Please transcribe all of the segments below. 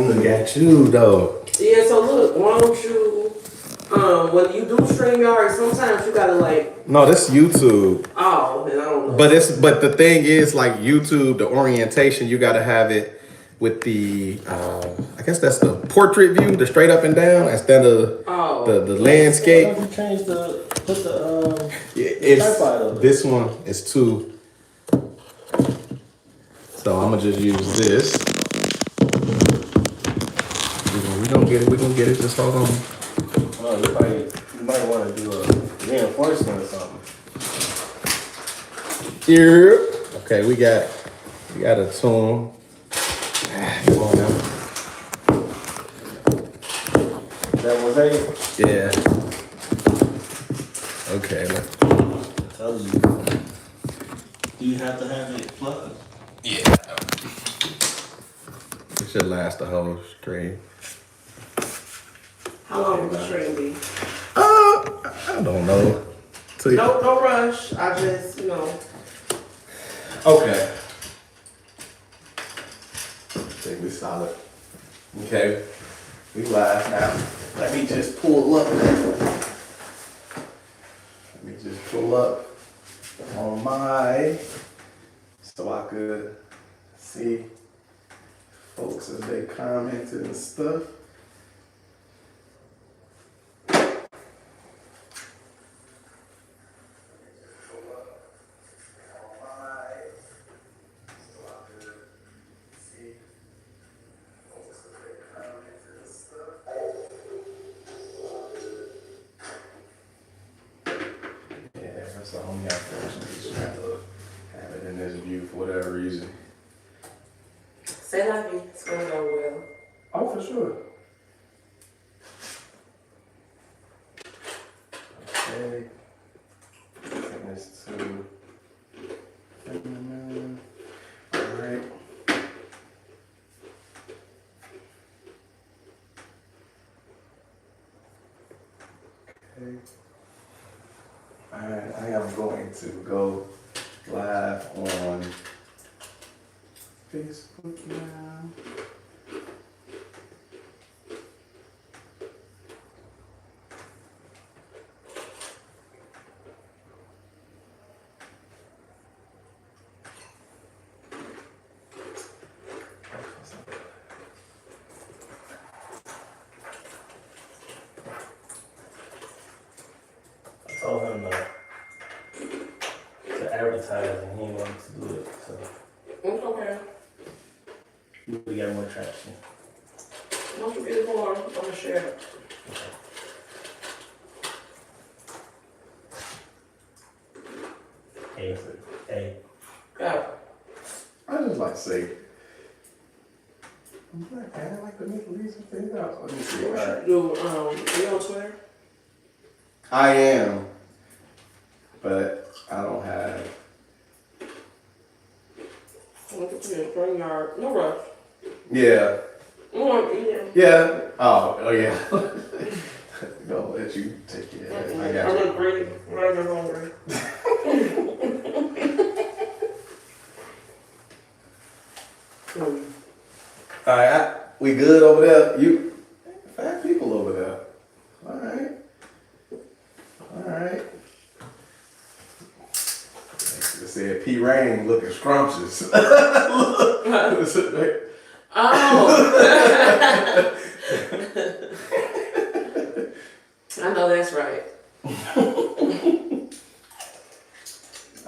Look at you though. Yeah, so look, why don't you, when you do StreamYard, sometimes you gotta like, No, that's YouTube. oh, and I don't know. But the thing is, like YouTube, the orientation, you gotta have it with the I guess that's the portrait view, the straight up and down, instead of the landscape. Why don't you change put the It's tripod up? this one is 2. So I'm gonna just use this. We're gonna get it. We're gonna get it. Just hold on. Oh, you might want to do a reinforcement or something. Here. Okay, we got a tune. Come on now. That was a. Yeah. Okay. I told you. Do you have to have it plugged? Yeah. It should last the whole stream. How long will the stream be? I don't know. No rush. I just, Okay. I think we solid. Okay. We live now. Let me just pull up. Let me just pull up on my, so I could see folks as they commented and stuff. So only unfortunately just have to have it in this view for whatever reason. say like it's gonna go well. Oh, for sure. Okay. Send this to feminine. All right. Okay. Alright, I am going to go live on Facebook now. I told him to advertise and he didn't want to do it, so It's okay. we got more traction. Once you get it going, I'm gonna share it. Hey. Got it. I just like to say, I'm black, man. I like to make the reason things out. Let me see. All right. Do are you on Twitter? I am, but I don't have. Look at you, bring your no rush. Yeah. Yeah. Yeah. Oh yeah. Don't let you take it. I got I'm you. gonna bring right now hungry. All right, we good over there. You 5 people over there. All right. All right. They said P. Rain looking scrumptious. Oh. I know that's right.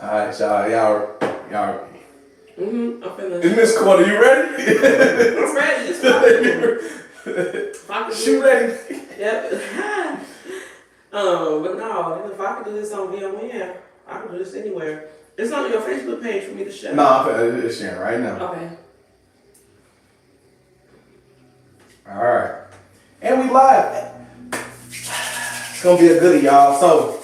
All right, y'all. I'm finna. In this corner, you ready? I'm ready. It's fine. She ready? Yep. But no, if I could do this on VMN, I could do this anywhere. It's on your Facebook page for me to share. No, it's sharing right now. Okay. All right. And we live. It's gonna be a goodie, y'all. So,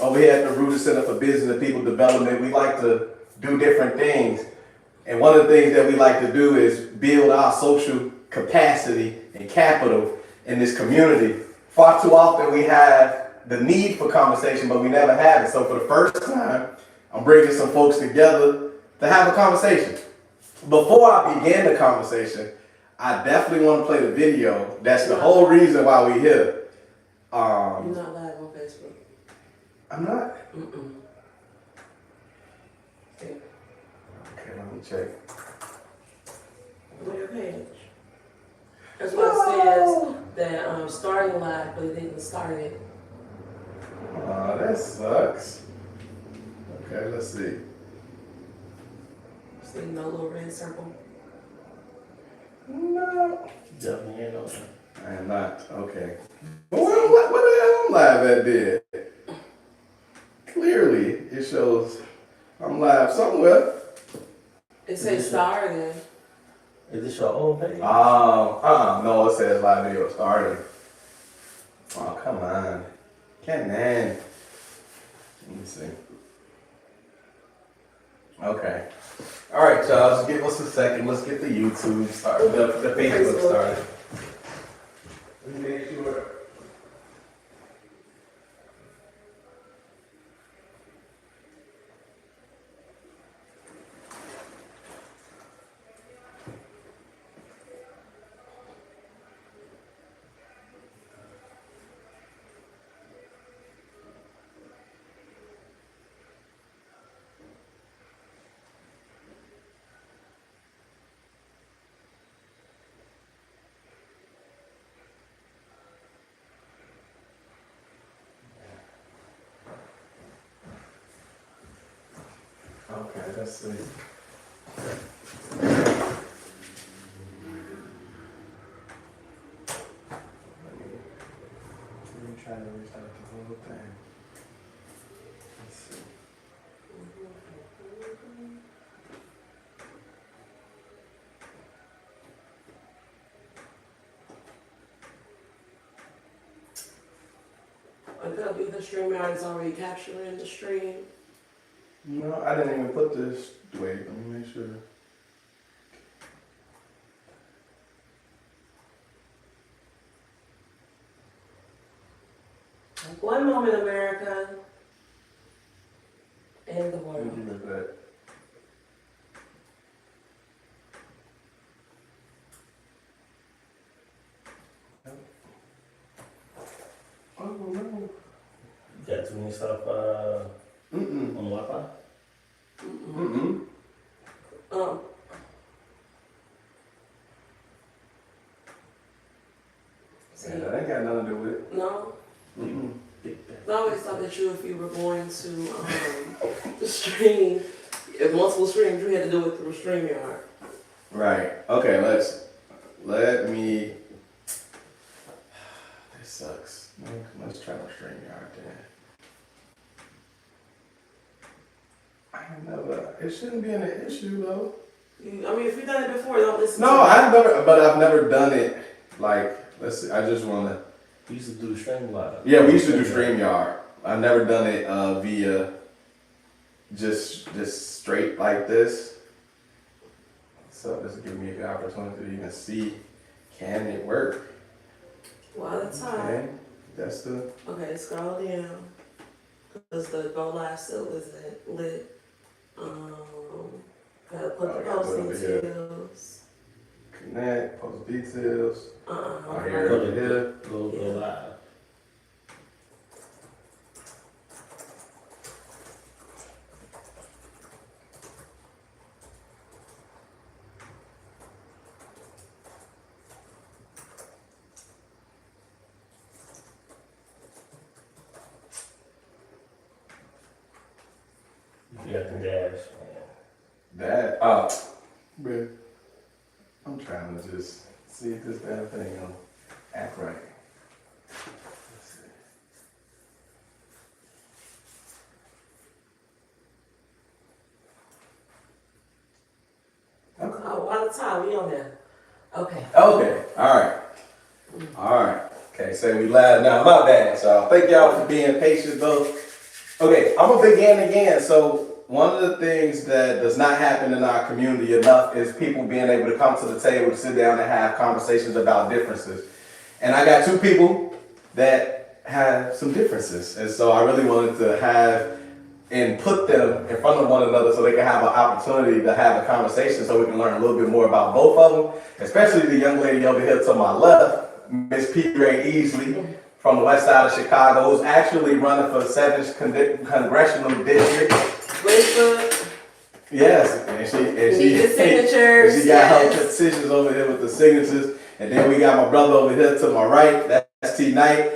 over here at the Rutues Center for Business and People Development, we like to do different things. And one of the things that we like to do is build our social capacity and capital in this community. Far too often we have the need for conversation, but we never have it. So for the first time, I'm bringing some folks together to have a conversation. Before I begin the conversation, I definitely want to play the video. That's the whole reason why we here. You're not live on Facebook. I'm not? Mm-mm. Okay. Okay, let me check. On your page. That's what it says that starting live, but it didn't start it. Oh, that sucks. Okay, let's see. See no little red circle. No. Definitely ain't on there. I am not. Okay. Well, what the hell I'm live at there? Clearly, it shows I'm live somewhere. It says started. Is this your old page? No, it says live video starting. Oh, come on. Let me see. Okay. All right, y'all. Just give us a second. Let's get the YouTube started. The Facebook started. Let me make sure. Okay, let's see. Let me try to restart the whole thing. Let's see. It could be the StreamYard is already capturing the stream. No, I didn't even put this. Wait, let me make sure. One moment, America. And the Let world. me look at that. Oh no. You got too many stuff Mm-mm. on Wi-Fi? Mm-mm. See, Yeah, that ain't got nothing to do with it. no. Mm-mm. I always thought that if you were going to stream, if multiple streams, you had to do it through StreamYard. Right. Okay, let me. This sucks. Let's try to StreamYard then. It shouldn't be an issue though. If you've done it before, don't listen No, to I've never done it. Like, let's see, I just wanna. We used to do the stream live. Yeah, we used to do StreamYard. I've never done it via just straight like this. So this will give me the opportunity to even see, can it work? One at a time. Okay, that's the. Okay, scroll down. Because the Go Live still isn't lit. Gotta put the post over here. details. Connect, post details. Right Here, Go over here. Go live. You got the dash. That, man, I'm trying to just see if this damn thing will act right. Let's see. Okay. Oh, one at a time, we on there. Okay. Okay, alright. Okay, so we live now. My bad, y'all. Thank y'all for being patient though. Okay, I'm gonna begin again. So one of the things that does not happen in our community enough is people being able to come to the table to sit down and have conversations about differences. And I got two people that have some differences. And so I really wanted to have and put them in front of one another so they can have an opportunity to have a conversation so we can learn a little bit more about both of them, especially the young lady over here to my left, Miss P. Ray Easley from the west side of Chicago, who's actually running for 7th congressional district. Yes, and she got her petitions over here with the signatures, and then we got my brother over here to my right, that's T. Knight.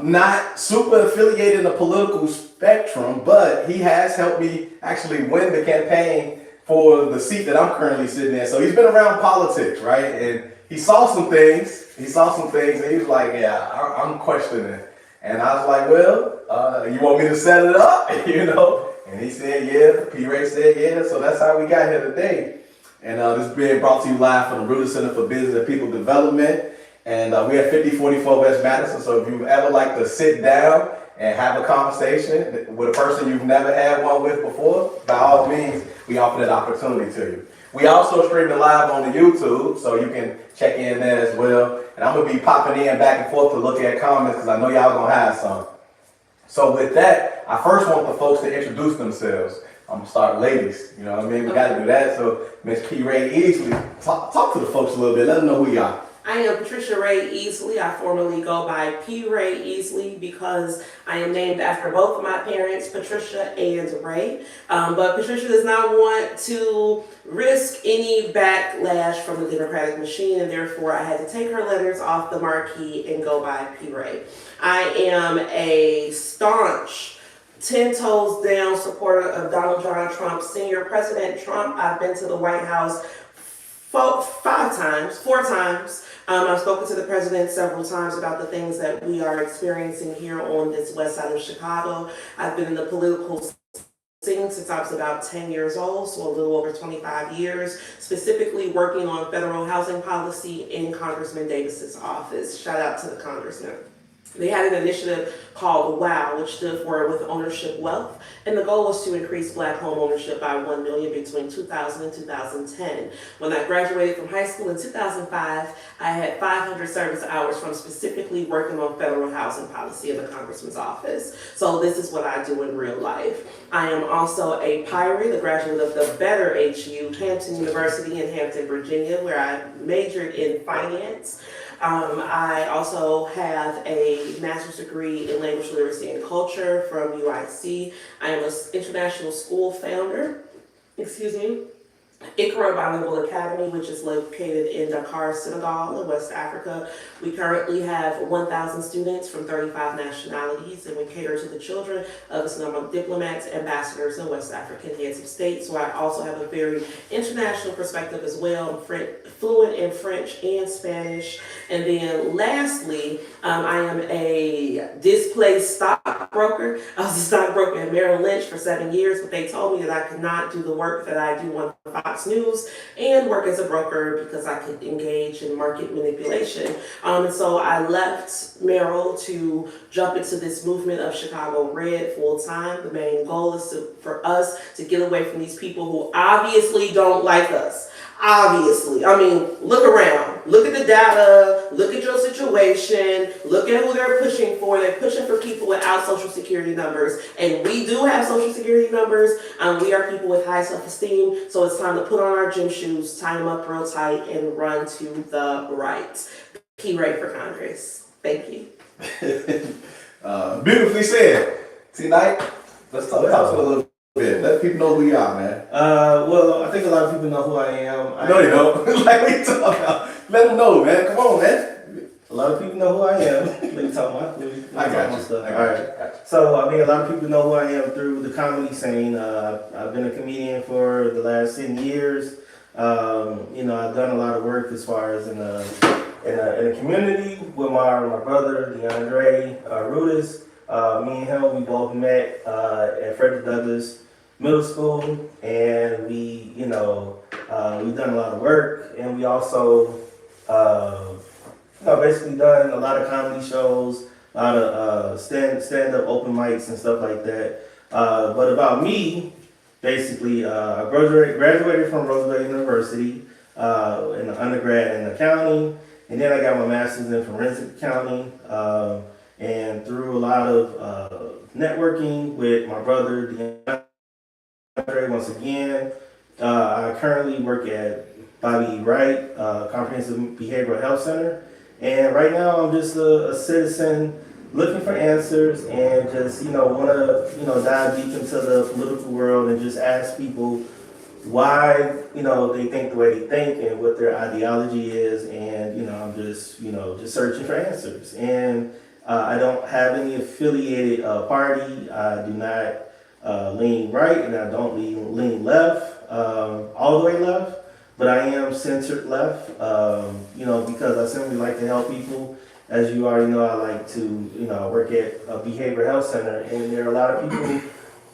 Not super affiliated in the political spectrum, but he has helped me actually win the campaign for the seat that I'm currently sitting in. So he's been around politics, right? And he saw some things, and he was like, yeah, I'm questioning. And I was like, well, you want me to set it up, And he said, yeah, P. Ray said, yeah. So that's how we got here today. And this is being brought to you live from the Rutues Center for Business and People Development. And we have 5044 West Madison. So if you ever like to sit down and have a conversation with a person you've never had one with before, by all means, we offer that opportunity to you. We also stream it live on the YouTube, so you can check in there as well. And I'm going to be popping in back and forth to look at comments because I know y'all going to have some. So with that, I first want the folks to introduce themselves. I'm going to start ladies, you know what I mean? We got to do that. So Miss P. Ray Easley, talk to the folks a little bit. Let them know who you are. I am Patricia Ray Easley. I formerly go by P. Ray Easley because I am named after both of my parents, Patricia and Ray. But Patricia does not want to risk any backlash from the Democratic machine, and therefore I had to take her letters off the marquee and go by P. Ray. I am a staunch 10 toes down supporter of Donald John Trump, Senior President Trump. I've been to the White House 4 times. I've spoken to the president several times about the things that we are experiencing here on this west side of Chicago. I've been in the political scene since I was about 10 years old, so a little over 25 years, specifically working on federal housing policy in Congressman Davis's office. Shout out to the congressman. They had an initiative called WOW, which stood for With Ownership Wealth, and the goal was to increase Black home ownership by 1 million between 2000 and 2010. When I graduated from high school in 2005, I had 500 service hours from specifically working on federal housing policy in the congressman's office. So this is what I do in real life. I am also a Pirate, a graduate of the Better HU, Hampton University in Hampton, Virginia, where I majored in finance. I also have a master's degree in language literacy and culture from UIC. I am an international school founder, Ikra Bilingual Academy, which is located in Dakar, Senegal, in West Africa. We currently have 1,000 students from 35 nationalities, and we cater to the children of Islamic diplomats, ambassadors, and West African heads of state. So I also have a very international perspective as well. I'm fluent in French and Spanish. And then lastly, I am a displaced stockbroker. I was a stockbroker at Merrill Lynch for 7 years, but they told me that I could not do the work that I do on Fox News and work as a broker because I could engage in market manipulation. And so I left Merrill to jump into this movement of Chicago Red full time. The main goal is for us to get away from these people who obviously don't like us. Obviously. I mean, look around. Look at the data. Look at your situation. Look at who they're pushing for. They're pushing for people without social security numbers. And we do have social security numbers. We are people with high self-esteem. So it's time to put on our gym shoes, tie them up real tight, and run to the right. P. Ray for Congress. Thank you. Beautifully said. Tonight, let's talk about it a little bit. Let people know who you are, man. Well, I think a lot of people know who I am. No, they don't. Like, what you talking about? Let them know, man. Come on, man. A lot of people know who I am. Let me talk my I got you. stuff. I got All right. So, I mean, a lot of people know who I am through the comedy scene. I've been a comedian for the last 10 years. I've done a lot of work as far as in a community with my brother, Deondre Rutues. Me and him, we both met at Frederick Douglass Middle School, and we've done a lot of work, and we also basically done a lot of comedy shows, a lot of stand-up open mics and stuff like that. But about me, basically, I graduated from Roosevelt University in the undergrad in accounting, and then I got my master's in forensic accounting. And through a lot of networking with my brother, Deondre, once again, I currently work at Bobby Wright Comprehensive Behavioral Health Center. And right now I'm just a citizen looking for answers and just, want to, dive deep into the political world and just ask people why, they think the way they think and what their ideology is. And, I'm just, just searching for answers. And I don't have any affiliated party. I do not lean right and I don't lean left, all the way left, but I am centered left, because I simply like to help people. As you already know, I like to, work at a behavioral health center, and there are a lot of people,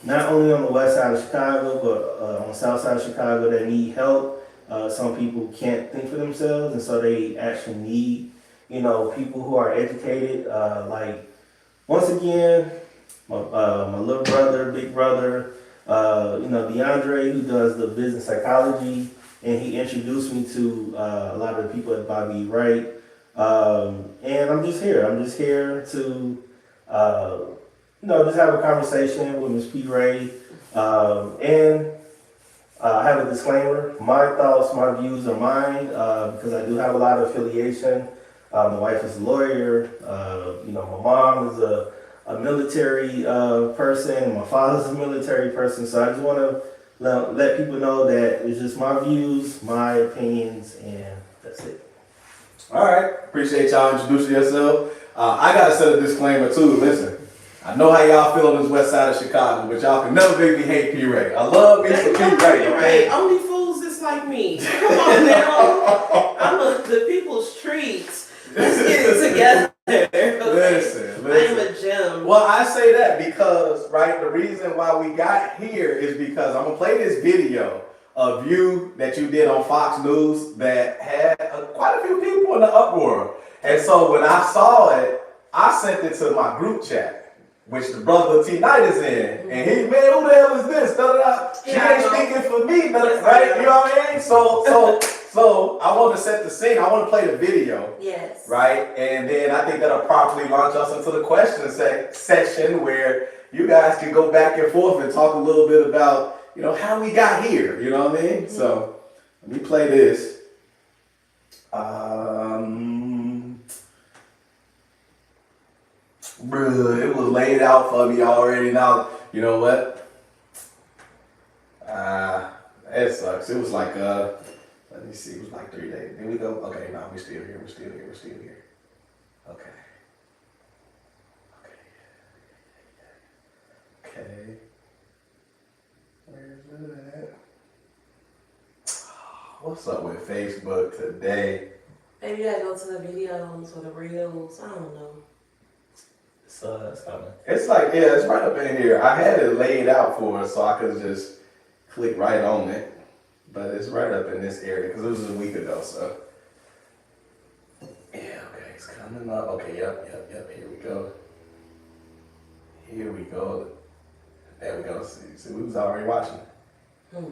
not only on the west side of Chicago, but on the south side of Chicago that need help. Some people can't think for themselves, and so they actually need, people who are educated. Once again, my little brother, big brother, Deondre, who does the business psychology, and he introduced me to a lot of the people at Bobby Wright. And I'm just here. I'm just here to, just have a conversation with Ms. P. Ray. And I have a disclaimer. My thoughts, my views are mine because I do have a lot of affiliation. My wife is a lawyer. My mom is a military person. My father's a military person. So I just want to let people know that it's just my views, my opinions, and that's it. All right, appreciate y'all introducing yourself. I gotta set a disclaimer too. Listen, I know how y'all feel on this west side of Chicago, but y'all can never make me hate P. Ray. I love me some P. Ray. Right. Only fools just like me. Come on now. I'm the people's treats. Let's get it together. Okay. Listen. I'm a gem. Well, I say that because, right, the reason why we got here is because I'm gonna play this video of you that you did on Fox News that had quite a few people in the uproar. And so when I saw it, I sent it to my group chat, which the brother T. Knight is in. And he, man, who the hell is this? Da-da-da. She ain't speaking for me, right? You know what I mean? So I want to set the scene. I want to play the video. Yes. Right? And then I think that'll properly launch us into the question session where you guys can go back and forth and talk a little bit about how we got here, you know what I mean? Mm-hmm. So, let me play this. It was laid out for me already. Now, you know what? It sucks. It was like, let me see, it was like 3 days. Here we go. Okay, no, we're still here. Okay. Where's it at? What's up with Facebook today? Maybe I go to the videos or the reels. I don't know. So it's coming. It's like, yeah, it's right up in here. I had it laid out for us so I could just click right on it. But it's right up in this area because it was a week ago, so. Yeah, okay, it's coming up. Okay, yep, here we go. There we go. See, we was already watching. Okay,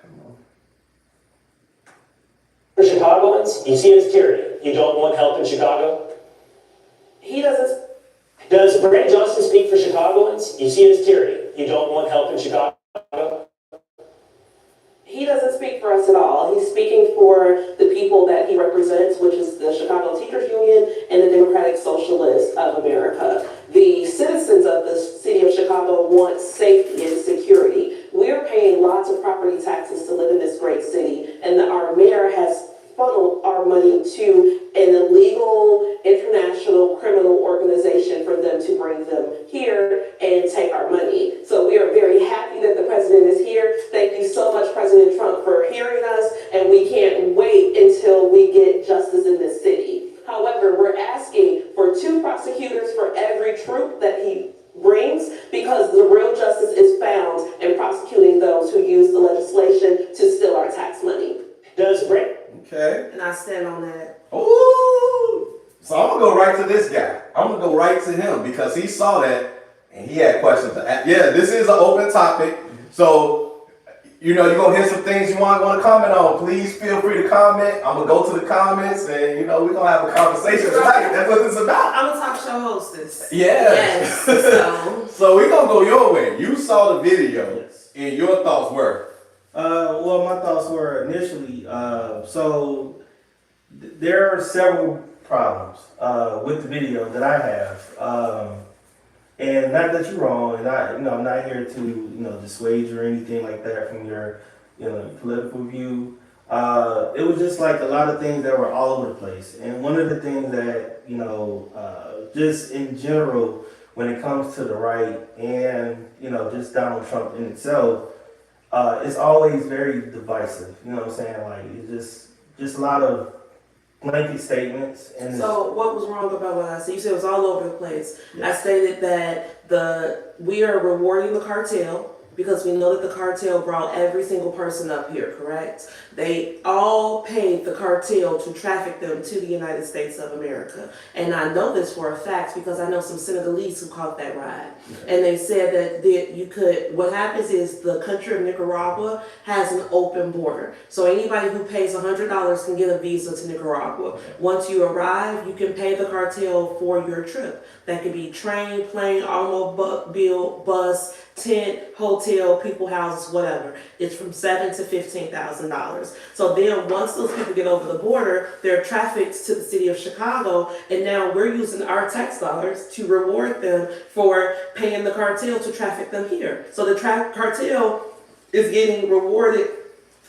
come on. For Chicagoans, you see his tyranny. You don't want help in Chicago? He doesn't. Does Brad Johnson speak for Chicagoans? You see his tyranny. You don't want help in Chicago? He doesn't speak for us at all. He's speaking for the people that he represents, which is the Chicago Teachers Union and the Democratic Socialists of America. The citizens of the city of Chicago want safety and security. We're paying lots of property taxes to live in this great city, and our mayor has funneled our money to an illegal international criminal organization for them to bring them here and take our money. So we are very happy that the president is here. Thank you so much, President Trump, for hearing us, and we can't wait until we get justice in this city. However, we're asking for 2 prosecutors for every troop that he brings, because the real justice is found in prosecuting those who use the legislation to steal our tax money. Does Brad? Okay. And I stand on that. Ooh. So I'm gonna go right to this guy. I'm gonna go right to him because he saw that and he had questions to ask. Yeah, this is an open topic. So you know, you're gonna hear some things you want to comment on. Please feel free to comment. I'm gonna go to the comments, and you know, we're gonna have a conversation tonight. That's what it's about. I'm a talk show hostess. Yes. Yes. So we're gonna go your way. You saw the video, Yes. and your thoughts were. Well, my thoughts were initially, there are several problems with the video that I have. And not that you're wrong, and I'm not here to, dissuade you or anything like that from your, political view. It was just like a lot of things that were all over the place. And one of the things that, just in general, when it comes to the right and, just Donald Trump in itself, it's always very divisive. You know what I'm saying? Like, it's just a lot of blanket statements. And so what was wrong about what I said? You said it was all over the place. I stated that we are rewarding the cartel because we know that the cartel brought every single person up here, correct? They all paid the cartel to traffic them to the United States of America. And I know this for a fact because I know some Senegalese who caught that ride. And they said that what happens is the country of Nicaragua has an open border. So anybody who pays $100 can get a visa to Nicaragua. Once you arrive, you can pay the cartel for your trip. That could be train, plane, automobile, bus, tent, hotel, people houses, whatever. It's from $7,000 to $15,000. So then once those people get over the border, they're trafficked to the city of Chicago, and now we're using our tax dollars to reward them for paying the cartel to traffic them here. So the cartel is getting rewarded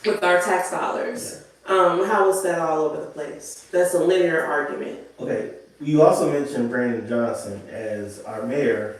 with our tax dollars. How is that all over the place? That's a linear argument. Okay. You also mentioned Brandon Johnson as our mayor.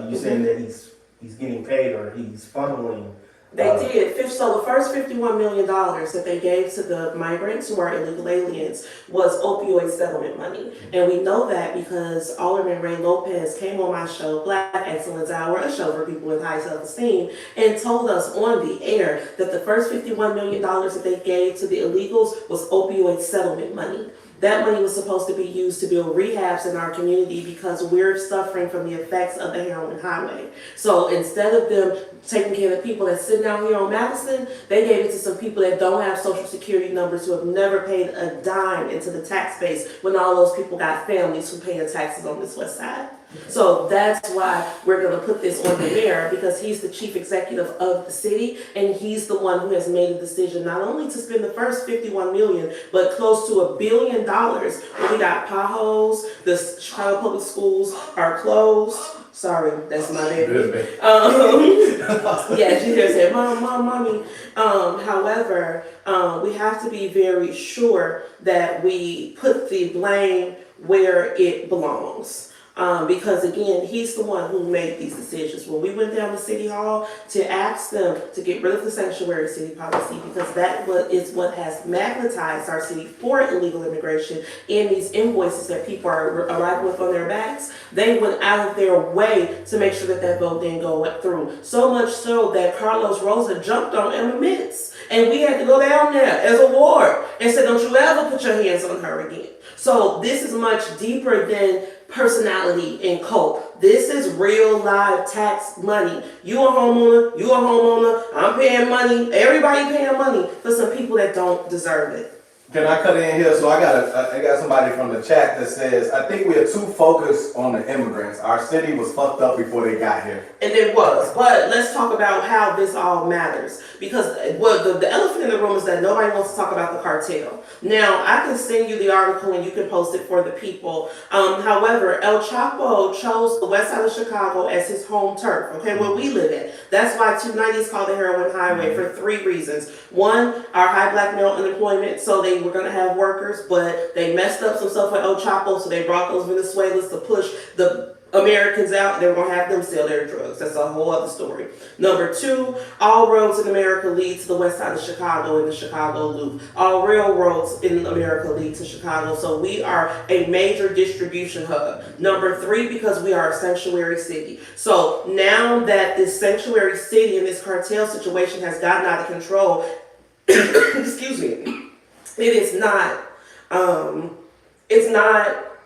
You saying that he's getting paid or he's funneling. They did. So the first $51 million that they gave to the migrants who are illegal aliens was opioid settlement money. And we know that because Alderman Ray Lopez came on my show, Black Excellence Hour, a show for people with high self-esteem, and told us on the air that the first $51 million that they gave to the illegals was opioid settlement money. That money was supposed to be used to build rehabs in our community because we're suffering from the effects of the heroin highway. So instead of them taking care of the people that's sitting out here on Madison, they gave it to some people that don't have social security numbers, who have never paid a dime into the tax base, when all those people got families who pay the taxes on this west side. So that's why we're going to put this on the mayor, because he's the chief executive of the city, and he's the one who has made a decision not only to spend the first $51 million, but close to $1 billion. When we got potholes, the Chicago public schools are closed. Sorry, that's my baby. Yeah, she just said, mommy. However, we have to be very sure that we put the blame where it belongs. Because again, he's the one who made these decisions. When we went down to City Hall to ask them to get rid of the sanctuary city policy, because that is what has magnetized our city for illegal immigration in these invoices that people are arriving with on their backs, they went out of their way to make sure that that vote didn't go through. So much so that Carlos Rosa jumped on Emma Mitz, and we had to go down there as a ward and say, don't you ever put your hands on her again. So this is much deeper than personality and cult. This is real live tax money. You a homeowner, I'm paying money, everybody paying money for some people that don't deserve it. Can I cut in here? So I got somebody from the chat that says, I think we are too focused on the immigrants. Our city was fucked up before they got here. And it was. But let's talk about how this all matters. Because the elephant in the room is that nobody wants to talk about the cartel. Now, I can send you the article and you can post it for the people. However, El Chapo chose the west side of Chicago as his home turf, okay, where we live at. That's why 290 is called the heroin highway for 3 reasons. One, our high black male unemployment, so they were going to have workers, but they messed up some stuff with El Chapo, so they brought those Venezuelans to push the Americans out. They were going to have them sell their drugs. That's a whole other story. Number 2, all roads in America lead to the west side of Chicago in the Chicago Loop. All railroads in America lead to Chicago, so we are a major distribution hub. Number 3, because we are a sanctuary city. So now that this sanctuary city and this cartel situation has gotten out of control, excuse me, it's not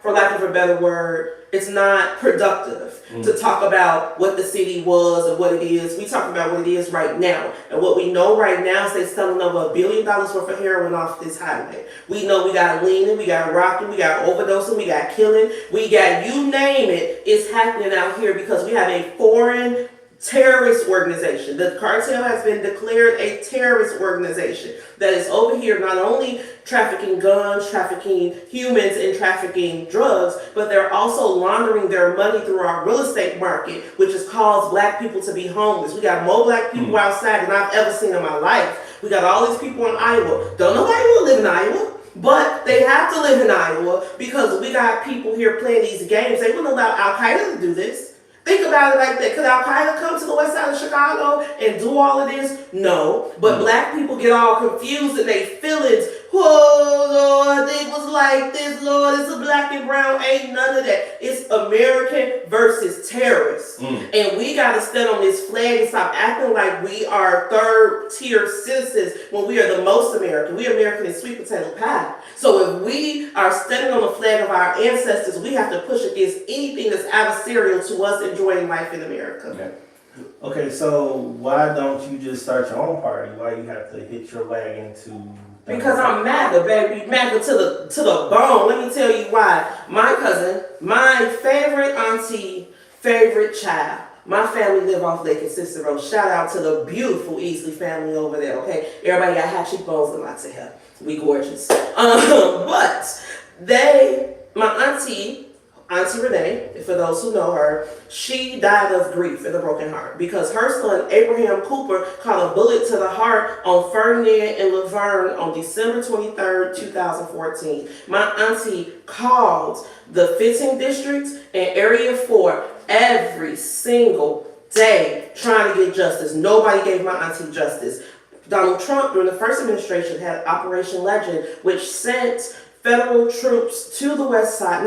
for lack of a better word, it's not productive to talk about what the city was and what it is. We talk about what it is right now. And what we know right now is they're selling over $1 billion worth of heroin off this highway. We know we got leaning, we got rocking, we got overdosing, we got killing, we got you name it. It's happening out here because we have a foreign terrorist organization. The cartel has been declared a terrorist organization that is over here not only trafficking guns, trafficking humans, and trafficking drugs, but they're also laundering their money through our real estate market, which has caused black people to be homeless. We got more black people outside than I've ever seen in my life. We got all these people in Iowa. Don't nobody want to live in Iowa. But they have to live in Iowa because we got people here playing these games. They wouldn't allow Al-Qaeda to do this. Think about it like that. Could Al-Qaeda come to the west side of Chicago and do all of this? No. But black people get all confused in their feelings. Oh, Lord, it was like this, Lord. It's a black and brown. Ain't none of that. It's American versus terrorists. And we got to stand on this flag and stop acting like we are third-tier citizens when we are the most American. We are American in sweet potato pie. So if we are standing on the flag of our ancestors, we have to push against anything that's adversarial to us enjoying life in America. Okay, so why don't you just start your own party? Why you have to hit your wagon to? Because I'm MAGA, baby. MAGA to the bone. Let me tell you why. My cousin, my favorite auntie, favorite child. My family live off Lake and Sister Road. Shout out to the beautiful Easley family over there, okay? Everybody got high cheekbones and lots of hair. We gorgeous. But my auntie Renee, for those who know her, she died of grief and a broken heart because her son Abraham Cooper caught a bullet to the heart on Ferdinand and Laverne on December 23rd, 2014. My auntie called the 15th District and Area 4 every single day trying to get justice. Nobody gave my auntie justice. Donald Trump, during the first administration, had Operation Legend, which sent federal troops to the west side,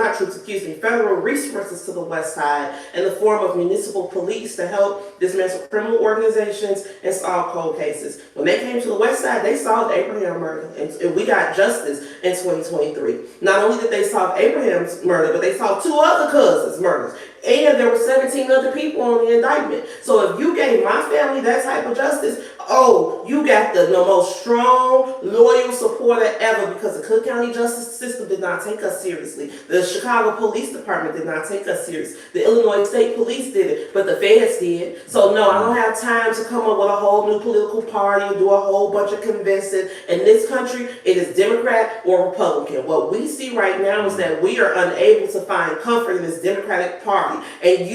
federal resources to the west side in the form of municipal police to help dismantle criminal organizations and solve cold cases. When they came to the west side, they solved Abraham murder, and we got justice in 2023. Not only did they solve Abraham's murder, but they solved 2 other cousins' murders. And there were 17 other people on the indictment. So if you gave my family that type of justice, you got the most strong, loyal supporter ever because the Cook County justice system did not take us seriously. The Chicago Police Department did not take us serious. The Illinois State Police did it, but the feds did. So no, I don't have time to come up with a whole new political party and do a whole bunch of convincing. In this country, it is Democrat or Republican. What we see right now is that we are unable to find comfort in this Democratic Party. And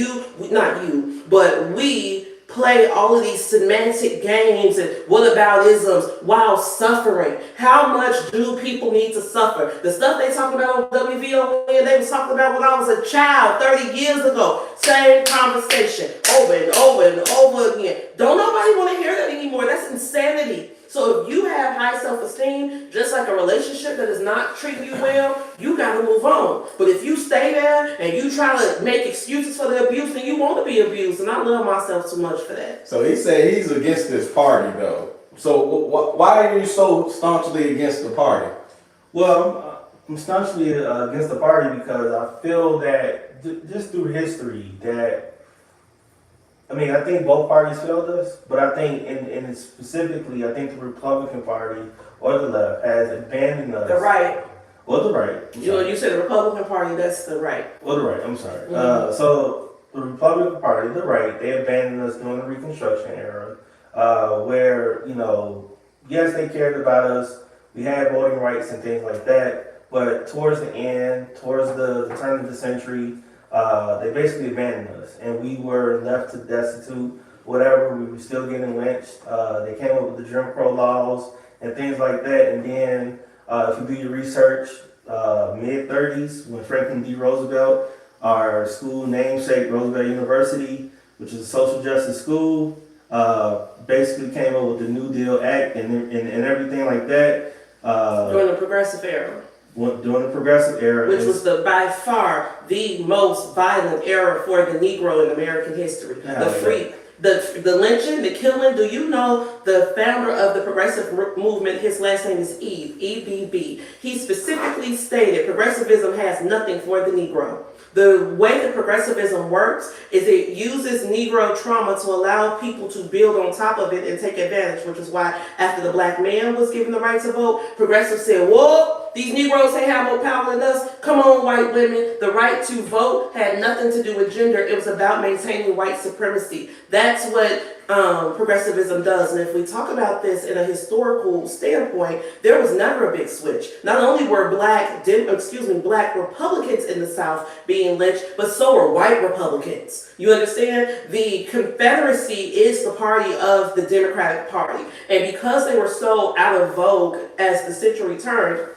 we play all of these semantic games and whataboutisms while suffering. How much do people need to suffer? The stuff they talk about on WVON, they was talking about when I was a child 30 years ago. Same conversation over and over and over again. Don't nobody want to hear that anymore. That's insanity. So if you have high self-esteem, just like a relationship that is not treating you well, you got to move on. But if you stay there and you try to make excuses for the abuse, then you want to be abused. And I love myself too much for that. So he said he's against this party, though. So why are you so staunchly against the party? Well, I'm staunchly against the party because I feel that just through history I think both parties failed us, but I think, and specifically, I think the Republican Party or the left has abandoned us. The right. Or the right. You said the Republican Party, that's the right. Or the right, I'm sorry. So the Republican Party, the right, they abandoned us during the Reconstruction era, where, yes, they cared about us. We had voting rights and things like that, but towards the end, towards the turn of the century, they basically abandoned us, and we were left to destitute, whatever. We were still getting lynched. They came up with the Jim Crow laws and things like that. And then, if you do your research, mid-30s, when Franklin D. Roosevelt, our school namesake, Roosevelt University, which is a social justice school, basically came up with the New Deal Act and everything like that. During the Progressive era. During the Progressive era. Which was by far the most violent era for the Negro in American history. The lynching, the killing. Do you know the founder of the progressive movement, his last name is Eve, E-B-B. He specifically simply stated, progressivism has nothing for the Negro. The way that progressivism works is it uses Negro trauma to allow people to build on top of it and take advantage, which is why after the black man was given the right to vote, progressives said, whoa, these Negroes ain't have more power than us. Come on, white women. The right to vote had nothing to do with gender. It was about maintaining white supremacy. That's what progressivism does. And if we talk about this in a historical standpoint, there was never a big switch. Not only were black Republicans in the South being lynched, but so were white Republicans. You understand? The Confederacy is the party of the Democratic Party. And because they were so out of vogue as the century turned,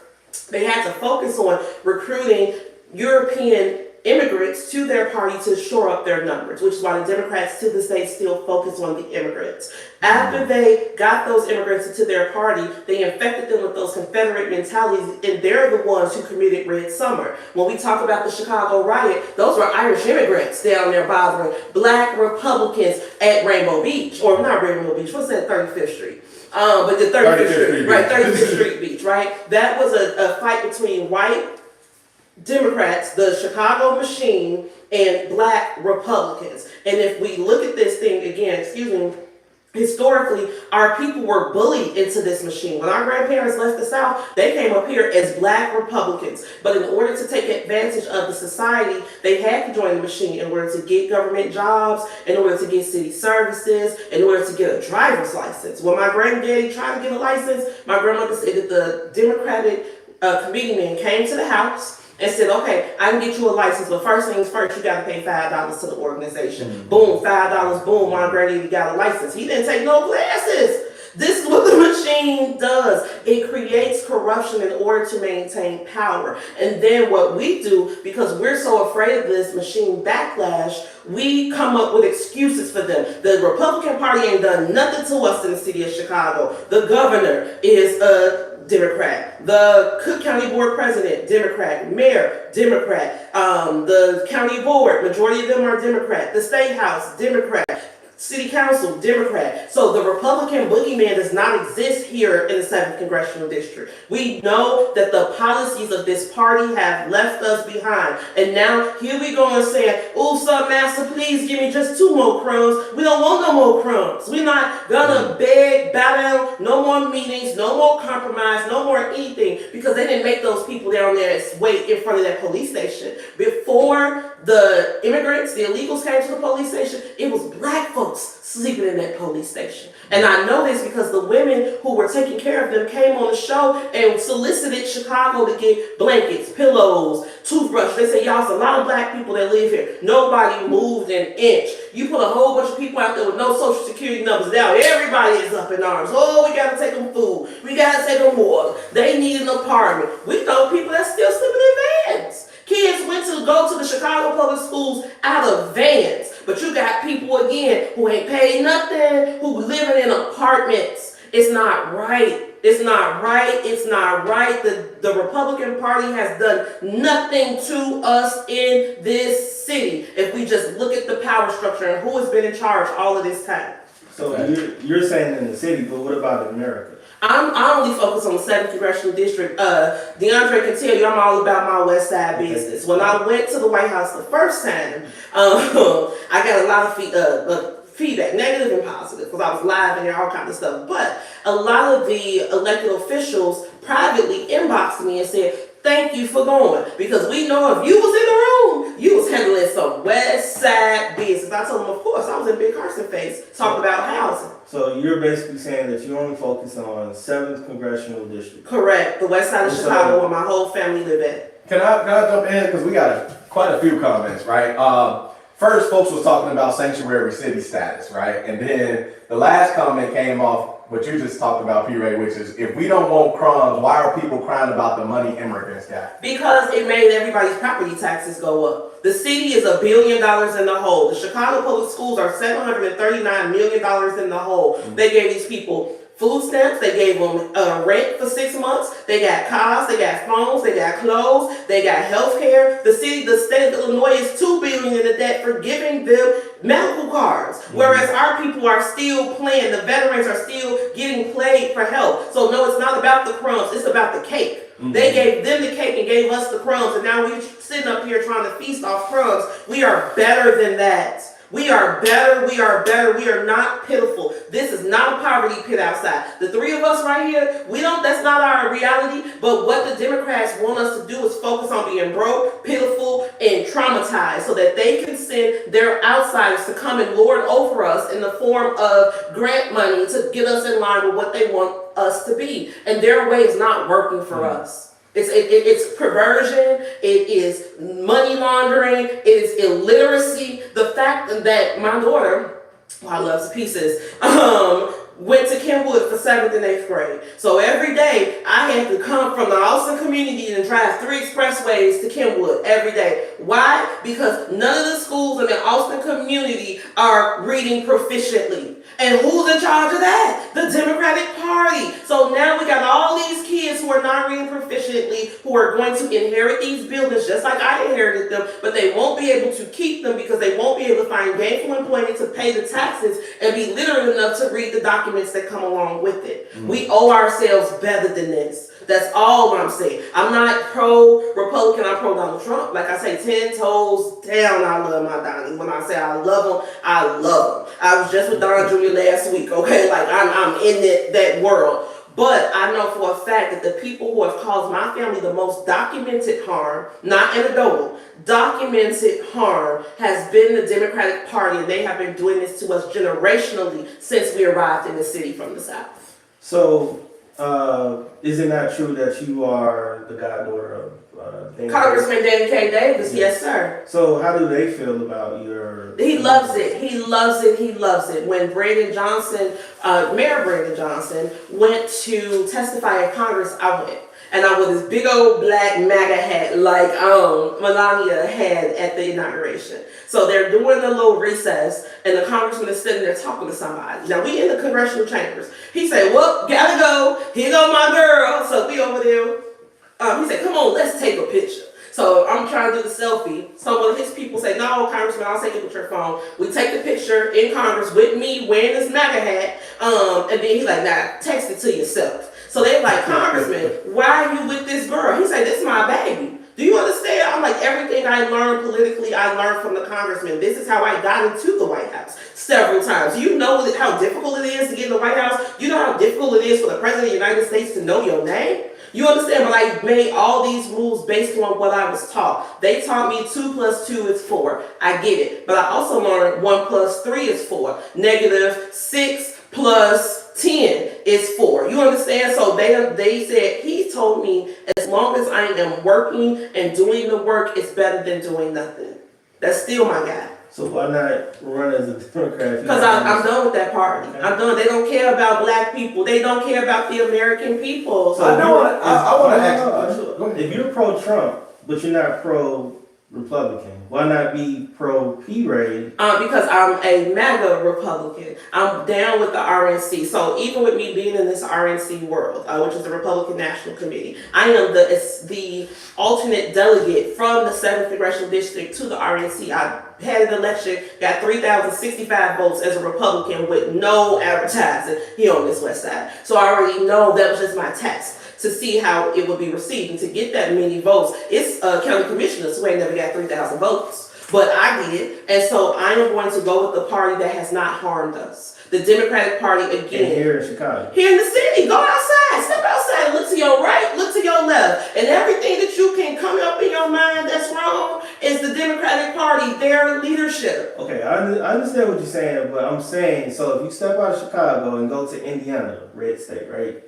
they had to focus on recruiting European immigrants to their party to shore up their numbers, which is why the Democrats to this day still focus on the immigrants. After they got those immigrants into their party, they infected them with those Confederate mentalities, and they're the ones who committed Red Summer. When we talk about the Chicago riot, those were Irish immigrants down there bothering black Republicans at Rainbow Beach, or not Rainbow Beach, what's that, 35th Street? But the 35th Street, right, 35th Street Beach, right? That was a fight between white Democrats, the Chicago machine, and black Republicans. And if we look at this thing again, historically, our people were bullied into this machine. When our grandparents left the South, they came up here as black Republicans. But in order to take advantage of the society, they had to join the machine in order to get government jobs, in order to get city services, in order to get a driver's license. When my granddaddy tried to get a license, my grandmother said that the Democratic committeeman came to the house and said, okay, I can get you a license, but first things first, you got to pay $5 to the organization. Mm-hmm. Boom, $5, boom, my granddaddy got a license. He didn't take no classes. This is what the machine does. It creates corruption in order to maintain power. And then what we do, because we're so afraid of this machine backlash, we come up with excuses for them. The Republican Party ain't done nothing to us in the city of Chicago. The governor is a Democrat. The Cook County Board President, Democrat. Mayor, Democrat. The county board, majority of them are Democrat. The State House, Democrat. City Council, Democrat. So the Republican boogeyman does not exist here in the 7th Congressional District. We know that the policies of this party have left us behind. And now here we go and saying, oh, son, master, please give me just 2 more crumbs. We don't want no more crumbs. We're not gonna beg, bow down, no more meetings, no more compromise, no more anything, because they didn't make those people down there wait in front of that police station. Before the immigrants, the illegals came to the police station, it was black folks sleeping in that police station. And I know this because the women who were taking care of them came on the show and solicited Chicago to get blankets, pillows, toothbrush. They say, y'all, it's a lot of black people that live here. Nobody moved an inch. You put a whole bunch of people out there with no social security numbers down. Everybody is up in arms. Oh, we got to take them food. We got to take them water. They need an apartment. We know people that still sleeping in vans. Kids went to go to the Chicago public schools out of vans. But you got people, again, who ain't paid nothing, who living in apartments. It's not right. It's not right. It's not right. The Republican Party has done nothing to us in this city. If we just look at the power structure and who has been in charge all of this time. So you're saying in the city, but what about in America? I only focus on the 7th Congressional District. Deondre can tell you I'm all about my West Side business. When I went to the White House the first time, I got a lot of feedback, negative and positive, because I was live and all kinds of stuff. But a lot of the elected officials privately inboxed me and said, thank you for going, because we know if you was in the room, you was handling some West Side business. I told them, of course, I was in Big Carson face talking about housing. So you're basically saying that you only focus on 7th Congressional District. Correct. The West Side of Chicago, where my whole family live at. Can I jump in? Because we got quite a few comments, right? First, folks was talking about sanctuary city status, right? And then the last comment came off what you just talked about, P-Ray, which is, if we don't want crumbs, why are people crying about the money immigrants got? Because it made everybody's property taxes go up. The city is $1 billion in the hole. The Chicago public schools are $739 million in the hole. Mm-hmm. They gave these people food stamps, they gave them rent for 6 months, they got cars, they got phones, they got clothes, they got health care. The state of Illinois is $2 billion in the debt for giving them medical cards, whereas our people are still playing, the veterans are still getting played for help. So no, it's not about the crumbs, it's about the cake. Mm-hmm. They gave them the cake and gave us the crumbs, and now we're sitting up here trying to feast off crumbs. We are better than that. We are better, we are better, we are not pitiful. This is not a poverty pit outside. The three of us right here, that's not our reality, but what the Democrats want us to do is focus on being broke, pitiful, and traumatized so that they can send their outsiders to come and lord over us in the form of grant money to get us in line with what they want us to be. And their way is not working for us. It's perversion, it is money laundering, it is illiteracy. The fact that my daughter, who I love to pieces, went to Kenwood for 7th and 8th grade. So every day I had to come from the Austin community and drive 3 expressways to Kenwood every day. Why? Because none of the schools in the Austin community are reading proficiently. And who's in charge of that? The Democratic Party. So now we got all these kids who are not reading proficiently, who are going to inherit these buildings just like I inherited them, but they won't be able to keep them because they won't be able to find gainful employment to pay the taxes and be literate enough to read the documents that come along with it. We owe ourselves better than this. That's all I'm saying. I'm not pro-Republican, I'm pro-Donald Trump. Like I say, 10 toes down, I love my Donnie. When I say I love him, I love him. I was just with Don Jr. last week, okay? Like, I'm in that world. But I know for a fact that the people who have caused my family the most documented harm, not anecdotal, documented harm has been the Democratic Party, and they have been doing this to us generationally since we arrived in the city from the South. So, is it not true that you are the goddaughter of Congressman Danny K. Davis? Yes, sir. So how do they feel about your... He loves it. He loves it. He loves it. When Brandon Johnson, Mayor Brandon Johnson, went to testify in Congress, I went. And I wore this big old black MAGA hat like Melania had at the inauguration. So they're doing a little recess, and the congressman is sitting there talking to somebody. Now, we in the congressional chambers. He said, well, gotta go. Here go my girl. So we over there. He said, come on, let's take a picture. So I'm trying to do the selfie. So one of his people say, no, Congressman, I'll take it with your phone. We take the picture in Congress with me wearing this MAGA hat. And then he's like, nah, text it to yourself. So they're like, Congressman, why are you with this girl? He said, this is my baby. Do you understand? I'm like, everything I learned politically, I learned from the congressman. This is how I got into the White House several times. You know how difficult it is to get in the White House? You know how difficult it is for the President of the United States to know your name? You understand? But I made all these moves based on what I was taught. They taught me 2 + 2 is 4. I get it. But I also learned 1 + 3 is 4. -6 + 10 is 4. You understand? So they said, he told me, as long as I am working and doing the work, it's better than doing nothing. That's still my guy. So why not run as a Democrat? Because I'm done with that party. Okay. I'm done. They don't care about black people. They don't care about the American people. So I want to ask you. If you're pro-Trump, but you're not pro-Republican, why not be pro-P. Ray? Because I'm a MAGA Republican. I'm down with the RNC. So even with me being in this RNC world, which is the Republican National Committee, I am the alternate delegate from the 7th Congressional District to the RNC. I had an election, got 3,065 votes as a Republican with no advertising here on this West Side. So I already know that was just my test to see how it would be received. And to get that many votes, it's county commissioners who ain't never got 3,000 votes. But I did, and so I am going to go with the party that has not harmed us. The Democratic Party again. And here in Chicago. Here in the city. Go outside. Step outside. Look to your right. Look to your left. And everything that you can come up in your mind that's wrong is the Democratic Party, their leadership. Okay, I understand what you're saying, but I'm saying, so if you step out of Chicago and go to Indiana, red state, right?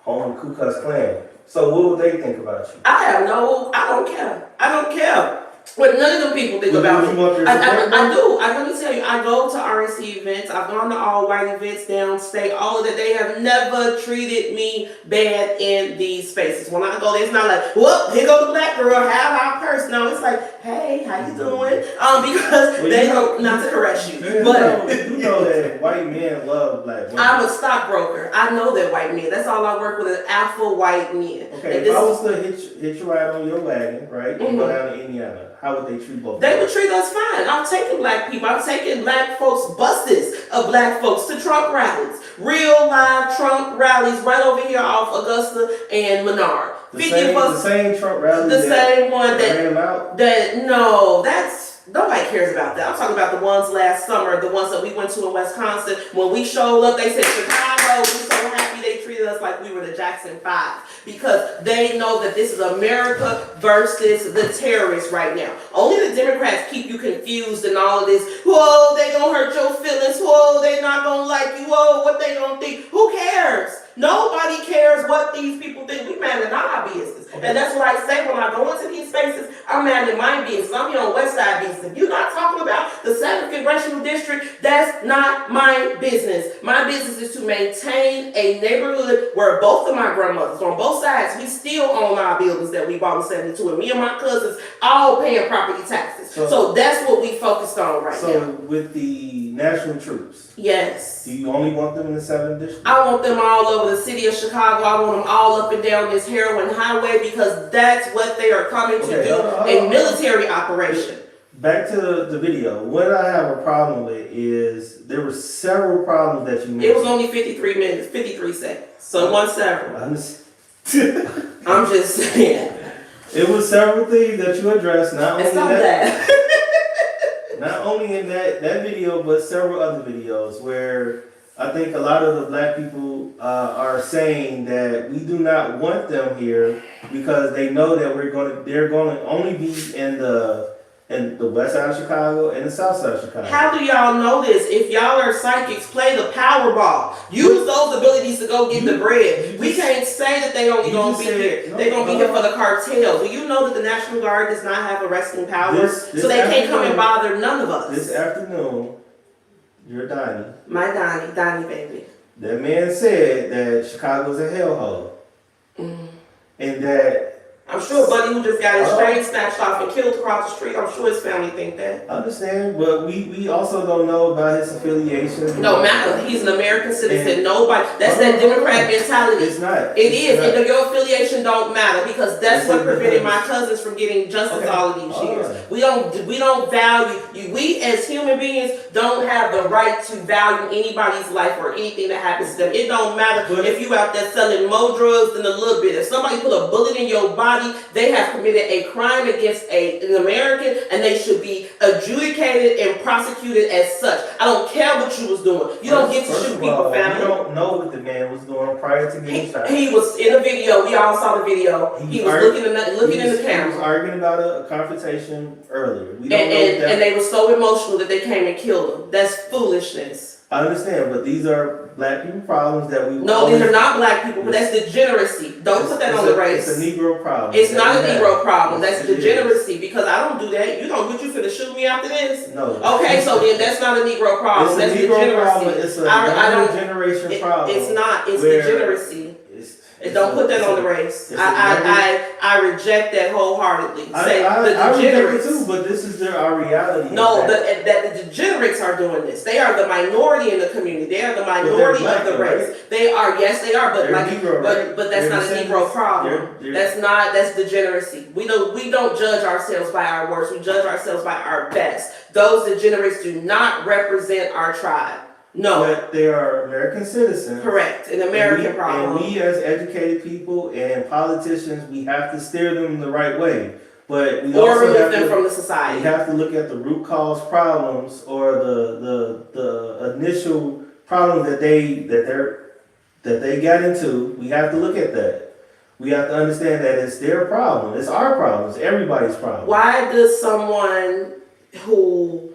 Home of the Ku Klux Klan. So what would they think about you? I don't care. I don't care. What none of them people think about me. I do. Let me tell you, I go to RNC events. I've gone to all white events downstate. All of that. They have never treated me bad in these spaces. When I go there, it's not like, whoop, here goes the black girl, have our purse. No, it's like, hey, how you doing? Because they don't, not to correct you. But you know that white men love black women. I'm a stockbroker. I know that white men. That's all I work with is alpha white men. Okay, if I was to hit you right on your wagon, right, and go down to Indiana, how would they treat both? They would treat us fine. I'm taking black people. I'm taking black folks, buses of black folks to Trump rallies. Real live Trump rallies right over here off Augusta and Menard. The 50 same, of us, the same Trump rally. the same one that ran him out. no, that's nobody cares about that. I'm talking about the ones last summer, the ones that we went to in Wisconsin. When we showed up, they said Chicago. We're so happy they treated us like we were the Jackson 5 because they know that this is America versus the terrorists right now. Only the Democrats keep you confused and all of this. Whoa, they gonna hurt your feelings. Whoa, they not gonna like you. Whoa, what they gonna think? Who cares? Nobody cares what these people think. We mad at our business. Okay. And that's what I say when I go into these spaces. I'm mad at my business. I'm here on West Side business. If you're not talking about the 7th Congressional District, that's not my business. My business is to maintain a neighborhood where both of my grandmothers, on both sides, we still own our buildings that we bought in 72. And me and my cousins all paying property taxes. So that's what we focused on right now. So with the national troops, Yes. do you only want them in the 7th district? I want them all over the city of Chicago. I want them all up and down this heroin highway because that's what they are coming to do, a military operation. Back to the video. What I have a problem with is there were several problems that you mentioned. It was only 53 minutes, 53 seconds. So one several. I'm just saying. It was several things that you addressed, not It's only not that. that. Not only in that video, but several other videos where I think a lot of the black people are saying that we do not want them here because they know that they're going to only be in the west side of Chicago and the south side of Chicago. How do y'all know this? If y'all are psychics, play the Powerball. Use those abilities to go get the bread. We can't say that they only gonna be here. They're gonna be here for the cartel. Do you know that the National Guard does not have arresting powers? So they can't come and bother none of us. This afternoon, you're Donnie. My Donnie baby. That man said that Chicago's a hellhole. And that I'm sure Buddy, who just got his train snatched off and killed across the street, I'm sure his family think that. I understand, but we also don't know about his affiliation. No matter, he's an American citizen. Nobody. That's that Democrat mentality. It's not. It is. And your affiliation don't matter because that's what prevented my cousins from getting justice all of these years. Right. We don't value you. We as human beings don't have the right to value anybody's life or anything that happens to them. It don't matter if you out there selling more drugs than a little bit. If somebody put a bullet in your body, they have committed a crime against an American and they should be adjudicated and prosecuted as such. I don't care what you was doing. You don't get to shoot people, family. We don't know what the man was doing prior to getting shot. He was in a video. We all saw the video. He was looking in the camera. He was arguing about a confrontation earlier. We don't know And they were so emotional that they came and killed him. That's foolishness. I understand, but these are black people problems that we. No, these are not black people, but that's degeneracy. Don't put that on the race. It's a Negro problem. It's not a Negro problem. That's degeneracy because I don't do that. You don't. What you finna shoot me after this? No. Okay, so then that's not a Negro problem. That's degeneracy. It's a younger generation problem. It's not. It's degeneracy. Don't put that on the race. I reject that wholeheartedly. I reject it too, but this is our reality. No, that the degenerates are doing this. They are the minority in the community. They are the minority of the race. Right? They are, yes, they are, but Negro, but that's not a Negro problem. That's degeneracy. We don't judge ourselves by our worst. We judge ourselves by our best. Those degenerates do not represent our tribe. No. But they are American citizens. Correct. An American problem. And we as educated people and politicians, we have to steer them the right way. But we or also remove have them from the society. We have to look at the root cause problems or the initial problem that they got into. We have to look at that. We have to understand that it's their problem. It's our problem. It's everybody's problem. Why does someone who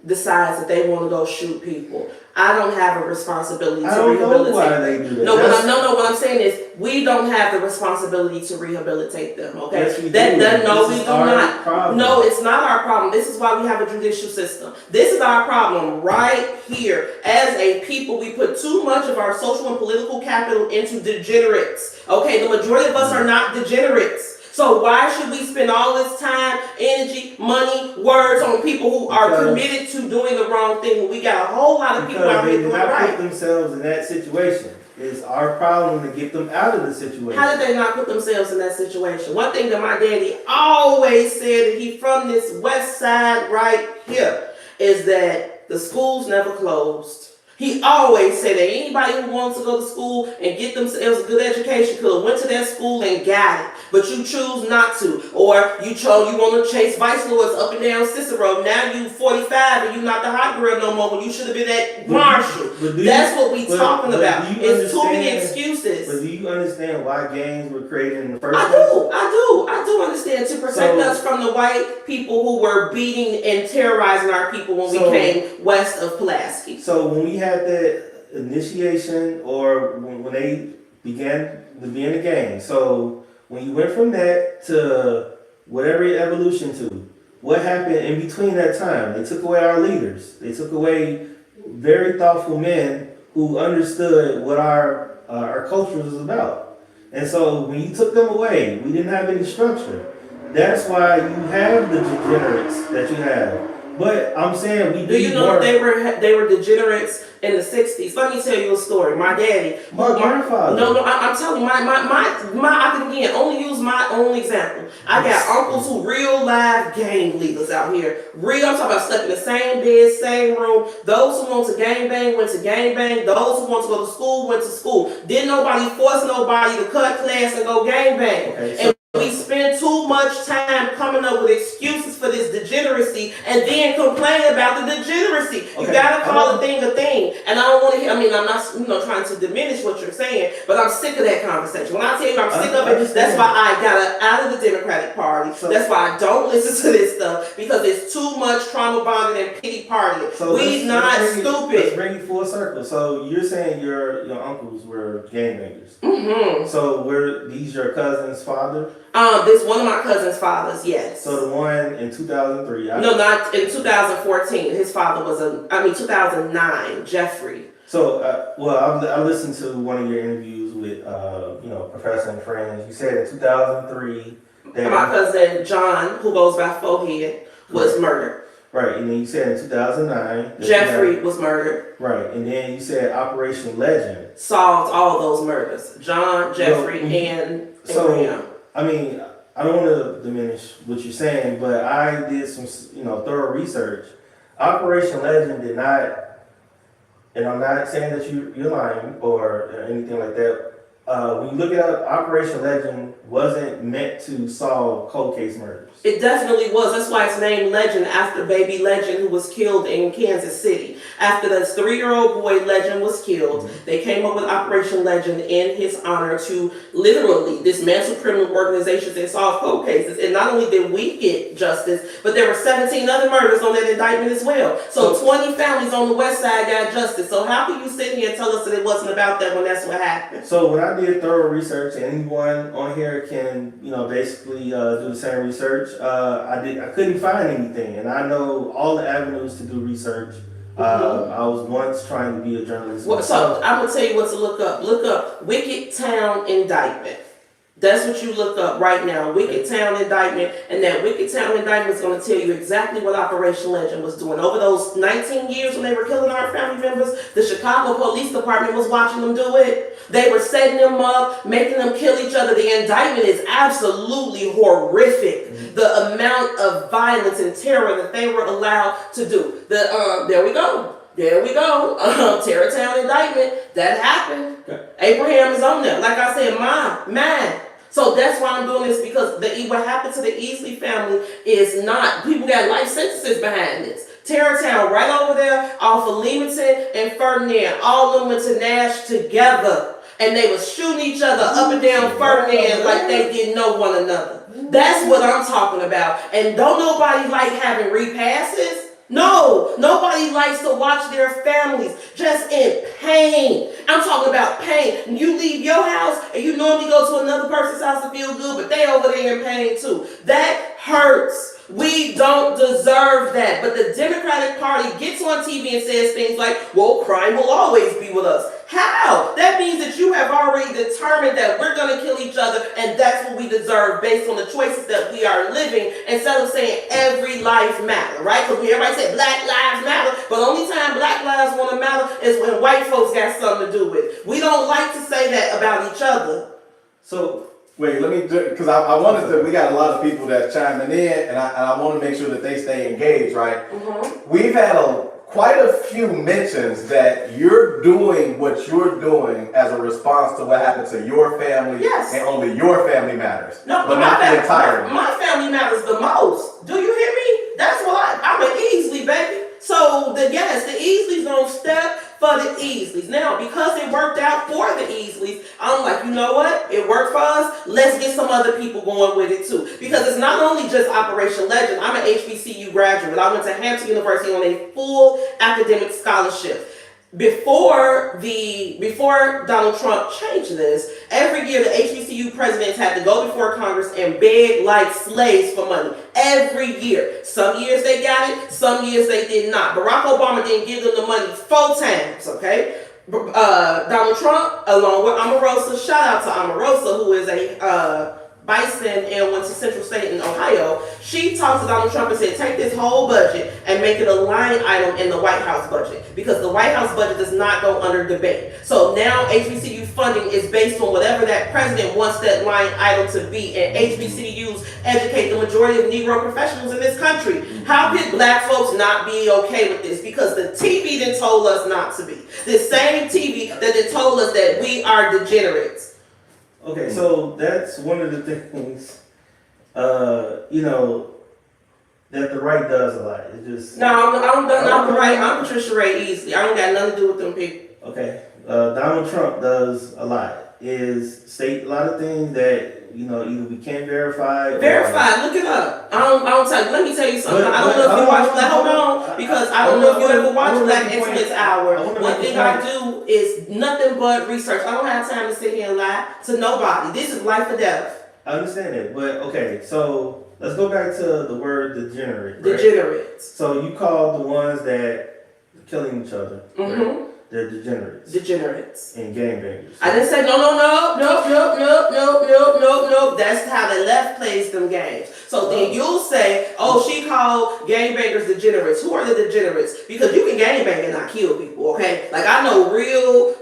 decides that they want to go shoot people, I don't have a responsibility to rehabilitate. I don't know why they do that. No, what I'm saying is we don't have the responsibility to rehabilitate them, okay? Yes, we do. No, we This is do our not. problem. No, it's not our problem. This is why we have a judicial system. This is our problem right here. As a people, we put too much of our social and political capital into degenerates, okay? The majority of us are not degenerates. So why should we spend all this time, energy, money, words on people who are committed to doing the wrong thing when we got a whole lot of people out here doing right? Because they did not right? put themselves in that situation. It's our problem to get them out of the situation. How did they not put themselves in that situation? One thing that my daddy always said, and he from this west side right here, is that the schools never closed. He always said that anybody who wants to go to school and get themselves a good education could have went to that school and got it, but you choose not to, or you want to chase vice lords up and down Cicero. Now you 45 and you not the hot girl no more when you should have been at Marshall. That's what we talking about. It's too many excuses. But do you understand why gangs were created in the first place? I do understand, to protect us from the white people who were beating and terrorizing our people when we came west of Pulaski. So when we had that initiation, or when they began to be in the gang, so when you went from that to whatever your evolution to, what happened in between that time? They took away our leaders. They took away very thoughtful men who understood what our culture was about. And so when you took them away, we didn't have any structure. That's why you have the degenerates that you have. But I'm saying we do you know that they were degenerates in the 60s? Let me tell you a story. My daddy, my grandfather. No, I'm telling you, I can again only use my own example. I got uncles who real live gang leaders out here. I'm talking about slept in the same bed, same room. Those who want to gangbang went to gangbang. Those who want to go to school went to school. Didn't nobody force nobody to cut class and go gangbang. Okay, we spend too much time coming up with excuses for this degeneracy and then complain about the degeneracy. You gotta call a thing a thing. And I don't want to hear, I'm not trying to diminish what you're saying, but I'm sick of that conversation. When I tell you I'm sick of it, that's why I got out of the Democratic Party. That's why I don't listen to this stuff, because it's too much trauma bonding and pity partying. So we not stupid. Let's bring you full circle. So you're saying your uncles were gangbangers. Mm-hmm. So were these your cousin's father? This one of my cousin's fathers, yes. So the one in 2003? No, not in 2014. His father was 2009, Jeffrey. So, I listened to one of your interviews with, Professor and Friends. You said in 2003 that my cousin John, who goes by Forehead, was murdered. Right, and then you said in 2009 Jeffrey was murdered. Right, and then you said Operation Legend solved all those murders. John, Jeffrey, and Abraham. I mean, I don't want to diminish what you're saying, but I did some, thorough research. Operation Legend did not, and I'm not saying that you're lying or anything like that. When you look at Operation Legend, wasn't meant to solve cold case murders. It definitely was. That's why it's named Legend, after baby Legend, who was killed in Kansas City. After this 3-year-old boy Legend was killed, they came up with Operation Legend in his honor to literally dismantle criminal organizations and solve cold cases. And not only did we get justice, but there were 17 other murders on that indictment as well. So 20 families on the west side got justice. So how can you sit here and tell us that it wasn't about that when that's what happened? So when I did thorough research, and anyone on here can, basically do the same research. I couldn't find anything, and I know all the avenues to do research. I was once trying to be a journalist. So I'm gonna tell you what to look up. Look up Wicked Town Indictment. That's what you look up right now, Wicked Town Indictment, and that Wicked Town Indictment is going to tell you exactly what Operation Legend was doing. Over those 19 years when they were killing our family members, the Chicago Police Department was watching them do it. They were setting them up, making them kill each other. The indictment is absolutely horrific. The amount of violence and terror that they were allowed to do. There we go. Terrortown Indictment, that happened. Okay. Abraham is on there. Like I said, mine. So that's why I'm doing this, because what happened to the Easley family is not, people got life sentences behind this. Terrortown, right over there off of Leamington and Ferdinand, all of them went to Nash together. And they was shooting each other up and down Ferdinand like they didn't know one another. That's what I'm talking about. And don't nobody like having repasses. No, nobody likes to watch their families just in pain. I'm talking about pain. You leave your house and you normally go to another person's house to feel good, but they over there in pain too. That hurts. We don't deserve that. But the Democratic Party gets on TV and says things like, well, crime will always be with us. How? That means that you have already determined that we're going to kill each other, and that's what we deserve based on the choices that we are living, instead of saying every life matter, right? Because everybody said Black Lives Matter, but the only time Black lives want to matter is when white folks got something to do with it. We don't like to say that about each other. So, wait, let me do, because I wanted to, we got a lot of people that's chiming in, and I want to make sure that they stay engaged, right? Mm-hmm. We've had quite a few mentions that you're doing what you're doing as a response to what happened to your family, Yes. and only your family matters, No, but not the entirety. my family matters the most. Do you hear me? That's why I'm an Easley, baby. So the Easleys don't step for the Easleys. Now, because it worked out for the Easleys, I'm like, you know what? It worked for us. Let's get some other people going with it too. Because it's not only just Operation Legend. I'm an HBCU graduate. I went to Hampton University on a full academic scholarship. Before Donald Trump changed this, every year the HBCU presidents had to go before Congress and beg like slaves for money. Every year. Some years they got it, some years they did not. Barack Obama didn't give them the money 4 times, okay? Donald Trump, along with Omarosa, shout out to Omarosa, who is a Bison and went to Central State in Ohio. She talked to Donald Trump and said, take this whole budget and make it a line item in the White House budget, because the White House budget does not go under debate. So now HBCU funding is based on whatever that president wants that line item to be, and HBCUs educate the majority of Negro professionals in this country. How could black folks not be okay with this? Because the TV then told us not to be. The same TV that then told us that we are degenerates. Okay, so that's one of the things, you know, that the right does a lot. It just No, I'm not the right. I'm Patricia Ray Easley. I don't got nothing to do with them people. okay. Donald Trump does a lot. Is state a lot of things that either we can't verify. Verify. Look it up. I don't tell you. Let me tell you something. But- I don't know if you watch Black. Hold hold on, because I don't know if you ever watch Black make a point. Excellence Hour. I wanna One make a thing I point. do is nothing but research. I don't have time to sit here and lie to nobody. This is life or death. I understand it, but okay. So let's go back to the word degenerate. Right? Degenerates. So you call the ones that are killing each other. Right? Mm-hmm. They're degenerates Degenerates. and gangbangers. I didn't say no. That's how the left plays them games. So then you'll say, oh, she called gangbangers degenerates. Who are the degenerates? Because you can gangbang and not kill people, okay? Like I know real,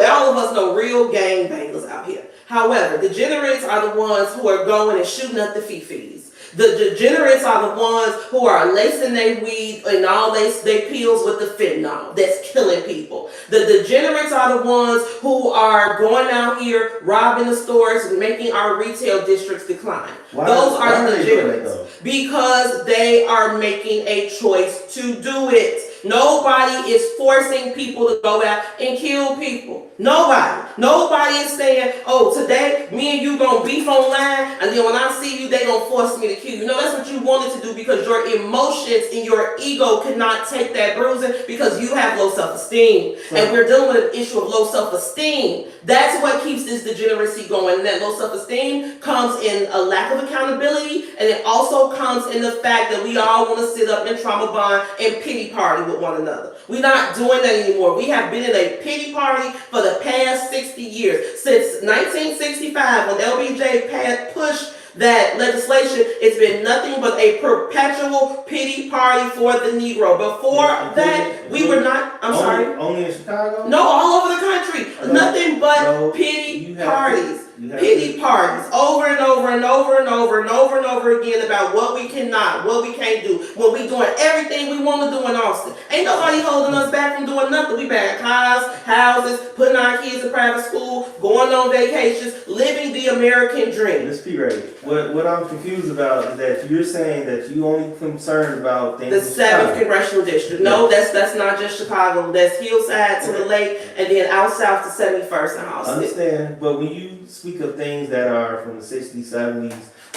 all of us know real gangbangers out here. However, degenerates are the ones who are going and shooting up the fifis. The degenerates are the ones who are lacing their weed and all they pills with the fentanyl that's killing people. The degenerates are the ones who are going out here robbing the stores and making our retail districts decline. Those are the degenerates because they are making a choice to do it. Nobody is forcing people to go out and kill people. Nobody is saying, oh, today me and you gonna beef online, and then when I see you, they gonna force me to kill you. No, that's what you wanted to do because your emotions and your ego cannot take that bruising because you have low self-esteem. And we're dealing with an issue of low self-esteem. That's what keeps this degeneracy going. And that low self-esteem comes in a lack of accountability, and it also comes in the fact that we all want to sit up and trauma bond and pity party with one another. We're not doing that anymore. We have been in a pity party for the past 60 years. Since 1965, when LBJ pushed that legislation, it's been nothing but a perpetual pity party for the Negro. Before that, we were not, I'm sorry. Only in Chicago? No, all over the country. Nothing but pity parties. Pity parties over and over and over and over and over and over again about what we cannot, what we can't do, when we doing everything we want to do in Austin. Ain't nobody holding us back from doing nothing. We buying cars, houses, putting our kids in private school, going on vacations, living the American dream. Ms. P. Ray, what I'm confused about is that you're saying that you only concerned about things The 7th Congressional District. No, that's not just Chicago. That's Hillside to the lake, and then out south to 71st and I Austin. understand, but when you speak of things that are from the 60s, 70s,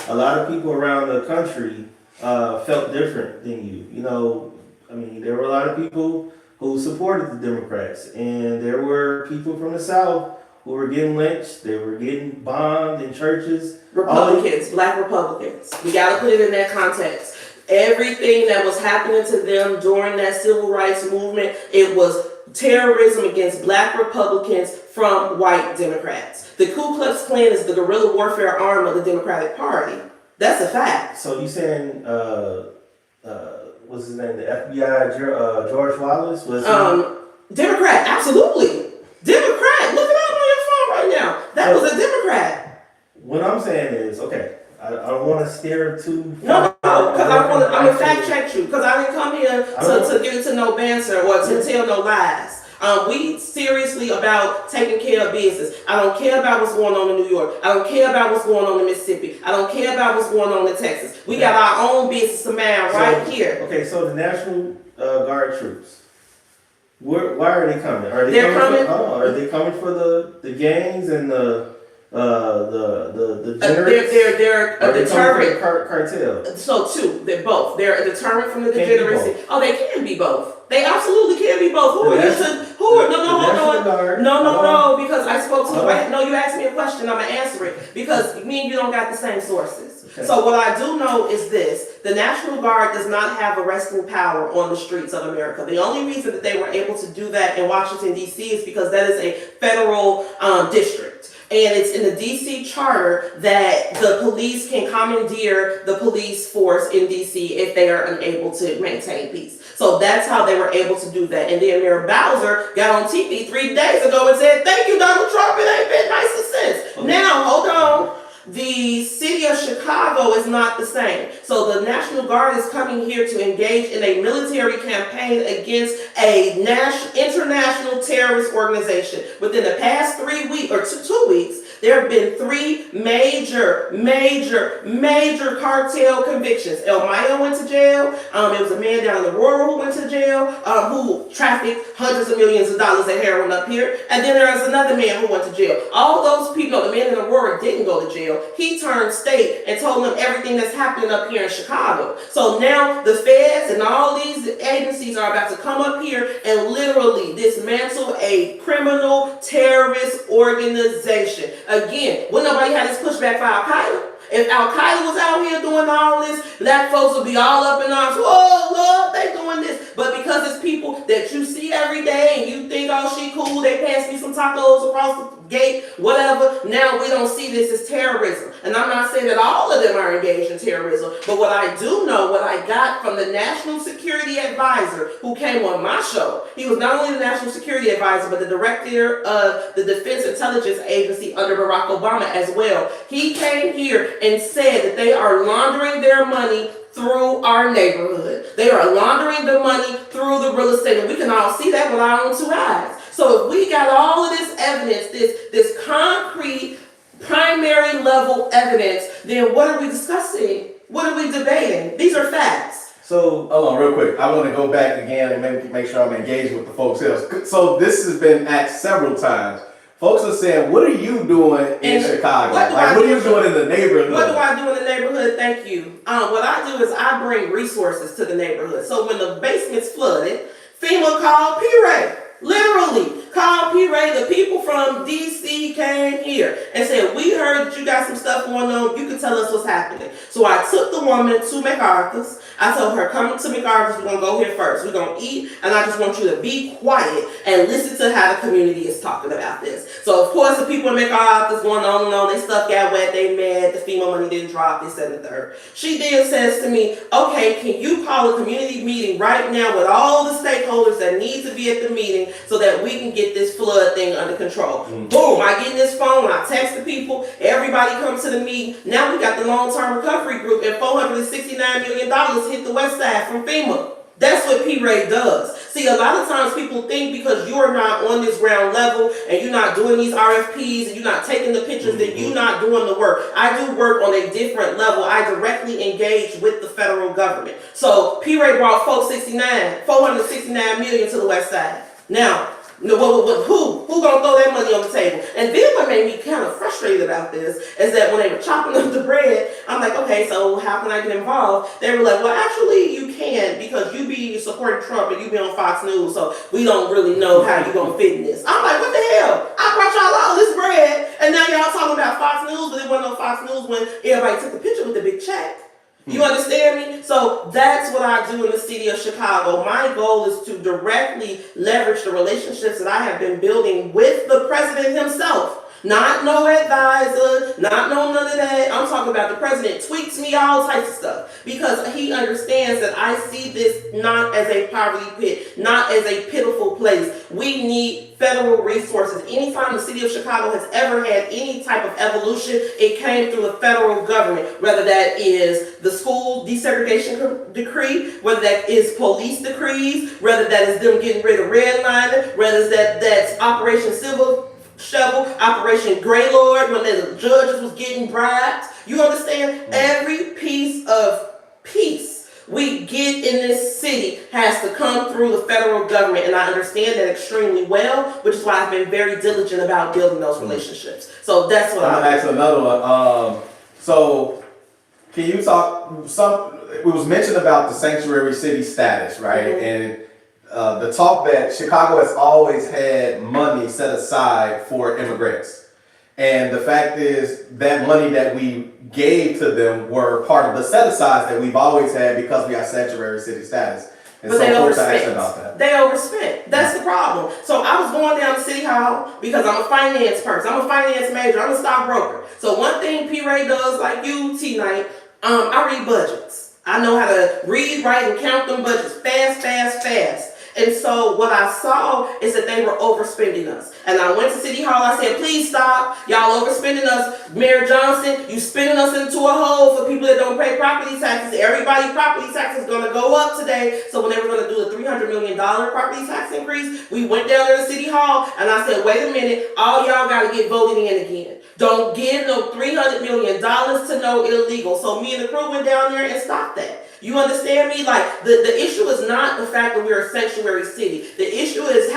a lot of people around the country felt different than you. There were a lot of people who supported the Democrats, and there were people from the South who were getting lynched, they were getting bombed in churches. Republicans, black Republicans. We gotta put it in that context. Everything that was happening to them during that civil rights movement, it was terrorism against black Republicans from white Democrats. The Ku Klux Klan is the guerrilla warfare arm of the Democratic Party. That's a fact. So you saying, what's his name, the FBI, George Wallace? Was Democrat, absolutely. Democrat, look it up on your phone right now. That was a Democrat. What I'm saying is, okay, I don't want to steer too No, Because I'm gonna fact check you. Because I didn't come here to get into no banter or to tell no lies. We seriously about taking care of business. I don't care about what's going on in New York. I don't care about what's going on in Mississippi. I don't care about what's going on in Texas. We got our own business to mind right here. Okay, so the National Guard troops, why are they coming? Are they They're coming? coming. Are they coming for the gangs and the degenerates? They're Are a they coming deterrent. for the cartel? So two, they're both. They're a deterrent from the Can't be degeneracy. both. Oh, they can be both. They absolutely can be both. Who The are you National- to? Who are? the No, National hold on. Guard- No, because I spoke to the Uh-huh. No, you asked me a question. I'm gonna answer it because me and you don't got the same sources. Okay. So what I do know is this: the National Guard does not have arresting power on the streets of America. The only reason that they were able to do that in Washington D.C. is because that is a federal district. And it's in the DC charter that the police can commandeer the police force in DC if they are unable to maintain peace. So that's how they were able to do that. And then Mayor Bowser got on TV 3 days ago and said, "Thank you, Donald Trump, it ain't been nice since." Okay. Now, hold on. The city of Chicago is not the same. So the National Guard is coming here to engage in a military campaign against a international terrorist organization. Within the past 3 weeks or 2 weeks, there have been 3 major cartel convictions. El Mayo went to jail. It was a man down in Aurora who went to jail, who trafficked hundreds of millions of dollars of heroin up here. And then there was another man who went to jail. All those people, the man in Aurora didn't go to jail. He turned state and told them everything that's happening up here in Chicago. So now the feds and all these agencies are about to come up here and literally dismantle a criminal terrorist organization. Again, when nobody had this pushback for Al-Qaeda. If Al-Qaeda was out here doing all this, black folks would be all up in arms. Whoa, Lord, they doing this. But because it's people that you see every day and you think, oh, she cool, they pass me some tacos across the gate, whatever. Now we don't see this as terrorism. And I'm not saying that all of them are engaged in terrorism. But what I do know, what I got from the National Security Advisor who came on my show, he was not only the National Security Advisor, but the director of the Defense Intelligence Agency under Barack Obama as well. He came here and said that they are laundering their money through our neighborhood. They are laundering the money through the real estate, and we can all see that with our own 2 eyes. So if we got all of this evidence, this concrete, primary level evidence, then what are we discussing? What are we debating? These are facts. So, hold on real quick. I want to go back again and make sure I'm engaged with the folks else. So this has been asked several times. Folks are saying, what are you doing in Chicago? What are you doing in the neighborhood? What do I do in the neighborhood? Thank you. What I do is I bring resources to the neighborhood. So when the basement's flooded, FEMA called P-Ray. Literally called P-Ray. The people from DC came here and said, we heard that you got some stuff going on. You can tell us what's happening. So I took the woman to MacArthur's. I told her, come to MacArthur's. We're going to go here first. We're going to eat. And I just want you to be quiet and listen to how the community is talking about this. So, of course, the people in MacArthur's going on and on. Their stuff got wet. They mad. The FEMA money didn't drop. This and the third. She then says to me, okay, can you call a community meeting right now with all the stakeholders that need to be at the meeting so that we can get this flood thing under control? Boom, I get in this phone, I text the people, everybody comes to the meeting. Now we got the long-term recovery group and $469 million hit the west side from FEMA. That's what P-Ray does. See, a lot of times people think because you're not on this ground level and you're not doing these RFPs and you're not taking the pictures that you're not doing the work. I do work on a different level. I directly engage with the federal government. So P-Ray brought $469 million to the west side. Now, who gonna throw that money on the table? And then what made me kind of frustrated about this is that when they were chopping up the bread, I'm like, okay, so how can I get involved? They were like, well, actually you can because you be supporting Trump and you be on Fox News, so we don't really know how you gonna fit in this. I'm like, what the hell? I brought y'all all this bread, and now y'all talking about Fox News, but it wasn't on Fox News when everybody took the picture with the big check. You understand me? So that's what I do in the city of Chicago. My goal is to directly leverage the relationships that I have been building with the president himself. Not no advisor, not no none of that. I'm talking about the president tweets me all types of stuff. because he understands that I see this not as a poverty pit, not as a pitiful place. We need federal resources. Anytime the city of Chicago has ever had any type of evolution, it came through the federal government, whether that is the school desegregation decree, whether that is police decrees, whether that is them getting rid of redlining, whether that's Operation Civil Shovel, Operation Greylord, when the judges was getting bribes. You understand? Every piece of peace we get in this city has to come through the federal government, and I understand that extremely well, which is why I've been very diligent about building those relationships. So that's what I'm gonna ask another one. So can you talk it was mentioned about the sanctuary city status, right? And the talk that Chicago has always had money set aside for immigrants. And the fact is that money that we gave to them were part of the set-asides that we've always had because we have sanctuary city status. And But so they folks are asking overspent. about that. They overspent. That's the problem. So I was going down to City Hall because I'm a finance person. I'm a finance major. I'm a stockbroker. So one thing P. Ray does, like you, T-Night, I read budgets. I know how to read, write, and count them budgets fast. And so what I saw is that they were overspending us. And I went to City Hall, I said, please stop, y'all overspending us. Mayor Johnson, you spending us into a hole for people that don't pay property taxes. Everybody's property tax is gonna go up today. So when they were gonna do a $300 million property tax increase, we went down there to City Hall and I said, wait a minute, all y'all gotta get voted in again. Don't give no $300 million to no illegal. So me and the crew went down there and stopped that. You understand me? Like, the issue is not the fact that we're a sanctuary city. The issue is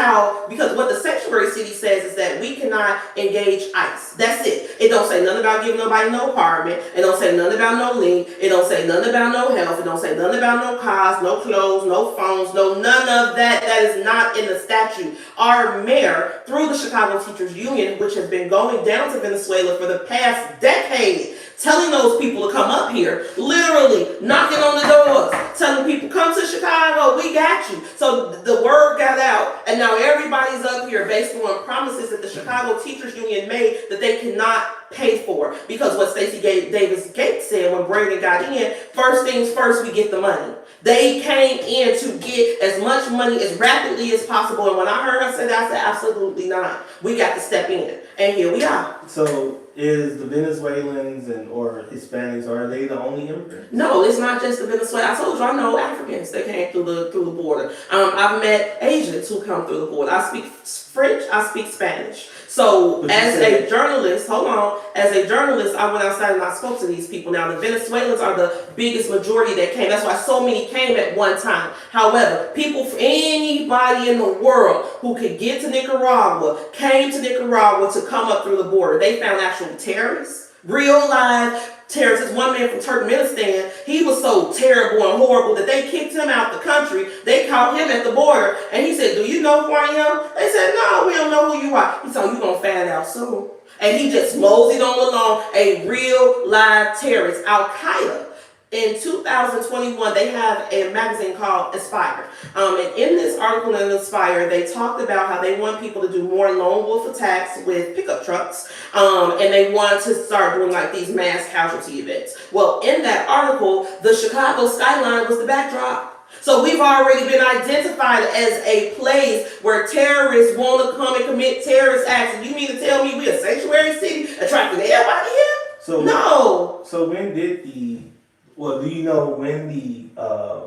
because what the sanctuary city says is that we cannot engage ICE. That's it. It don't say nothing about giving nobody no apartment. It don't say nothing about no link. It don't say nothing about no health. It don't say nothing about no cars, no clothes, no phones, none of that. That is not in the statute. Our mayor, through the Chicago Teachers Union, which has been going down to Venezuela for the past decade, telling those people to come up here, literally knocking on the doors, telling people, come to Chicago, we got you. So the word got out, and now everybody's up here based on promises that the Chicago Teachers Union made that they cannot pay for. Because what Stacey Davis Gates said when Brandon got in, first things first, we get the money. They came in to get as much money as rapidly as possible, and when I heard her say that, I said, absolutely not. We got to step in, and here we are. So is the Venezuelans or Hispanics, are they the only immigrants? No, it's not just the Venezuela. I told you I know Africans that came through the border. I've met Asians who come through the border. I speak French. I speak Spanish. So as a journalist, I went outside and I spoke to these people. Now the Venezuelans are the biggest majority that came. That's why so many came at one time. However, anybody in the world who could get to Nicaragua came to Nicaragua to come up through the border. They found actual terrorists, real live terrorists. One man from Turkmenistan, he was so terrible and horrible that they kicked him out the country. They caught him at the border and he said, do you know who I am? They said, no, we don't know who you are. He said, you're going to find out soon. And he just moseyed on along, a real live terrorist, Al-Qaeda. In 2021, they have a magazine called Aspire. And in this article in Aspire, they talked about how they want people to do more lone wolf attacks with pickup trucks. And they want to start doing like these mass casualty events. Well, in that article, the Chicago skyline was the backdrop. So we've already been identified as a place where terrorists want to come and commit terrorist acts. And you mean to tell me we're a sanctuary city attracting everybody here? No. So when did do you know when the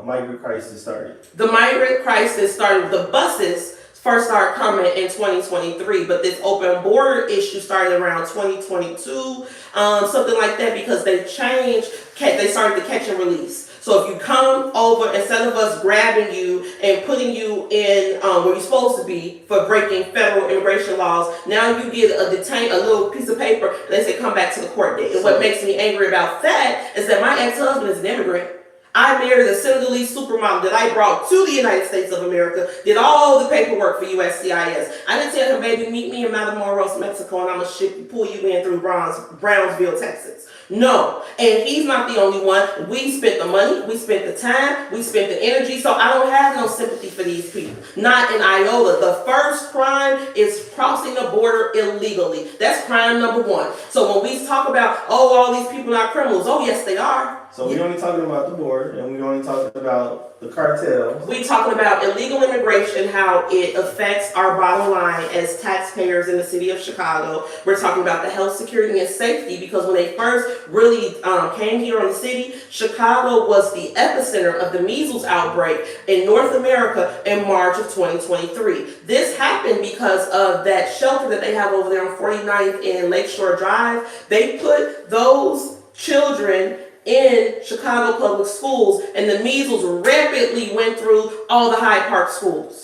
migrant crisis started? The migrant crisis started, the buses first started coming in 2023, but this open border issue started around 2022, something like that, because they started the catch and release. So if you come over, instead of us grabbing you and putting you in where you're supposed to be for breaking federal immigration laws, now you get a little piece of paper, and they say come back to the court date. And what makes me angry about that is that my ex-husband is an immigrant. I married a Senegalese supermodel that I brought to the United States of America, did all the paperwork for USCIS. I didn't tell him, baby, meet me in Matamoros, Mexico, and I'm going to pull you in through Brownsville, Texas. No, and he's not the only one. We spent the money, we spent the time, we spent the energy, so I don't have no sympathy for these people. Not an iota. The first crime is crossing the border illegally. That's crime number one. So when we talk about, all these people are criminals, oh yes, they are. So we're only talking about the border, and we're only talking about the cartels. We talking about illegal immigration, how it affects our bottom line as taxpayers in the city of Chicago. We're talking about the health, security, and safety, because when they first really came here on the city, Chicago was the epicenter of the measles outbreak in North America in March of 2023. This happened because of that shelter that they have over there on 49th and Lakeshore Drive. They put those children in Chicago public schools, and the measles rapidly went through all the Hyde Park schools.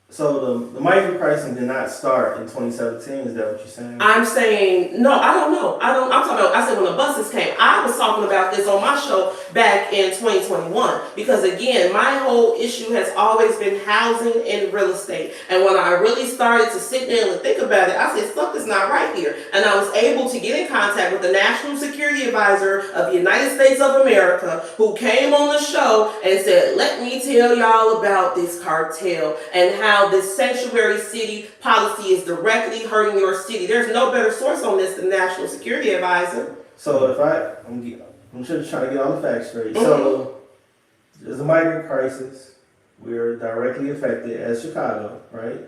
So the migrant pricing did not start in 2017. Is that what you're saying? I'm saying, no, I don't know. I'm talking about, I said when the buses came, I was talking about this on my show back in 2021. Because again, my whole issue has always been housing and real estate. And when I really started to sit down and think about it, I said, something's not right here. And I was able to get in contact with the National Security Advisor of the United States of America, who came on the show and said, let me tell y'all about this cartel and how this sanctuary city policy is directly hurting your city. There's no better source on this than National Security Advisor. So I'm just trying to get all the facts straight. So there's a migrant crisis. We're directly affected as Chicago, right?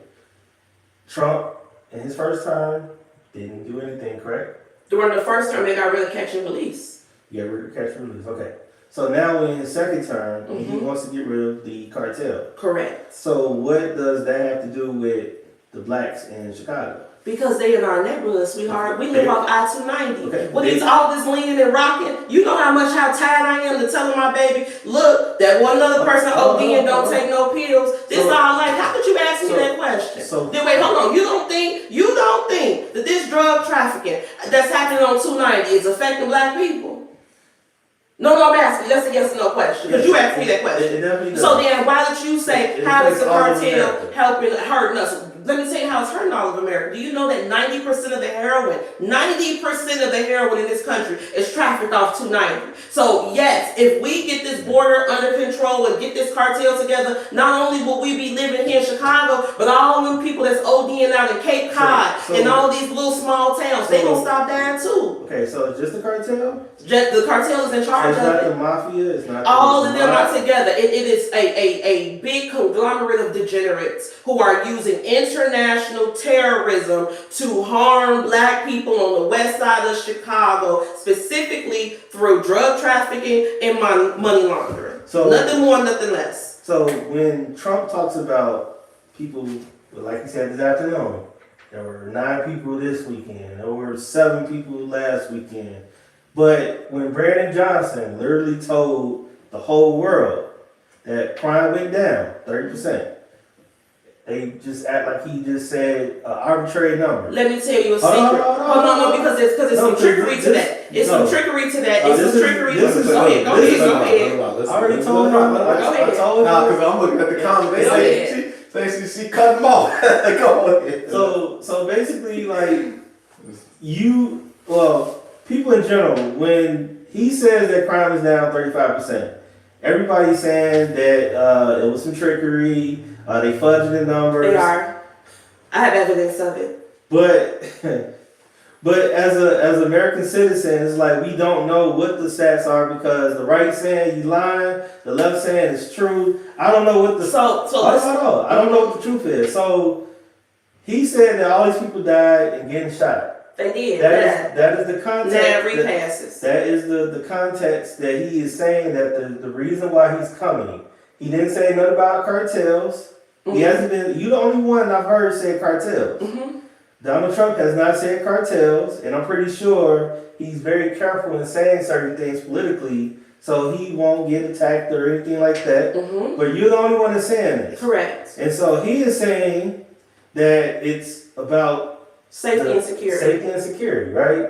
Trump, in his first time, didn't do anything, correct? During the first term, they got rid of catch and release. Yeah, we're catch and release. Okay. So now in his second term, he wants to get rid of the cartel. Correct. So what does that have to do with the blacks in Chicago? Because they in our neighborhood, sweetheart. We live off I-290. Okay. With these all this leaning and rocking, you know how tired I am to telling my baby, look, that one other person OD and don't take no pills. This all like, how could you ask me that question? Then wait, hold on. You don't think that this drug trafficking that's happening on 290 is affecting black people? No, I'm asking. That's a yes or no question. Because you asked me that question. So then, why did you say, how is the cartel hurting us? Let me tell you how it's hurting all of America. Do you know that 90% of the heroin in this country is trafficked off 290? So yes, if we get this border under control and get this cartel together, not only will we be living here in Chicago, but all them people that's ODing out in Cape Cod and all these little small towns, they gonna stop dying too. Okay, so it's just the cartel? The cartel is in charge of it. It's not the mafia. It's not all of them are together. It is a big conglomerate of degenerates who are using international terrorism to harm black people on the west side of Chicago, specifically through drug trafficking and money laundering. So nothing more, nothing less. So when Trump talks about people, like he said this afternoon, there were 9 people this weekend, there were 7 people last weekend. But when Brandon Johnson literally told the whole world that crime went down 30%, they just act like he just said an arbitrary number. Let me tell you a secret. No, because there's some trickery to that. It's some trickery to that. It's some trickery. Go ahead. I already told him. I told him. Nah, because I'm looking at the comments. They say she cut him off. Go ahead. So basically, like, people in general, when he says that crime is down 35%, everybody's saying that it was some trickery, they fudged the numbers. They are. I have evidence of it. But as American citizens, like, we don't know what the stats are because the right saying he's lying, the left saying it's true. I don't know what the I don't know what the truth is. So he said that all these people died and getting shot. They did. That is the context. That repasses. That is the context that he is saying that the reason why he's coming. He didn't say nothing about cartels. He hasn't been. You're the only one I've heard say cartels. Donald Trump has not said cartels, and I'm pretty sure he's very careful in saying certain things politically, so he won't get attacked or anything like that. But you're the only one that's saying this. Correct. And so he is saying that it's about safety and security, right?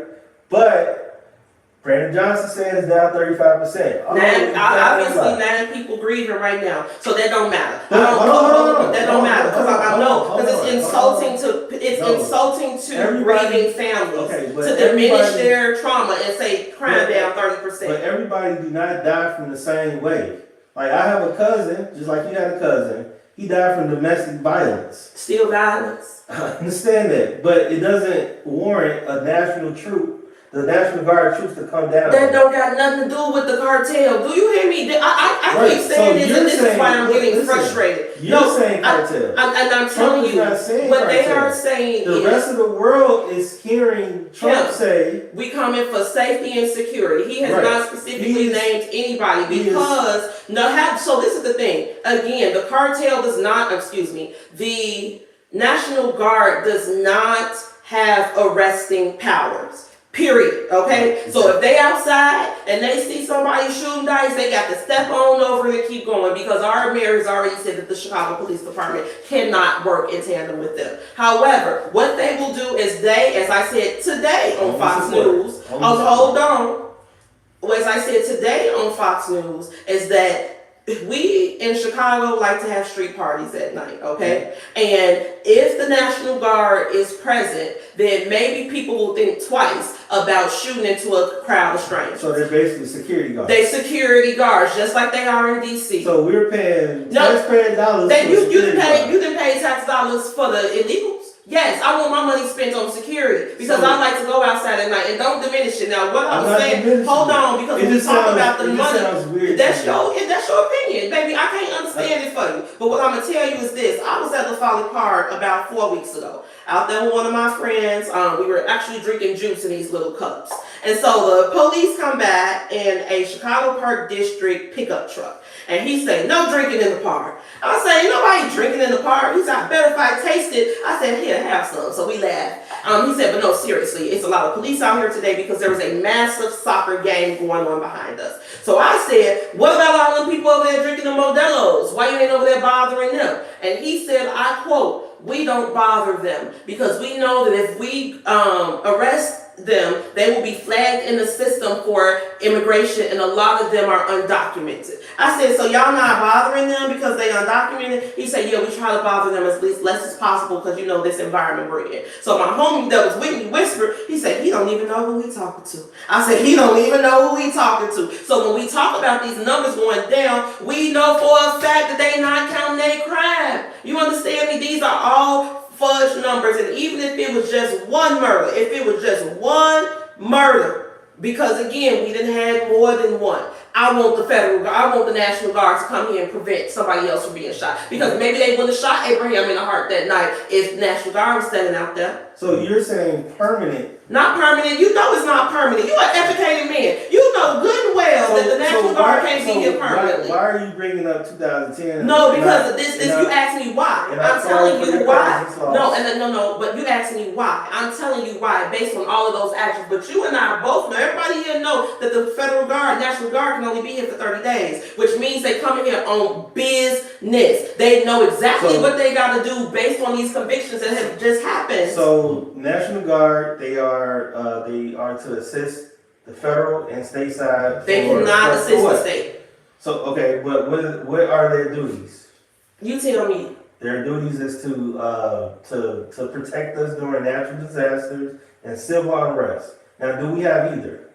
But Brandon Johnson says it's down 35%. Obviously, 9 people grieving right now, so that don't matter. That don't matter because I know because it's insulting to grieving families to diminish their trauma and say crime down 30%. But everybody do not die from the same way. Like, I have a cousin, just like you had a cousin. He died from domestic violence. Still violence. I understand that, but it doesn't warrant a national troop the National Guard troops to come down. That don't got nothing to do with the cartel. Do you hear me? I Right, keep so saying this, and this you're is why saying- I'm getting listen, frustrated. You're saying cartel. And I'm Trump telling is you, not saying what they cartel. are saying The is rest of the world is hearing Trump Yeah. say, we coming for safety and security. He has Right. not specifically He is- named anybody he is- because so this is the thing. Again, the cartel does not. Excuse me. The National Guard does not have arresting powers. Period. Okay? So if they outside and they see somebody shooting dice, they got to step on over and keep going because our mayor has already said that the Chicago Police Department cannot work in tandem with them. However, what they will do is as I said today on Fox News, hold on. As I said today on Fox News, is that we in Chicago like to have street parties at night, okay? And if the National Guard is present, then maybe people will think twice about shooting into a crowd of strangers. so they're basically security guards. They security guards, just like they are in DC. So we're paying No. taxpayer dollars. Then for you security guards. didn't pay tax dollars for the illegals. Yes, I want my money spent on security because So- I like to go outside at night and don't diminish it. Now, what I'm I'm not saying, diminishing hold it. on, because It when we just talk sounds- about the it just money, sounds weird that's to me. that's your opinion, baby. I can't understand it for you. But what I'm gonna tell you is this: I was at the Folly Park about 4 weeks ago, out there with one of my friends. We were actually drinking juice in these little cups, and so the police come back in a Chicago Park District pickup truck. And he said, no drinking in the park. I said, ain't nobody drinking in the park. He said, I bet if I taste it. I said, here, have some. So we laughed. He said, but no, seriously, it's a lot of police out here today because there was a massive soccer game going on behind us. So I said, what about all the people over there drinking the Modelo's? Why you ain't over there bothering them? And he said, I quote, we don't bother them because we know that if we arrest them, they will be flagged in the system for immigration, and a lot of them are undocumented. I said, so y'all not bothering them because they undocumented? He said, yeah, we try to bother them as less as possible because you know this environment we're in. So my homie that was with me whispered, he said, he don't even know who he talking to. I said, he don't even know who he talking to. So when we talk about these numbers going down, we know for a fact that they not counting their crime. You understand me? These are all fudge numbers, and even if it was just one murder, because again, we didn't have more than one. I want the National Guard to come here and prevent somebody else from being shot. Because maybe they wouldn't have shot Abraham in the heart that night if National Guard was standing out there. So you're saying permanent. Not permanent. You know it's not permanent. You an educated man. You know good and well that the National Guard can't be here permanently. Why are you bringing up 2010? No, because of this you asked me why. I'm telling you why. No, but you asked me why. I'm telling you why based on all of those actions. But you and I both know, everybody here know that the Federal Guard, National Guard can only be here for 30 days, which means they come in here on business. They know exactly what they got to do based on these convictions that have just happened. So National Guard, they are to assist the federal and state side. They cannot assist the state. So okay, but what are their duties? You tell me. Their duties is to protect us during natural disasters and civil unrest. Now, do we have either?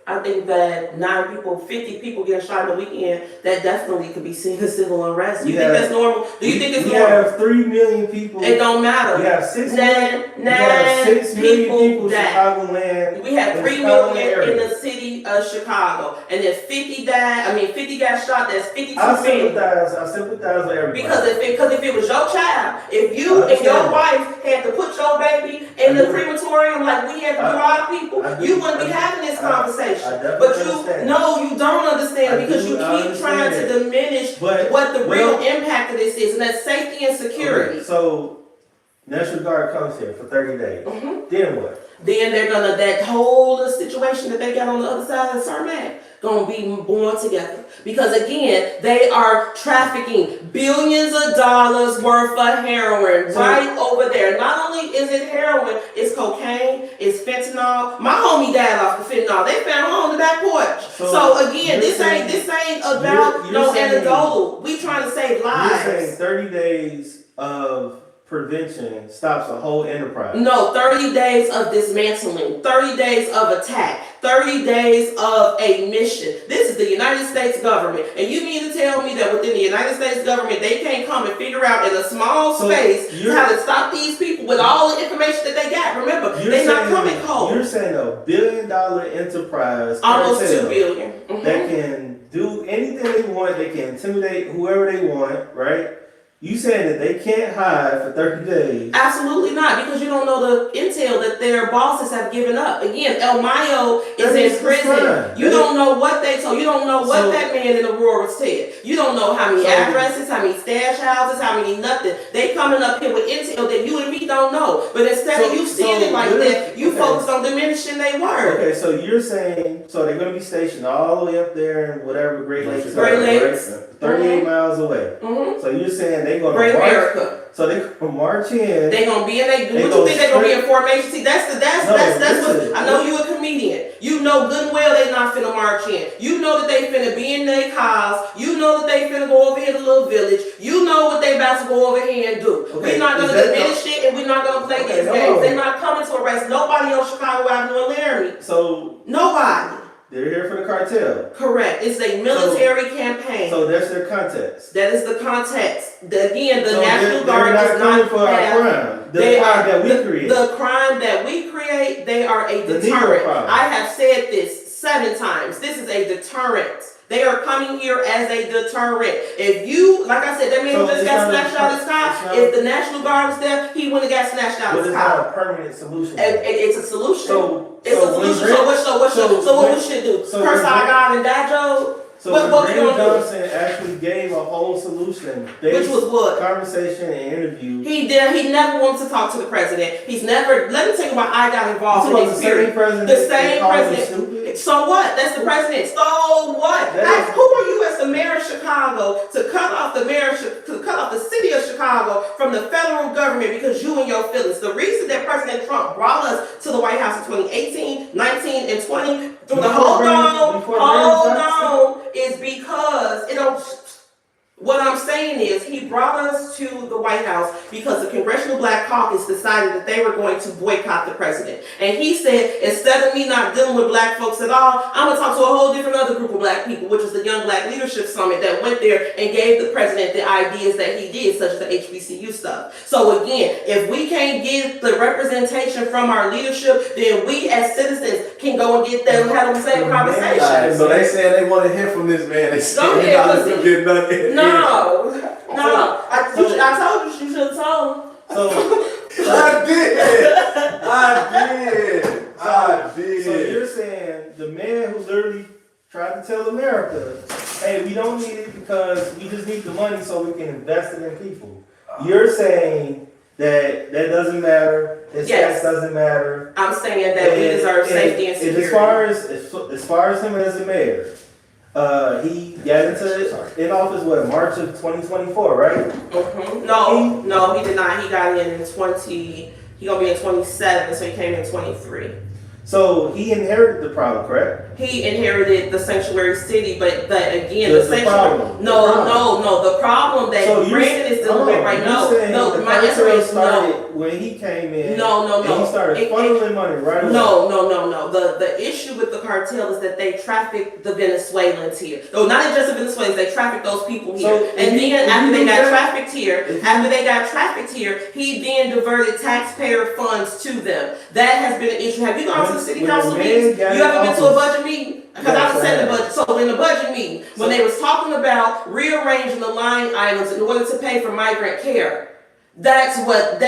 I think that 50 people getting shot in a weekend, that definitely could be seen as civil unrest. Do you think that's normal? Do you think it's normal? We have 3 million people. It don't matter. We have 6 6 million people in died. Chicagoland. We have 3 million in the city of Chicago, and if 50 died, 50 got shot. That's 52 million. I sympathize with everybody. Because if it was your child, if you and your wife had to put your baby in the crematorium like we had to do our people, you wouldn't be having this conversation. But you don't understand because you keep trying to diminish what the real impact of this is, and that's safety and security. Okay, so National Guard comes here for 30 days. Then what? Then they're gonna, that whole situation that they got on the other side of the Cermak gonna be born together. Because again, they are trafficking billions of dollars worth of heroin right over there. Not only is it heroin, it's cocaine, it's fentanyl. My homie died off the fentanyl. They found her on the back porch. So again, this ain't about no anecdotal. We trying to save lives. You're saying 30 days of prevention stops a whole enterprise. No, 30 days of dismantling, 30 days of attack, 30 days of a mission. This is the United States government. And you mean to tell me that within the United States government, they can't come and figure out in a small space how to stop these people with all the information that they got? Remember, they're not coming cold. You're saying $1 billion enterprise, almost $2 billion. that can do anything they want, they can intimidate whoever they want, right? You saying that they can't hide for 30 days? Absolutely not, because you don't know the intel that their bosses have given up. Again, El Mayo is in prison. You don't know what they told. You don't know what that man in Aurora said. You don't know how many addresses, how many stash houses, how many nothing. They coming up here with intel that you and me don't know. But instead of you seeing it like that, you focus on diminishing their word. Okay, so you're saying, so they're going to be stationed all the way up there in whatever Great Lakes. Great Lakes. Right? 38 miles away. So you're saying they're going to Great march, America. So they're going to march in. They're going to be in what you think they're going to be in formation? See, that's what, I know you a comedian. You know good and well they not finna march in. You know that they finna be in their cars. You know that they finna go over here to the little village. You know what they about to go over here and do. Okay, We're not going to diminish shit and we're not going to play these games. They're not coming to arrest nobody on Chicago Avenue and Laramie. So nobody. They're here for the cartel. Correct. It's a military campaign. So that's their context. That is the context. The National they're Guard not does coming not for have. our crime. The crime that we create. The crime that we create, they are a The deterrent. crime. I have said this 7 times. This is a deterrent. They are coming here as a deterrent. If you, like I said, that man who just got snatched out of his car, if the National Guard was there, he wouldn't have got snatched out of his car. But it's not a permanent solution. It's a solution. So what we should do? Curse our God and die, Joe? So what when Brandon Johnson actually gave a whole solution, which was what? Conversation and interview. He did. He never wanted to talk to the president. He's never. Let me tell you why I got involved in this. The same president. The same president. So what? That's the president. So what? Who are you as the mayor of Chicago to cut off the city of Chicago from the federal government because you and your feelings? The reason that President Trump brought us to the White House in 2018, 19, and 20 through the hold on, is because it don't. What I'm saying is he brought us to the White House because the Congressional Black Caucus decided that they were going to boycott the president. And he said, instead of me not dealing with black folks at all, I'm going to talk to a whole different other group of black people, which is the Young Black Leadership Summit that went there and gave the president the ideas that he did, such as the HBCU stuff. So again, if we can't get the representation from our leadership, then we as citizens can go and get them and have the same conversation. So they saying they want to hear from this man. They saying Go ahead, they get nothing. No. I told you should have told him. I did. So you're saying the man who literally tried to tell America, hey, we don't need it because we just need the money so we can invest it in people. You're saying that doesn't matter. His tax doesn't matter. I'm saying that we deserve safety and security. As far as him as a mayor, he got in office March of 2024, right? Mm-hmm. No, he did not. He got in 20. He gonna be in 27, so he came in 23. So he inherited the problem, correct? He inherited the sanctuary city, but again, The problem the problem that Brandon is dealing with right now. No, my answer is no. When he came in, no. And he started funneling money right away. No. The issue with the cartel is that they traffic the Venezuelans here. No, not just the Venezuelans. They traffic those people here. So and then after they got trafficked here, he then diverted taxpayer funds to them. That has been an issue. Have you gone to the city council meetings? You ever been to a budget meeting? Because I was saying the budget. So in the budget meeting, when they was talking about rearranging the line items in order to pay for migrant care, that's what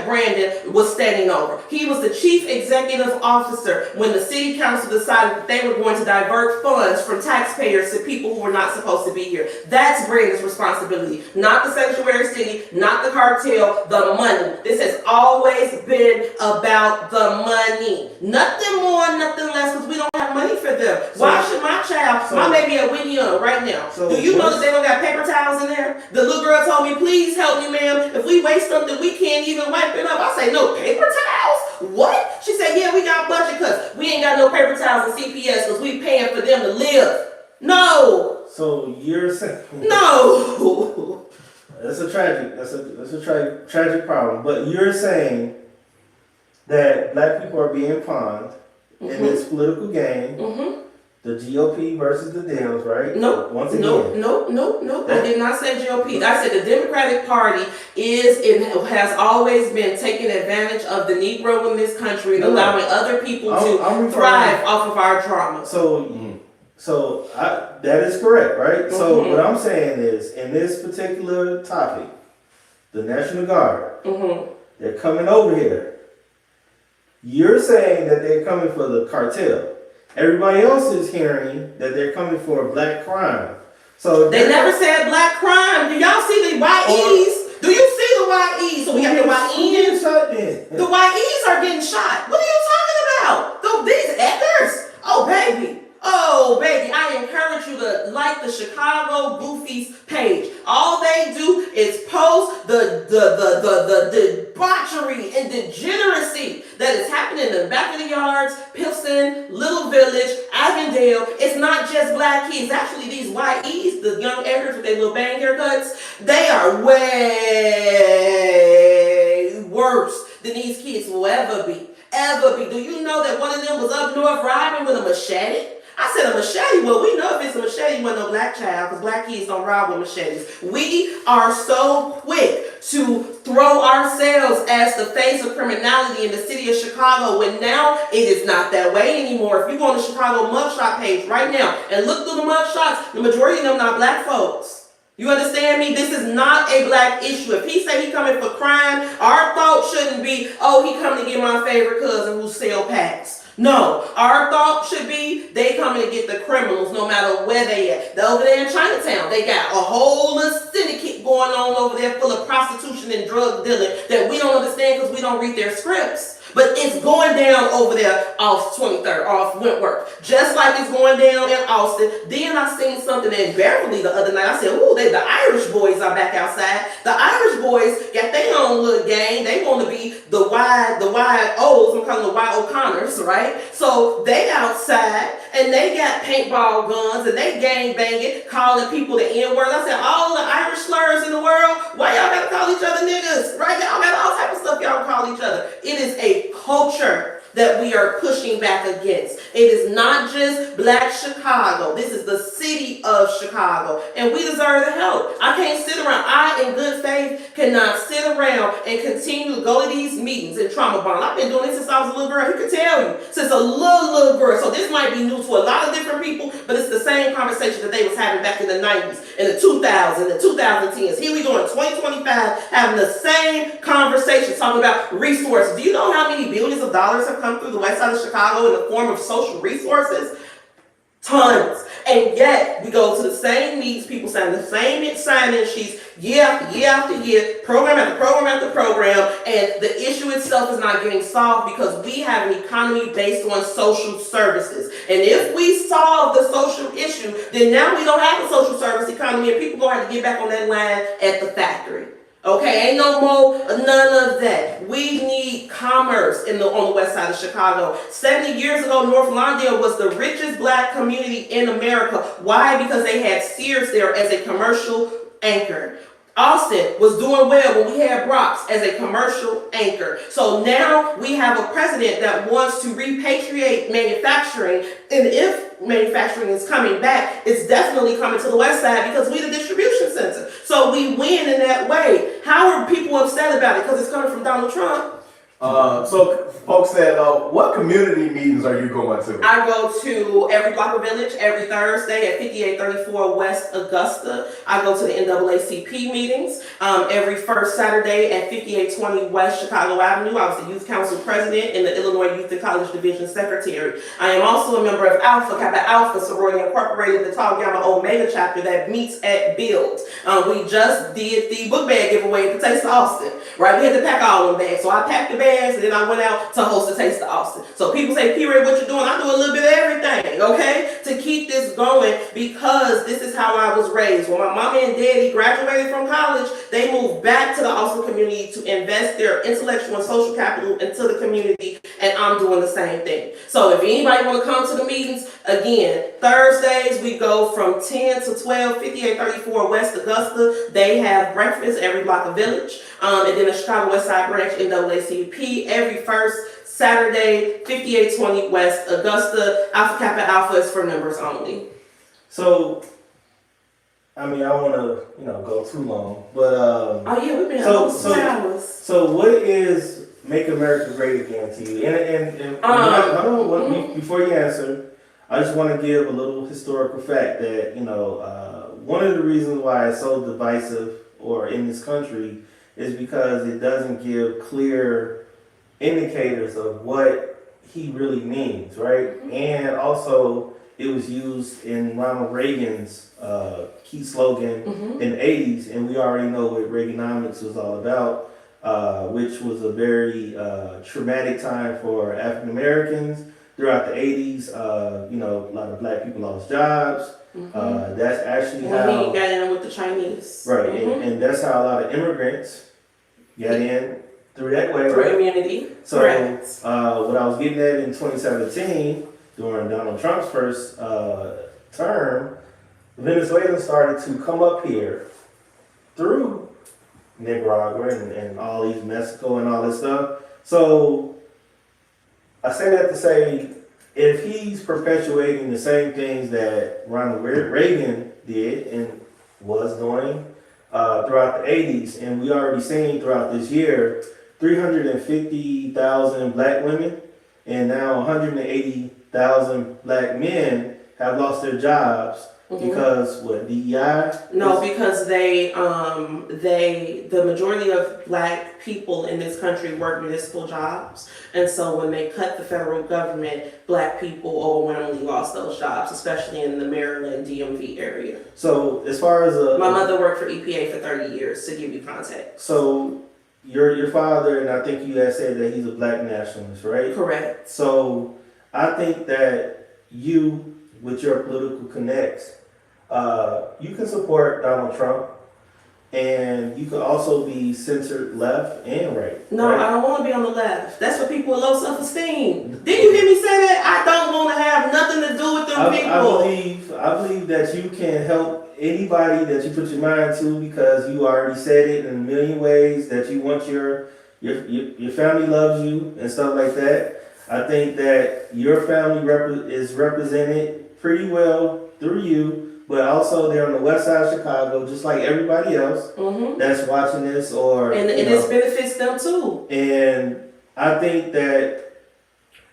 Brandon was standing over. He was the chief executive officer when the city council decided that they were going to divert funds from taxpayers to people who were not supposed to be here. That's Brandon's responsibility, not the sanctuary city, not the cartel, the money. This has always been about the money. Nothing more, nothing less, because we don't have money for them. Why should my child, my baby at Whitney Young right now, do you know that they don't got paper towels in there? The little girl told me, please help me, ma'am. If we waste something, we can't even wipe it up. I say, no paper towels? What? She said, yeah, we got budget cuts. We ain't got no paper towels and CPS because we paying for them to live. No. So you're saying... No. That's a tragic problem. But you're saying that black people are being pawned in this political game. Mm-hmm. The GOP versus the Dems, right? Nope. Once again. Nope. I did not say GOP. I said the Democratic Party has always been taking advantage of the Negro in this country and allowing other people to thrive off of our drama. So that is correct, right? So what I'm saying is, in this particular topic, the National Guard, they're coming over here. You're saying that they're coming for the cartel. Everybody else is hearing that they're coming for black crime. So they never said black crime. Do y'all see the YEs? Do you see the YEs? So we got the YEs. The YEs are getting shot. What are you talking about? These actors? Oh baby, I encourage you to like the Chicago Goofies page. All they do is post the debauchery and degeneracy that is happening in the back of the yards, Pilsen, Little Village, Avondale. It's not just black kids. Actually, these YEs, the young actors with their little bang haircuts, they are way worse than these kids will ever be. Do you know that one of them was up north robbing with a machete? I said a machete. Well, we know if it's a machete, it wasn't no black child, because black kids don't rob with machetes. We are so quick to throw ourselves as the face of criminality in the city of Chicago, when now it is not that way anymore. If you go on the Chicago mugshot page right now and look through the mugshots, the majority of them not black folks. You understand me? This is not a black issue. If he say he coming for crime, our thought shouldn't be, oh, he coming to get my favorite cousin who sell packs. No, our thought should be they coming to get the criminals no matter where they at. They're over there in Chinatown. They got a whole little syndicate going on over there full of prostitution and drug dealing that we don't understand because we don't read their scripts. But it's going down over there off 23rd, off Wentworth. Just like it's going down in Austin. Then I seen something in Beverly the other night. I said, ooh, the Irish boys are back outside. The Irish boys got their own little gang. They want to be the wide O's. I'm calling them the wide O'Connors, right? So they outside and they got paintball guns and they gang banging, calling people the N-word. I said, all the Irish slurs in the world, why y'all gotta call each other niggas, right? Y'all got all type of stuff y'all call each other. It is a culture that we are pushing back against. It is not just black Chicago. This is the city of Chicago. And we deserve the help. I can't sit around. I, in good faith, cannot sit around and continue to go to these meetings and trauma bond. I've been doing this since I was a little girl. He could tell you. Since a little girl. So this might be new to a lot of different people, but it's the same conversation that they was having back in the 90s, in the 2000s, the 2010s. Here we go in 2025 having the same conversation, talking about resources. Do you know how many billions of dollars have come through the west side of Chicago in the form of social resources? Tons. And yet we go to the same meetings, people sign the same sign-in sheets year after year, program after program, and the issue itself is not getting solved because we have an economy based on social services. And if we solve the social issue, then now we don't have a social service economy and people gonna have to get back on that line at the factory. Okay, ain't no more, none of that. We need commerce on the west side of Chicago. 70 years ago, North Lawndale was the richest black community in America. Why? Because they had Sears there as a commercial anchor. Austin was doing well when we had Brock's as a commercial anchor. So now we have a president that wants to repatriate manufacturing. And if manufacturing is coming back, it's definitely coming to the west side because we're the distribution center. So we win in that way. How are people upset about it? Because it's coming from Donald Trump. So folks said, what community meetings are you going to? I go to every block of village every Thursday at 5834 West Augusta. I go to the NAACP meetings every first Saturday at 5820 West Chicago Avenue. I was the youth council president and the Illinois Youth and College Division secretary. I am also a member of Alpha Kappa Alpha Sorority Incorporated, the Tau Gamma Omega chapter that meets at Build. We just did the book bag giveaway at the Taste of Austin, right? We had to pack all them bags. So I packed the bags and then I went out to host the Taste of Austin. So people say, P-Ray, what you doing? I do a little bit of everything, okay? To keep this going because this is how I was raised. When my mama and daddy graduated from college, they moved back to the Austin community to invest their intellectual and social capital into the community, and I'm doing the same thing. So if anybody want to come to the meetings, again, Thursdays we go from 10 to 12, 5834 West Augusta. They have breakfast every block of Village, and then the Chicago West Side branch NAACP every first Saturday, 5820 West Augusta. Alpha Kappa Alpha is for members only. So, I mean, I don't want to, go too long, but Oh yeah, we've been hours. So, what is Make America Great Again to you? And before you answer, I just want to give a little historical fact that one of the reasons why it's so divisive or in this country is because it doesn't give clear indicators of what he really means, right? Mm-hmm. And also, it was used in Ronald Reagan's key slogan in the 80s, and we already know what Reaganomics was all about, which was a very traumatic time for African Americans throughout the 80s. A lot of black people lost jobs. That's actually how he got in with the Chinese, right? And that's how a lot of immigrants got in. Through that way, through right? immunity. So, what I was getting at in 2017, during Donald Trump's first term, Venezuelans started to come up here through Nicaragua and all these Mexico and all this stuff. So, I say that to say, if he's perpetuating the same things that Ronald Reagan did and was doing throughout the 80s, and we already seen throughout this year, 350,000 black women and now 180,000 black men have lost their jobs because DEI? No, because the majority of black people in this country work municipal jobs, and so when they cut the federal government, black people overwhelmingly lost those jobs, especially in the Maryland DMV area. So as far as my mother worked for EPA for 30 years, to give you context. So your father, and I think you had said that he's a black nationalist, right? Correct. So I think that you, with your political connects, you can support Donald Trump, and you can also be centered left and right. No, right? I don't want to be on the left. That's for people with low self-esteem. Did you hear me say that? I don't want to have nothing to do with them people. I believe that you can help anybody that you put your mind to, because you already said it in a million ways that you want your family loves you and stuff like that. I think that your family is represented pretty well through you. But also they're on the west side of Chicago, just like everybody else that's watching this, and this benefits them too. And I think that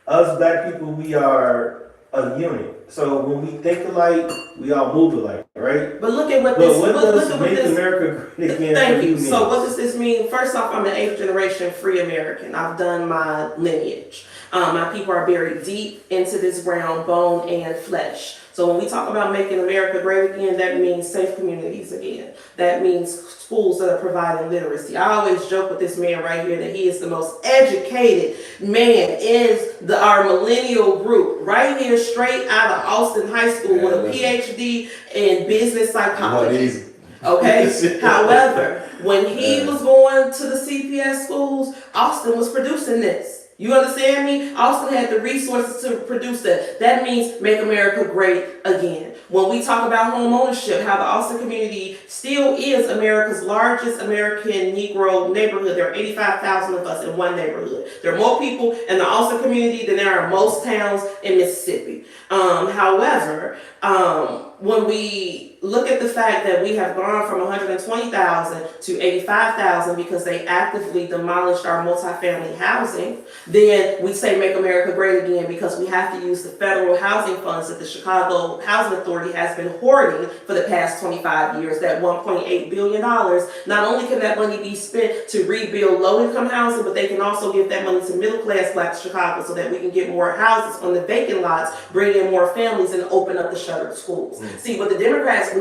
us black people, we are a unit. So when we think alike, we all move alike, right? But look at what this. What does Make America Great Again? Thank you. So what does this mean? First off, I'm an 8th generation free American. I've done my lineage. My people are buried deep into this realm, bone and flesh. So when we talk about making America great again, that means safe communities again. That means schools that are providing literacy. I always joke with this man right here that he is the most educated man in our millennial group, right here straight out of Austin High School with a PhD in business psychology. Okay. However, when he was going to the CPS schools, Austin was producing this. You understand me? Austin had the resources to produce that. That means make America great again. When we talk about home ownership, how the Austin community still is America's largest American Negro neighborhood. There are 85,000 of us in one neighborhood. There are more people in the Austin community than there are most towns in Mississippi. However, when we look at the fact that we have gone from 120,000 to 85,000 because they actively demolished our multifamily housing, then we say make America great again because we have to use the federal housing funds that the Chicago Housing Authority has been hoarding for the past 25 years, that $1.8 billion. Not only can that money be spent to rebuild low-income housing, but they can also give that money to middle-class Black Chicago so that we can get more houses on the vacant lots, bring in more families, and open up the shuttered schools. See, what the Democrats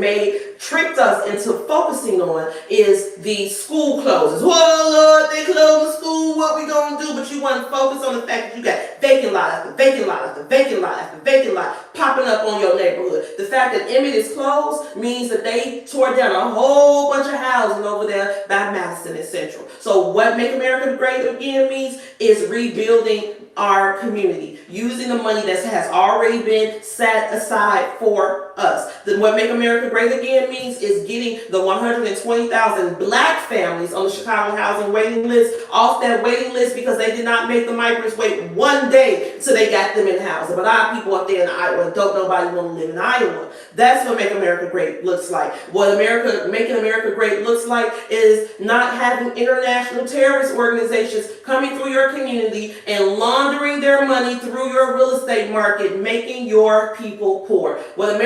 tricked us into focusing on is the school closes. Whoa, Lord, they closed the school, what we gonna do? But you want to focus on the fact that you got vacant lot after vacant lot after vacant lot after vacant lot popping up on your neighborhood. The fact that Emmett is closed means that they tore down a whole bunch of housing over there by Madison and Central. So what Make America Great Again means is rebuilding our community, using the money that has already been set aside for us. Then what Make America Great Again means is getting the 120,000 black families on the Chicago housing waiting list off that waiting list because they did not make the migrants wait one day till they got them in housing. But our people up there in Iowa don't nobody want to live in Iowa. That's what Make America Great looks like. What Making America Great looks like is not having international terrorist organizations coming through your community and laundering their money through your real estate market, making your people poor. What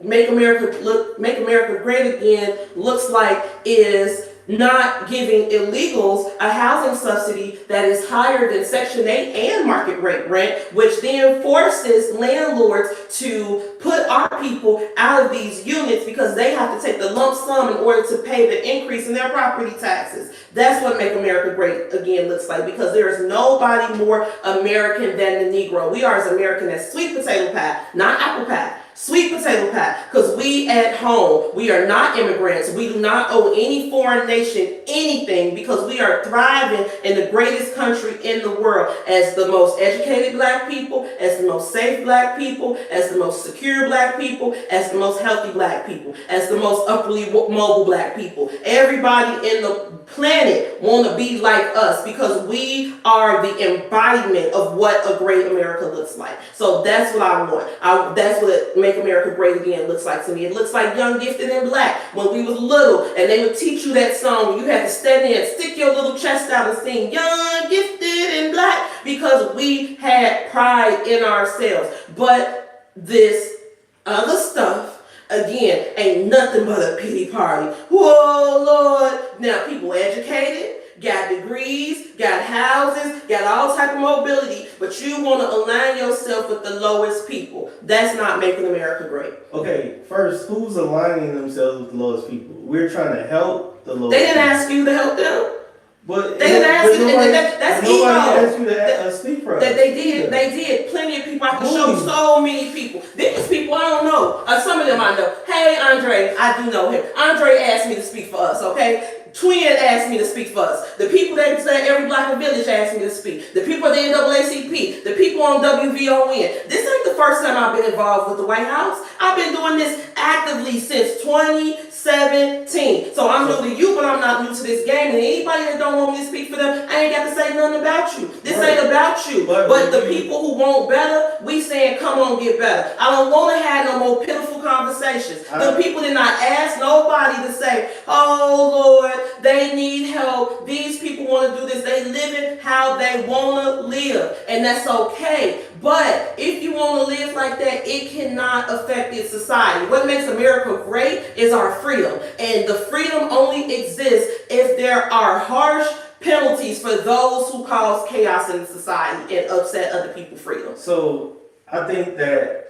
Make America Great Again looks like is not giving illegals a housing subsidy that is higher than Section 8 and market rate rent, which then forces landlords to put our people out of these units because they have to take the lump sum in order to pay the increase in their property taxes. That's what Make America Great Again looks like, because there is nobody more American than the Negro. We are as American as sweet potato pie, not apple pie. Sweet potato pie, because we at home, we are not immigrants. We do not owe any foreign nation anything because we are thriving in the greatest country in the world as the most educated black people, as the most safe black people, as the most secure black people, as the most healthy black people, as the most upwardly mobile black people. Everybody in the planet want to be like us because we are the embodiment of what a great America looks like. So that's what I want. That's what Make America Great Again looks like to me. It looks like Young, Gifted, and Black when we was little and they would teach you that song. You had to stand there and stick your little chest out and sing Young, Gifted, and Black because we had pride in ourselves. But this other stuff, again, ain't nothing but a pity party. Whoa, Lord. Now, people educated, got degrees, got houses, got all type of mobility, but you want to align yourself with the lowest people. That's not Making America Great. Okay, first, who's aligning themselves with the lowest people? We're trying to help the lowest They didn't people. ask you to help them. But They didn't ask you. That's ego. Nobody asked you to speak for us. That they did. They did. Plenty of people. I can show so many people. These people I don't know. Some of them I know. Hey, Andre, I do know him. Andre asked me to speak for us, okay? Twin asked me to speak for us. The people that said every block and village asked me to speak. The people at the NAACP. The people on WVON. This ain't the first time I've been involved with the White House. I've been doing this actively since 2017. So I'm new to you, but I'm not new to this game. And anybody that don't want me to speak for them, I ain't got to say nothing about you. This ain't about you. But the people who want better, we saying, come on, get better. I don't want to have no more pitiful conversations. The people did not ask nobody to say, oh, Lord, they need help. These people want to do this. They living how they want to live. And that's okay. But if you want to live like that, it cannot affect its society. What makes America great is our freedom. And the freedom only exists if there are harsh penalties for those who cause chaos in society and upset other people's freedom. So I think that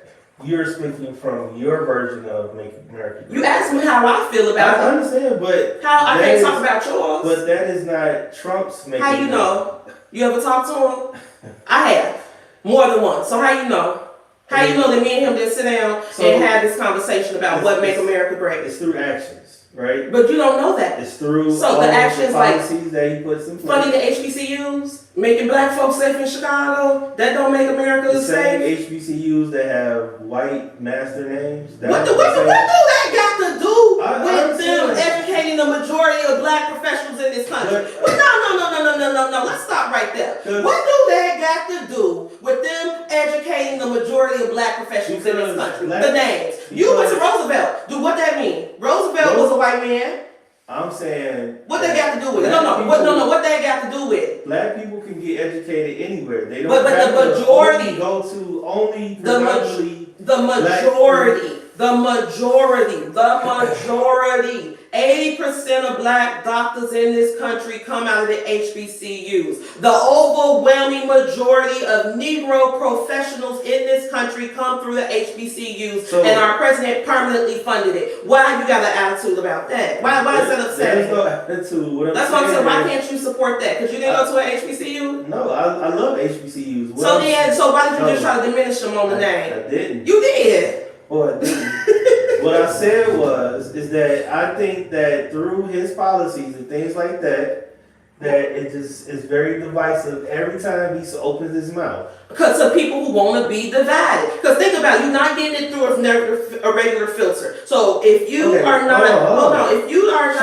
you're speaking from your version of Making America Great. You asked me how I feel about I it. understand, but How I can't talk about yours. But that is not Trump's Making How you know? You ever talked to him? I have. More than once. So how you know? How you know that me and him didn't sit down and have this conversation about what makes America great? It's through actions, right? But you don't know that. It's through So all the actions policies that he puts in place. Funding the HBCUs, making black folks safe in Chicago, that don't make America The same safe. HBCUs that have white master names. What do that got to do with them understand. educating the majority of black professionals in this country? No. Let's stop right there. What do that got to do with them educating the majority of black professionals in this country? The names. You went to Roosevelt. Do what that mean? Roosevelt was a white man. I'm saying. What they got to do with it? What they got to do with it? Black people can get educated anywhere. They don't But have the majority to go to only the majority. 80% of black doctors in this country come out of the HBCUs. The overwhelming majority of Negro professionals in this country come through the HBCUs, and our president permanently funded it. Why you got an attitude about that? Why is that upsetting? There's no attitude. That's what I'm saying. Why can't you support that? Because you didn't go to an HBCU? No, I love HBCUs. So why did you just try to diminish them on the name? I didn't. You did. Well, what I said is that I think that through his policies and things like that, that it just is very divisive every time he opens his mouth. Because of people who want to be divided. Because think about it, you're not getting it through a regular filter. So if you are not, if you are not,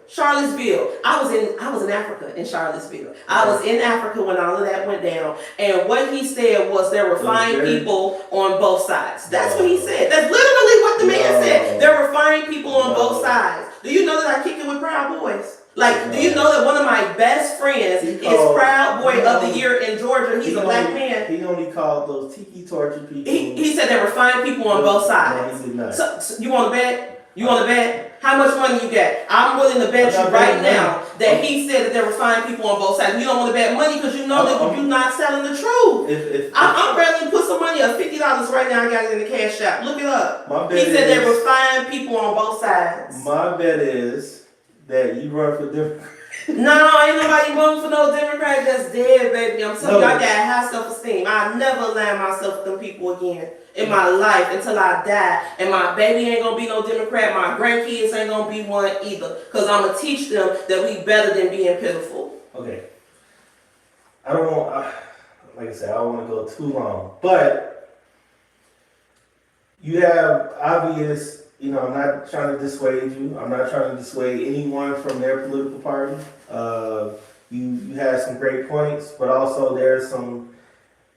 Charlottesville. I was in Africa in Charlottesville. I was in Africa when all of that went down. And what he said was there were fine people on both sides. That's what he said. That's literally what the man said. There were fine people on both sides. Do you know that I kick it with Proud Boys? Like, do you know that one of my best friends is Proud Boy of the Year in Georgia? He's a black man. He only called those tiki torture people. He said there were fine people on both sides. No, he did not. So you want to bet? You want to bet? How much money you got? I'm willing to bet you right now that he said that there were fine people on both sides. You don't want to bet money because you know that you're not telling the truth. I'm ready to put some money of $50 right now. I got it in the cash shop. Look it up. He said there were fine people on both sides. My bet is that you run for Democrat. No, ain't nobody voting for no Democrat that's dead, baby. I'm telling you, I got high self-esteem. I never align myself with them people again in my life until I die. And my baby ain't gonna be no Democrat. My grandkids ain't gonna be one either. Because I'm gonna teach them that we better than being pitiful. Okay. I don't want, like I said, I don't want to go too long. But you have obvious, I'm not trying to dissuade you. I'm not trying to dissuade anyone from their political party. You have some great points, but also there's some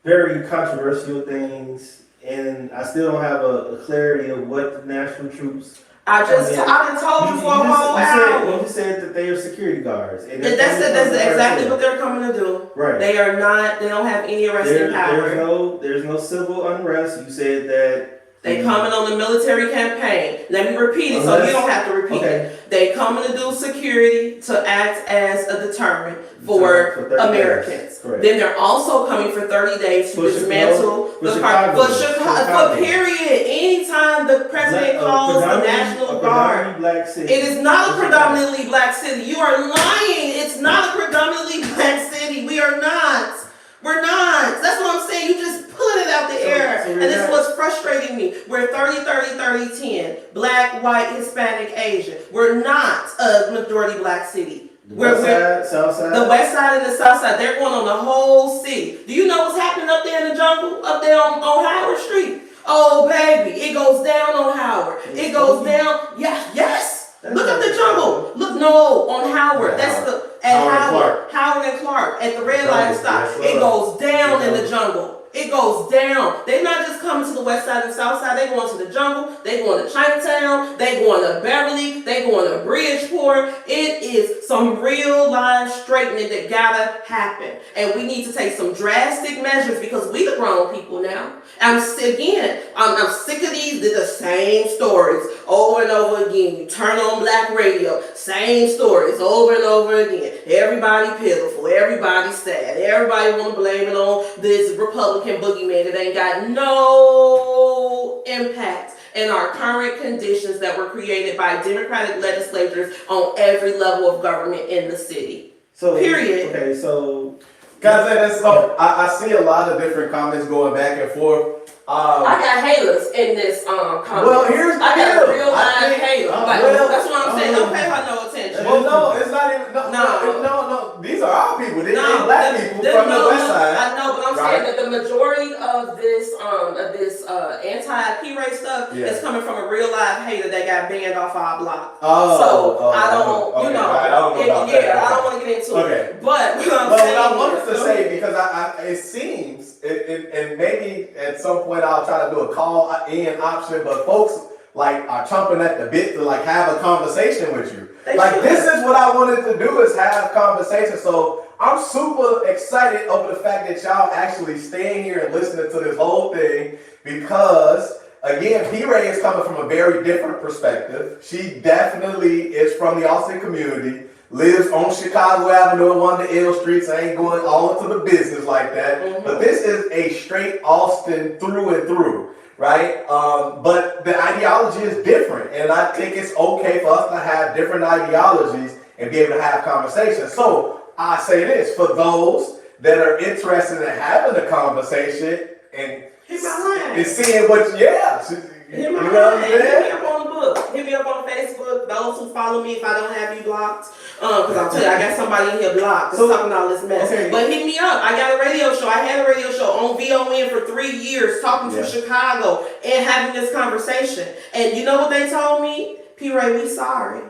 very controversial things, and I still don't have a clarity of what the national troops. I done told you for a whole hour. You said that they are security guards. And that's exactly what they're coming to do. Right. They don't have any arresting power. There's no civil unrest. You said that. They coming on the military campaign. Let me repeat it so you don't have to repeat it. They coming to do security to act as a deterrent for Americans. Then they're also coming for 30 days to dismantle the Chicago. For period. Anytime the president calls the National Guard, it is not a predominantly black city. You are lying. It's not a predominantly black city. We are not. We're not. That's what I'm saying. You just put it out the air. And this is what's frustrating me. We're 30-30-30-10. Black, white, Hispanic, Asian. We're not a majority black city. The west side, south side? The west side and the south side. They're going on the whole city. Do you know what's happening up there in the jungle? Up there on Howard Street? Oh, baby. It goes down on Howard. It goes down. Yes. Look at the jungle. Look, no, on Howard. That's Howard and Clark at the red light stop. It goes down in the jungle. It goes down. They're not just coming to the west side and south side. They're going to the jungle. They're going to Chinatown. They're going to Beverly. They're going to Bridgeport. It is some real life straightening that gotta happen. And we need to take some drastic measures because we the grown people now. I'm sick of the same stories over and over again. You turn on black radio, same stories over and over again. Everybody pitiful, everybody sad, everybody want to blame it on this Republican boogeyman that ain't got no impact in our current conditions that were created by Democratic legislators on every level of government in the city. Period. Okay, so guys, I see a lot of different comments going back and forth. I got haters in this comment. Well, I got a real live hater. That's what I'm saying. Don't pay her no attention. Well, no, it's not even. No. These are our people. These ain't black people from the west side. I know, but I'm saying that the majority of this anti-P-Ray stuff is coming from a real live hater that got banned off our block. I don't want to get into it. But what I wanted to say, because it seems, and maybe at some point I'll try to do a call-in option, but folks are chomping at the bit to have a conversation with you. This is what I wanted to do, is have conversation. So I'm super excited over the fact that y'all actually staying here and listening to this whole thing, because again, P-Ray is coming from a very different perspective. She definitely is from the Austin community, lives on Chicago Avenue, one of the L streets. I ain't going all into the business like that. Mm-hmm. But this is a straight Austin through and through, right? But the ideology is different. And I think it's okay for us to have different ideologies and be able to have conversations. So I say this, for those that are interested in having a conversation, and Hit my line. and seeing what, yeah. You Hit know my what I'm line. Hit saying? me up on the book. Hit me up on Facebook. Those who follow me, if I don't have you blocked, because I'll tell you, I got somebody in here blocked. So- talking all this mess. okay. But hit me up. I got a radio show. I had a radio show on VON for 3 years, talking Yeah. to Chicago and having this conversation. And you know what they told me? P. Ray, we sorry.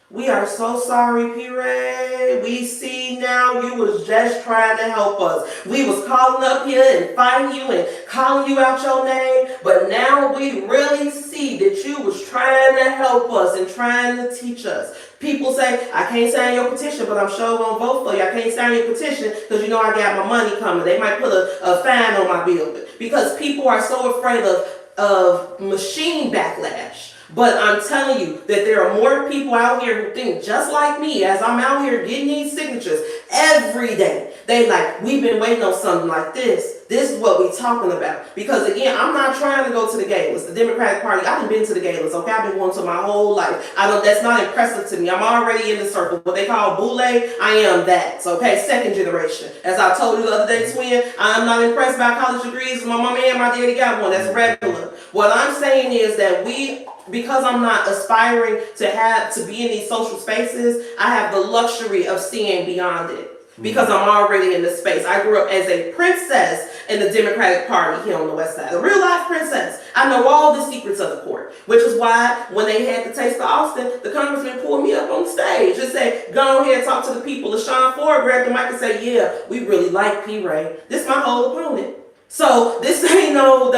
We are so sorry, P. Ray. We see now you was just trying to help us. We was calling up here and fighting you and calling you out your name, but now we really see that you was trying to help us and trying to teach us. People say, I can't sign your petition, but I'm sure gonna vote for you. I can't sign your petition because you know I got my money coming. They might put a fine on my bill because people are so afraid of machine backlash. But I'm telling you that there are more people out here who think just like me as I'm out here getting these signatures every day. They like, we've been waiting on something like this. This is what we're talking about. Because again, I'm not trying to go to the galas. The Democratic Party, I haven't been to the galas, okay? I've been going to my whole life. That's not impressive to me. I'm already in the circle. What they call boule, I am that, okay? Second generation. As I told you the other day, twin, I'm not impressed by college degrees. My mama and my daddy got one. That's regular. What I'm saying is that because I'm not aspiring to be in these social spaces, I have the luxury of seeing beyond it. Because I'm already in this space. I grew up as a princess in the Democratic Party here on the West Side. A real life princess. I know all the secrets of the court. Which is why when they had the Taste of Austin, the congressman pulled me up on the stage and said, go ahead and talk to the people. LaShawn Ford grabbed the mic and said, yeah, we really like P. Ray. This is my whole opponent. So this ain't no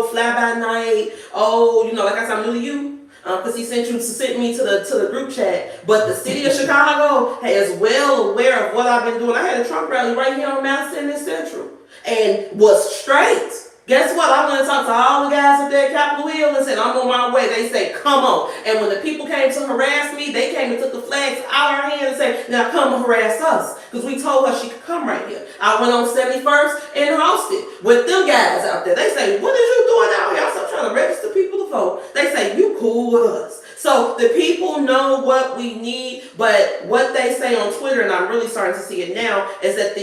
fly by night. Oh, like I said, I'm new to you. Because he sent me to the group chat. But the city of Chicago is well aware of what I've been doing. I had a Trump rally right here on Madison and Central and was straight. Guess what? I went and talked to all the guys up there at Capitol Hill and said, I'm on my way. They said, come on. And when the people came to harass me, they came and took the flags out of our hand and said, now come and harass us. Because we told her she could come right here. I went on 71st and hosted with them guys out there. They say, what is you doing out here? I said, I'm trying to register people to vote. They say, you cool with us. So the people know what we need, but what they say on Twitter, and I'm really starting to see it now, is that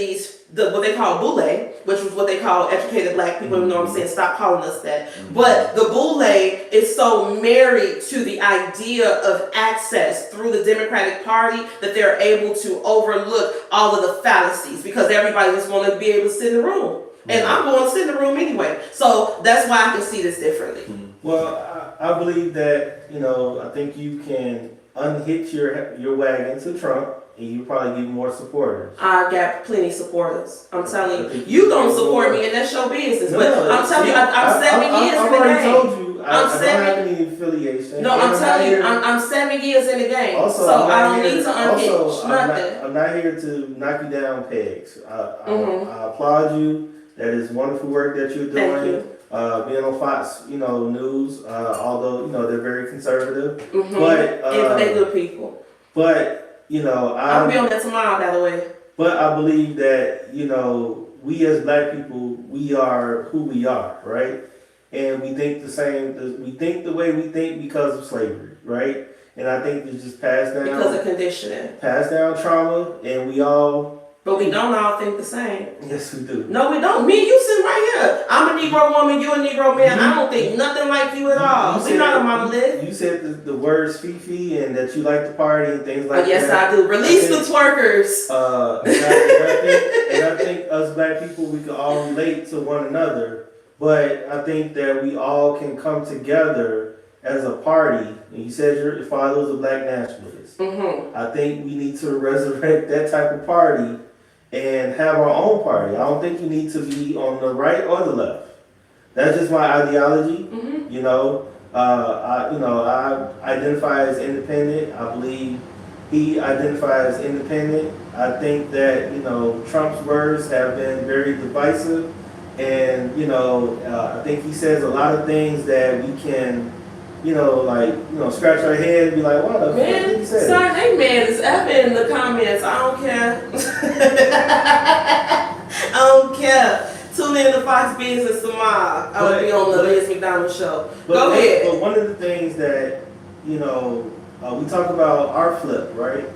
what they call boule, which is what they call educated black people, you know what I'm saying, stop calling us that. But the boule is so married to the idea of access through the Democratic Party that they're able to overlook all of the fallacies because everybody just wants to be able to sit in the room. And I'm going to sit in the room anyway. So that's why I can see this differently. Well, I believe that, I think you can unhitch your wagon to Trump and you probably get more supporters. I got plenty of supporters. I'm telling you. You don't support me and that's your business. But I'm telling you, I'm 7 years in the game. I already told you, I don't have any affiliation. No, I'm telling you, I'm 7 years in the game. Also, so I don't need to unhitch nothing. I'm not here to knock you down pegs. I applaud you. That is wonderful work that you're doing. Thank you. Being on Fox, News, although, they're very conservative. But they're good people. But, I'll be on that tomorrow, by the way. But I believe that, we as black people, we are who we are, right? And we think the same, we think the way we think because of slavery, right? And I think it's just passed down. Because of conditioning. Passed down trauma, and we all... But we don't all think the same. Yes, we do. No, we don't. Me and you sitting right here. I'm a Negro woman, you a Negro man. I don't think nothing like you at all. We're not a monolith. You said the words Fifi and that you like to party and things like that. Yes, I do. Release the twerkers. And I think us black people, we can all relate to one another. But I think that we all can come together as a party. And you said your father was a black nationalist. I think we need to resurrect that type of party and have our own party. I don't think you need to be on the right or the left. That's just my ideology. I identify as independent. I believe he identifies as independent. I think that, Trump's words have been very divisive. And, I think he says a lot of things that we can, scratch our head and be like, what the fuck did he say? Son, hey man, it's up in the comments. I don't care. I don't care. Tune in to Fox Business tomorrow. I will be on the Liz McDonald show. Go ahead. But one of the things that, we talk about our flip, right?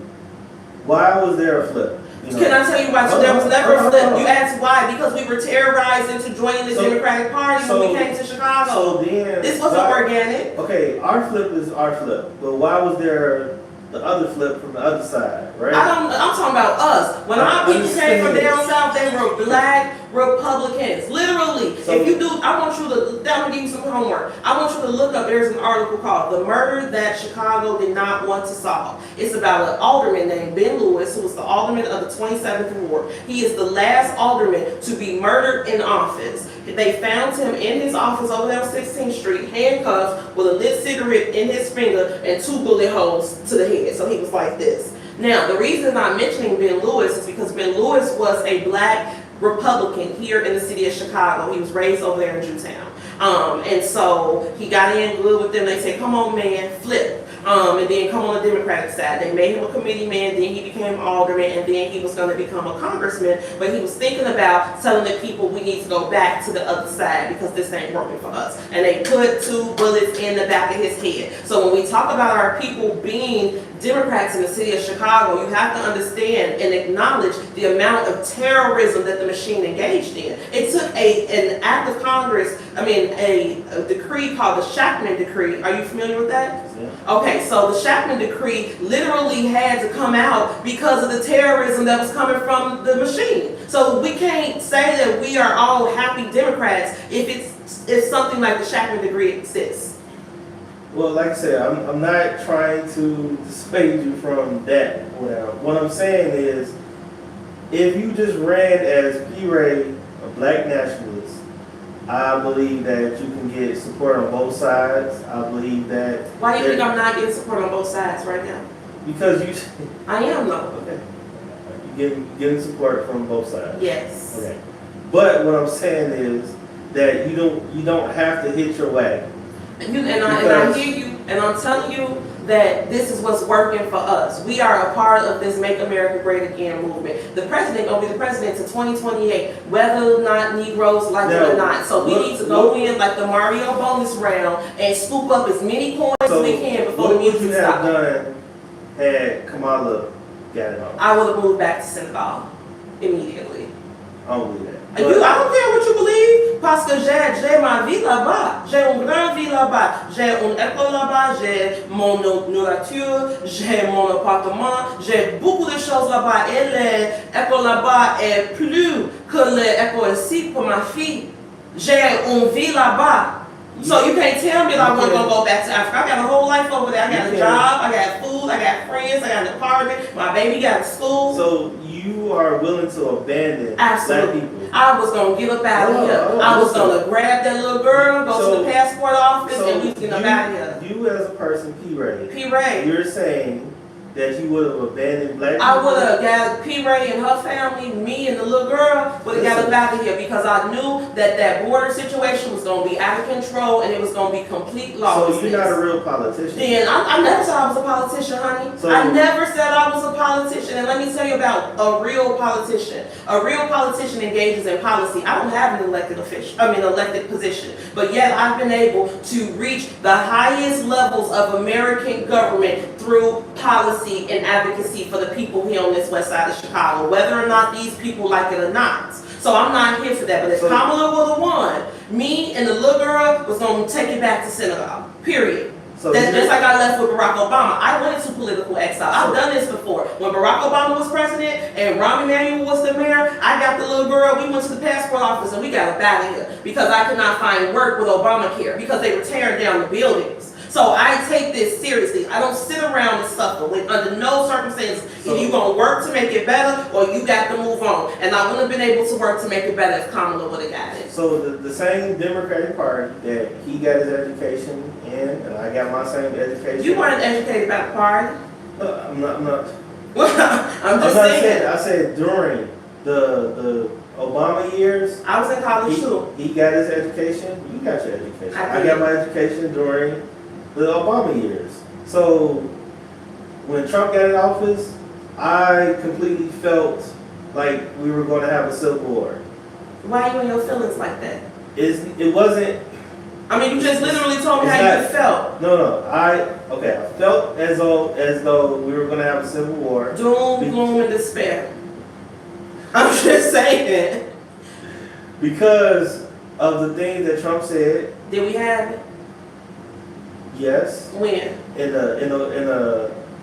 Why was there a flip? You know? Can I tell you why? There was never a flip. You asked why? Because we were terrorized into joining the Democratic Party when we came to Chicago. So then, this wasn't organic. Okay, our flip is our flip, but why was there the other flip from the other side, right? I'm talking about us. When our people came from down south, they were black Republicans. Literally. So, if you do, I'm gonna give you some homework. I want you to look up, there's an article called The Murder That Chicago Did Not Want to Solve. It's about an alderman named Ben Lewis, who was the alderman of the 27th Ward. He is the last alderman to be murdered in office. They found him in his office over there on 16th Street, handcuffed with a lit cigarette in his finger and 2 bullet holes to the head. So he was like this. Now, the reason I'm mentioning Ben Lewis is because Ben Lewis was a black Republican here in the city of Chicago. He was raised over there in Jewtown. And so he got in good with them. They said, come on, man, flip. And then come on the Democratic side. They made him a committee man, then he became alderman, and then he was going to become a congressman. But he was thinking about telling the people we need to go back to the other side because this ain't working for us. And they put 2 bullets in the back of his head. So when we talk about our people being Democrats in the city of Chicago, you have to understand and acknowledge the amount of terrorism that the machine engaged in. It took an act of Congress, a decree called the Shackman Decree. Are you familiar with that? Yeah. Okay, so the Shackman Decree literally had to come out because of the terrorism that was coming from the machine. So we can't say that we are all happy Democrats if something like the Shackman Decree exists. Well, like I said, I'm not trying to dissuade you from that. What I'm saying is, if you just ran as P. Ray, a black nationalist, I believe that you can get support on both sides. I believe that. Why do you think I'm not getting support on both sides right now? Because you. I am though. Okay. You're getting support from both sides. Yes. Okay. But what I'm saying is that you don't have to hit your wagon. And I hear you, and I'm telling you that this is what's working for us. We are a part of this Make America Great Again movement. The president gonna be the president to 2028, whether or not Negroes like it or not. So we need to go in like the Mario bonus round and scoop up as many coins as we can before the music stops. What would you have done had Kamala got it on? I would have moved back to Senegal immediately. I don't believe that. I don't care what you believe, parce que j'ai ma vie là-bas, j'ai une grande vie là-bas, j'ai une école là-bas, j'ai mon nourriture, j'ai mon appartement, j'ai beaucoup de choses là-bas. Et l'école là-bas est plus que l'école ici pour ma fille. J'ai une vie là-bas. So you can't tell me that I wasn't gonna go back to Africa. I got a whole life over there. I got a job, I got food, I got friends, I got an apartment, my baby got a school. So you are willing to abandon Absolutely. black people? I was gonna get up out of here. I was gonna grab that little girl, go to the passport office, and we was getting up out of here. You as a person, P. Ray. P. Ray. You're saying that you would have abandoned black people? I would have got P. Ray and her family, me and the little girl, would have got up out of here because I knew that border situation was going to be out of control and it was going to be complete lawlessness. So you're not a real politician? Then I never said I was a politician, honey. So, I never said I was a politician. And let me tell you about a real politician. A real politician engages in policy. I don't have an elected position, but yet I've been able to reach the highest levels of American government through policy and advocacy for the people here on this west side of Chicago, whether or not these people like it or not. So I'm not here for that. But if Kamala would have won, me and the little girl was going to take it back to Senegal. Period. So That's just like I left with Barack Obama. I went into political exile. I've done this before. When Barack Obama was president and Rahm Emanuel was the mayor, I got the little girl, we went to the passport office and we got up out of here because I could not find work with Obamacare because they were tearing down the buildings. So I take this seriously. I don't sit around and suffer. Under no circumstances, either you're going to work to make it better or you got to move on. And I wouldn't have been able to work to make it better if Kamala would have got it. So the same Democratic Party that he got his education in, and I got my same education. You weren't educated by the party. I'm not. I'm just saying. I said during the Obama years. I was in college too. He got his education. You got your education. I got my education during the Obama years. So when Trump got in office, I completely felt like we were going to have a civil war. Why are you in your feelings like that? It wasn't. I mean, you just literally told me how you felt. No. I felt as though we were going to have a civil war. Doom, gloom, and despair. I'm just saying. Because of the things that Trump said, Did we have it? yes, When?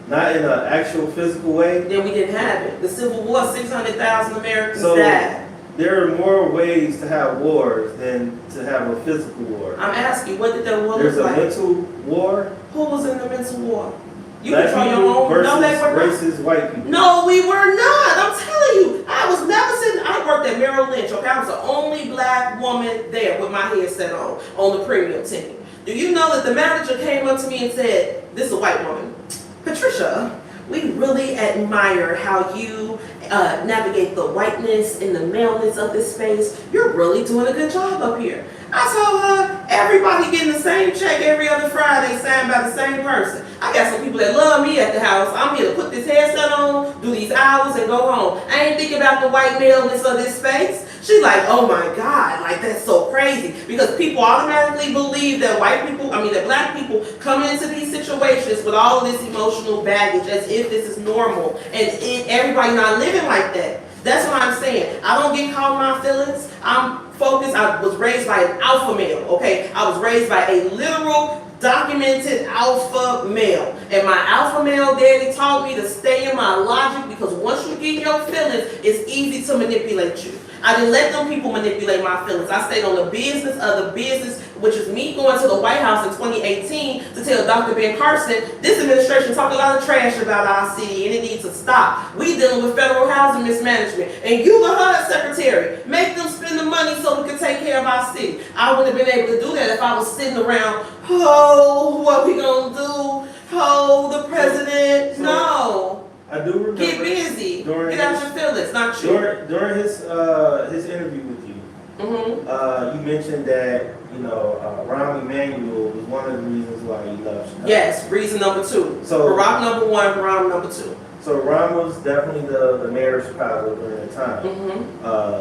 not in an actual physical way. Then we didn't have it. The Civil War, 600,000 Americans So died. there are more ways to have wars than to have a physical war. I'm asking, what did that war There's look a like? mental war. Who was in the mental war? You Black control your people own. No, they were not. versus white people. No, we were not. I'm telling you. I was never sitting. I worked at Merrill Lynch. Okay, I was the only black woman there with my headset on the premium team. Do you know that the manager came up to me and said, "This is a white woman, Patricia. We really admire how you navigate the whiteness and the maleness of this space. You're really doing a good job up here." I told her, everybody getting the same check every other Friday, signed by the same person. I got some people that love me at the house. I'm here to put this headset on, do these hours, and go home. I ain't thinking about the white maleness of this space. She's like, oh my God, like that's so crazy. Because people automatically believe that that black people come into these situations with all of this emotional baggage as if this is normal. And everybody not living like that. That's what I'm saying. I don't get caught in my feelings. I'm focused. I was raised by an alpha male, okay? I was raised by a literal, documented alpha male. And my alpha male daddy taught me to stay in my logic because once you get in your feelings, it's easy to manipulate you. I didn't let them people manipulate my feelings. I stayed on the business of the business, which is me going to the White House in 2018 to tell Dr. Ben Carson, this administration talk a lot of trash about our city and it needs to stop. We dealing with federal housing mismanagement. And you the HUD secretary, make them spend the money so we can take care of our city. I wouldn't have been able to do that if I was sitting around, oh, what we gonna do? Oh, the president, no. I do remember. Get busy. Get out your feelings, not you. During his interview with you, you mentioned that Rahm Emanuel was one of the reasons why you left Chicago. Yes, reason number 2. So Barack number 1, Rahm number 2. So Rahm was definitely the mayor of Chicago during that time.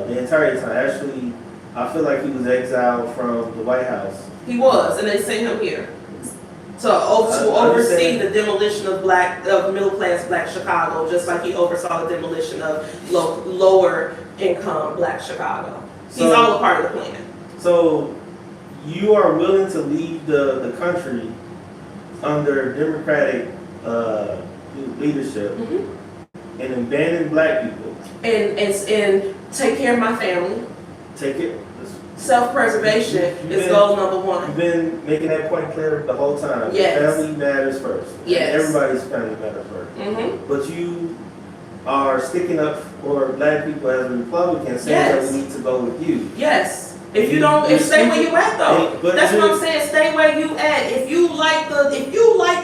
The entire time, actually, I feel like he was exiled from the White House. He was, and they sent him here to oversee the demolition of middle class black Chicago, just like he oversaw the demolition of lower income black Chicago. He's all a part of the plan. So you are willing to leave the country under Democratic leadership and abandon black people and take care of my family. Take it. Self-preservation is goal number 1. You've been making that point clear the whole time. Yes. Family matters first. Yes. Everybody's family matters first. But you are sticking up for black people as a Republican, saying that we need to go with you. If stay where you at though. That's what I'm saying. Stay where you at. If you like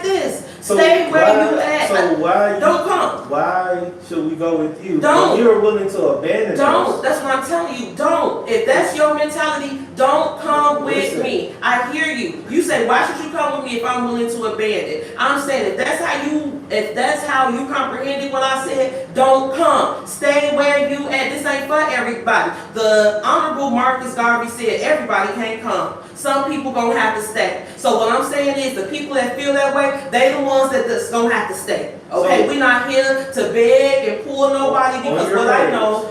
this, stay where you at. So why don't come? Why should we go with you? Don't. If you're willing to abandon us. Don't. That's what I'm telling you. Don't. If that's your mentality, don't come with me. I hear you. You say, why should you come with me if I'm willing to abandon? I'm saying if that's how you comprehended what I said, don't come. Stay where you at. This ain't for everybody. The Honorable Marcus Garvey said everybody can't come. Some people gonna have to stay. So what I'm saying is the people that feel that way, they the ones that's gonna have to stay. Okay, we're not here to beg and pull nobody because what I know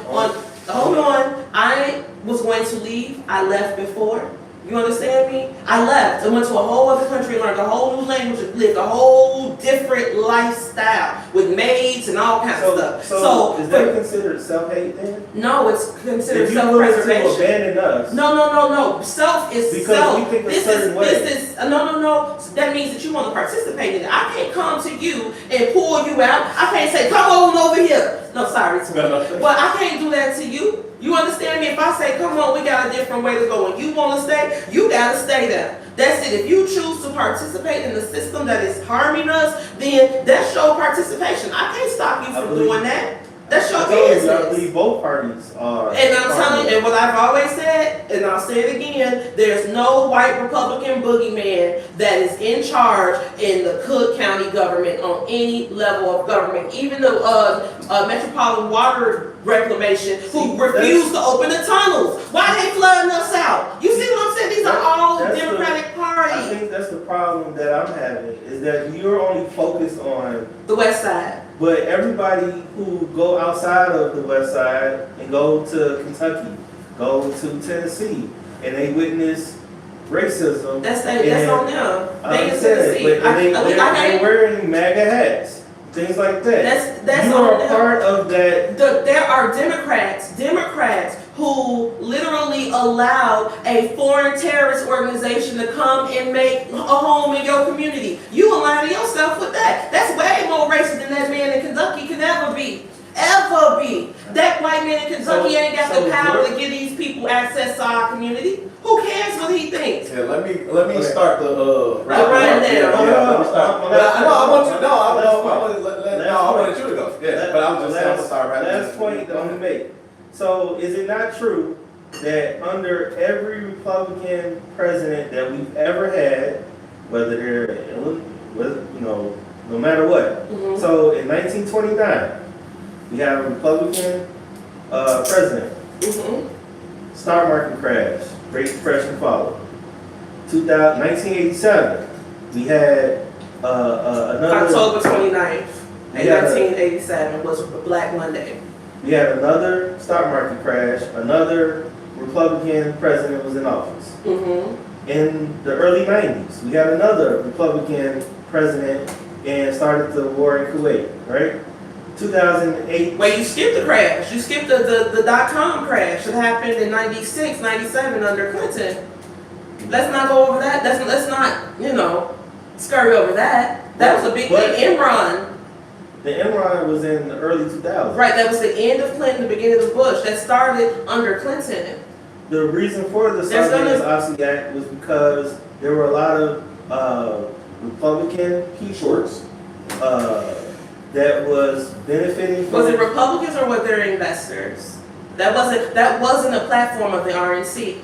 hold on, I was going to leave. I left before. You understand me? I left and went to a whole other country, learned a whole new language, lived a whole different lifestyle with maids and all kinds of stuff. So is that considered self-hate then? No, it's considered if self-preservation. If you abandon us. No. Self is because self. We think a certain way. No. That means that you want to participate in it. I can't come to you and pull you out. I can't say, come on over here. No, sorry. But I can't do that to you. You understand me? If I say, come on, we got a different way to go, and you want to stay, you got to stay there. That's it. If you choose to participate in the system that is harming us, then that's your participation. I can't stop you from doing that. That's your business. I believe both parties are. And I'm telling you, and what I've always said, and I'll say it again, there's no white Republican boogeyman that is in charge in the Cook County government on any level of government, even the Metropolitan Water Reclamation, who refused to open the tunnels. Why they flooding us out? You see what I'm saying? These are all Democratic Party. I think that's the problem that I'm having, is that you're only focused on The West Side. but everybody who go outside of the West Side and go to Kentucky, go to Tennessee, and they witness racism. That's on them. I They in understand, Tennessee. but they're wearing MAGA hats, things like that. That's you on are a them. part of that. There are Democrats who literally allowed a foreign terrorist organization to come and make a home in your community. You aligning yourself with that. That's way more racist than that man in Kentucky can ever be. Ever be. That white man in Kentucky ain't got the power to give these people access to our community. Who cares what he thinks? Yeah, let me start the Right let me now. start. I want you to go. Yeah, but I'm gonna start right now. Last point that I'm gonna make. So is it not true that under every Republican president that we've ever had, whether they're no matter what. Mhm. So in 1929, we had a Republican president. Mhm. Stock market crash, Great Depression followed. 1987, we had another. October 29th, We had 1987 was Black Monday. We had another stock market crash. Another Republican president was in office. Mm-hmm. In the early 90s, we had another Republican president and started the war in Kuwait, right? 2008. Wait, you skipped the crash. You skipped the dot-com crash that happened in 96, 97 under Clinton. Let's not go over that. Let's not, scurry over that. That was a big thing. Enron. The Enron was in the early 2000s. Right, that was the end of Clinton, the beginning of Bush. That started under Clinton. The reason for the Sarbanes-Oxley Act was because there were a lot of Republican people that was benefiting from. Was it Republicans or were there investors? That wasn't a platform of the RNC.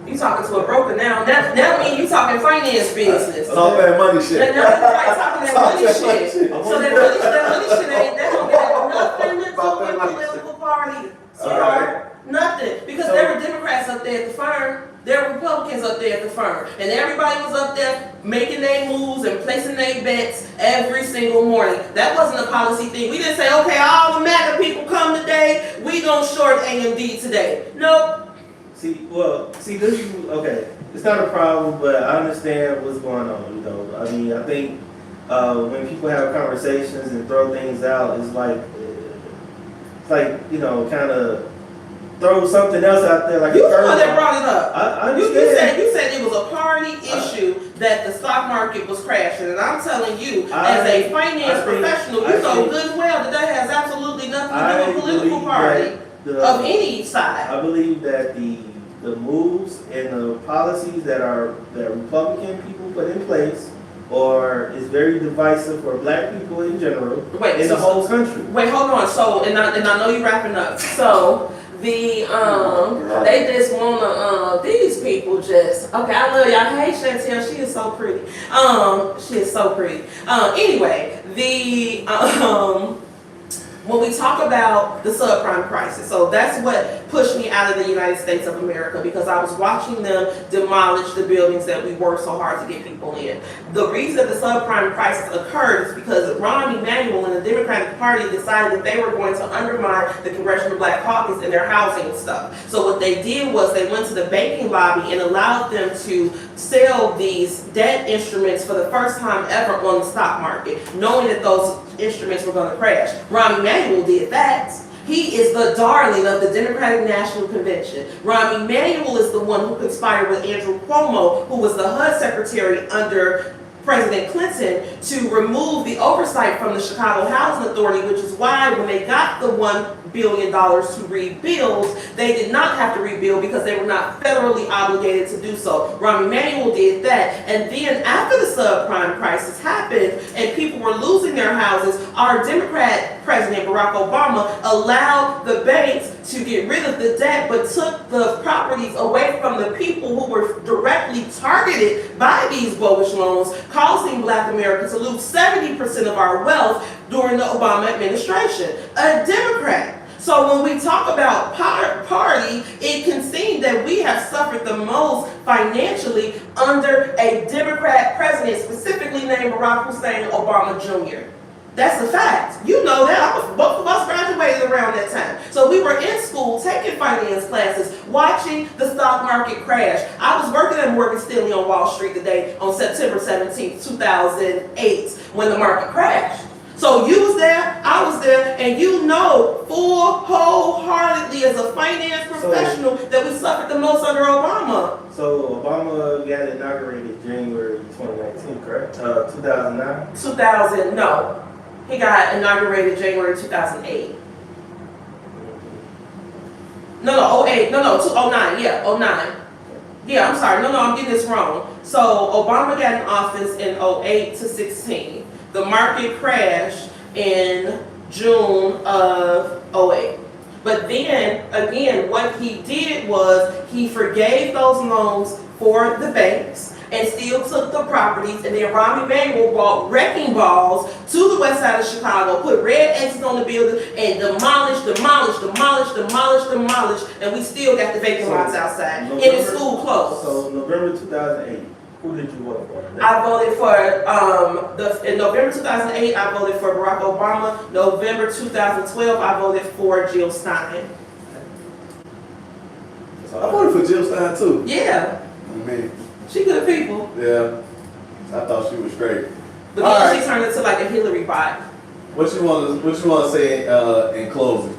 You talking to a broker now. That means you talking finance business. All that money shit. Now you're talking that money shit. So that money shit ain't gonna get nothing to do with political party. Sweetheart. Nothing. Because there were Democrats up there at the firm. There were Republicans up there at the firm. And everybody was up there making their moves and placing their bets every single morning. That wasn't a policy thing. We didn't say, okay, all the MAGA people come today, we gonna short AMD today. Nope. This is, okay, it's not a problem, but I understand what's going on, I mean, I think when people have conversations and throw things out, it's like kind of throw something else out there like you the one that brought it up. I understand. You said it was a party issue that the stock market was crashing, and I'm telling you, as a finance professional, you know good and well that has absolutely nothing to do with political party of any side. I believe that the moves and the policies that Republican people put in place is very divisive for black people in general in the whole country. Wait, hold on. So, and I know you're wrapping up. So, they just wanna these people just okay. I love y'all. Hey, Chantel, she is so pretty. She is so pretty. Anyway, when we talk about the subprime crisis, so that's what pushed me out of the United States of America, because I was watching them demolish the buildings that we worked so hard to get people in. The reason that the subprime crisis occurred is because Rahm Emanuel and the Democratic Party decided that they were going to undermine the Congressional Black Caucus and their housing and stuff. So what they did was they went to the banking lobby and allowed them to sell these debt instruments for the first time ever on the stock market, knowing that those instruments were going to crash. Rahm Emanuel did that. He is the darling of the Democratic National Convention. Rahm Emanuel is the one who conspired with Andrew Cuomo, who was the HUD secretary under President Clinton, to remove the oversight from the Chicago Housing Authority, which is why when they got the $1 billion to rebuild, they did not have to rebuild because they were not federally obligated to do so. Rahm Emanuel did that. And then after the subprime crisis happened and people were losing their houses, our Democrat President Barack Obama allowed the banks to get rid of the debt, but took the properties away from the people who were directly targeted by these bogus loans, causing Black America to lose 70% of our wealth during the Obama administration. A Democrat. So when we talk about party, it can seem that we have suffered the most financially under a Democrat president, specifically named Barack Hussein Obama Jr. That's a fact. You know that. Both of us graduated around that time. So we were in school taking finance classes, watching the stock market crash. I was working at Morgan Stanley on Wall Street today on September 17th, 2008, when the market crashed. So you was there, I was there, and you know wholeheartedly as a finance professional that we suffered the most under Obama. So Obama got inaugurated January 2019, correct? 2009? 2000, no. He got inaugurated January 2008. No, 08, 09, yeah, 09. Yeah, I'm sorry, I'm getting this wrong. So Obama got in office in 08 to 16. The market crashed in June of 08. But then, again, what he did was he forgave those loans for the banks and still took the properties, and then Romney Vanguard brought wrecking balls to the west side of Chicago, put red X's on the building, and demolished, and we still got the vacant lots outside. And the school closed. So November 2008. Who did you vote for? I voted for, in November 2008, I voted for Barack Obama. November 2012, I voted for Jill Stein. I voted for Jill Stein too. Yeah, I mean, she good people. yeah, I thought she was great. But All then right. she turned into like a Hillary bot. What you want to say in closing?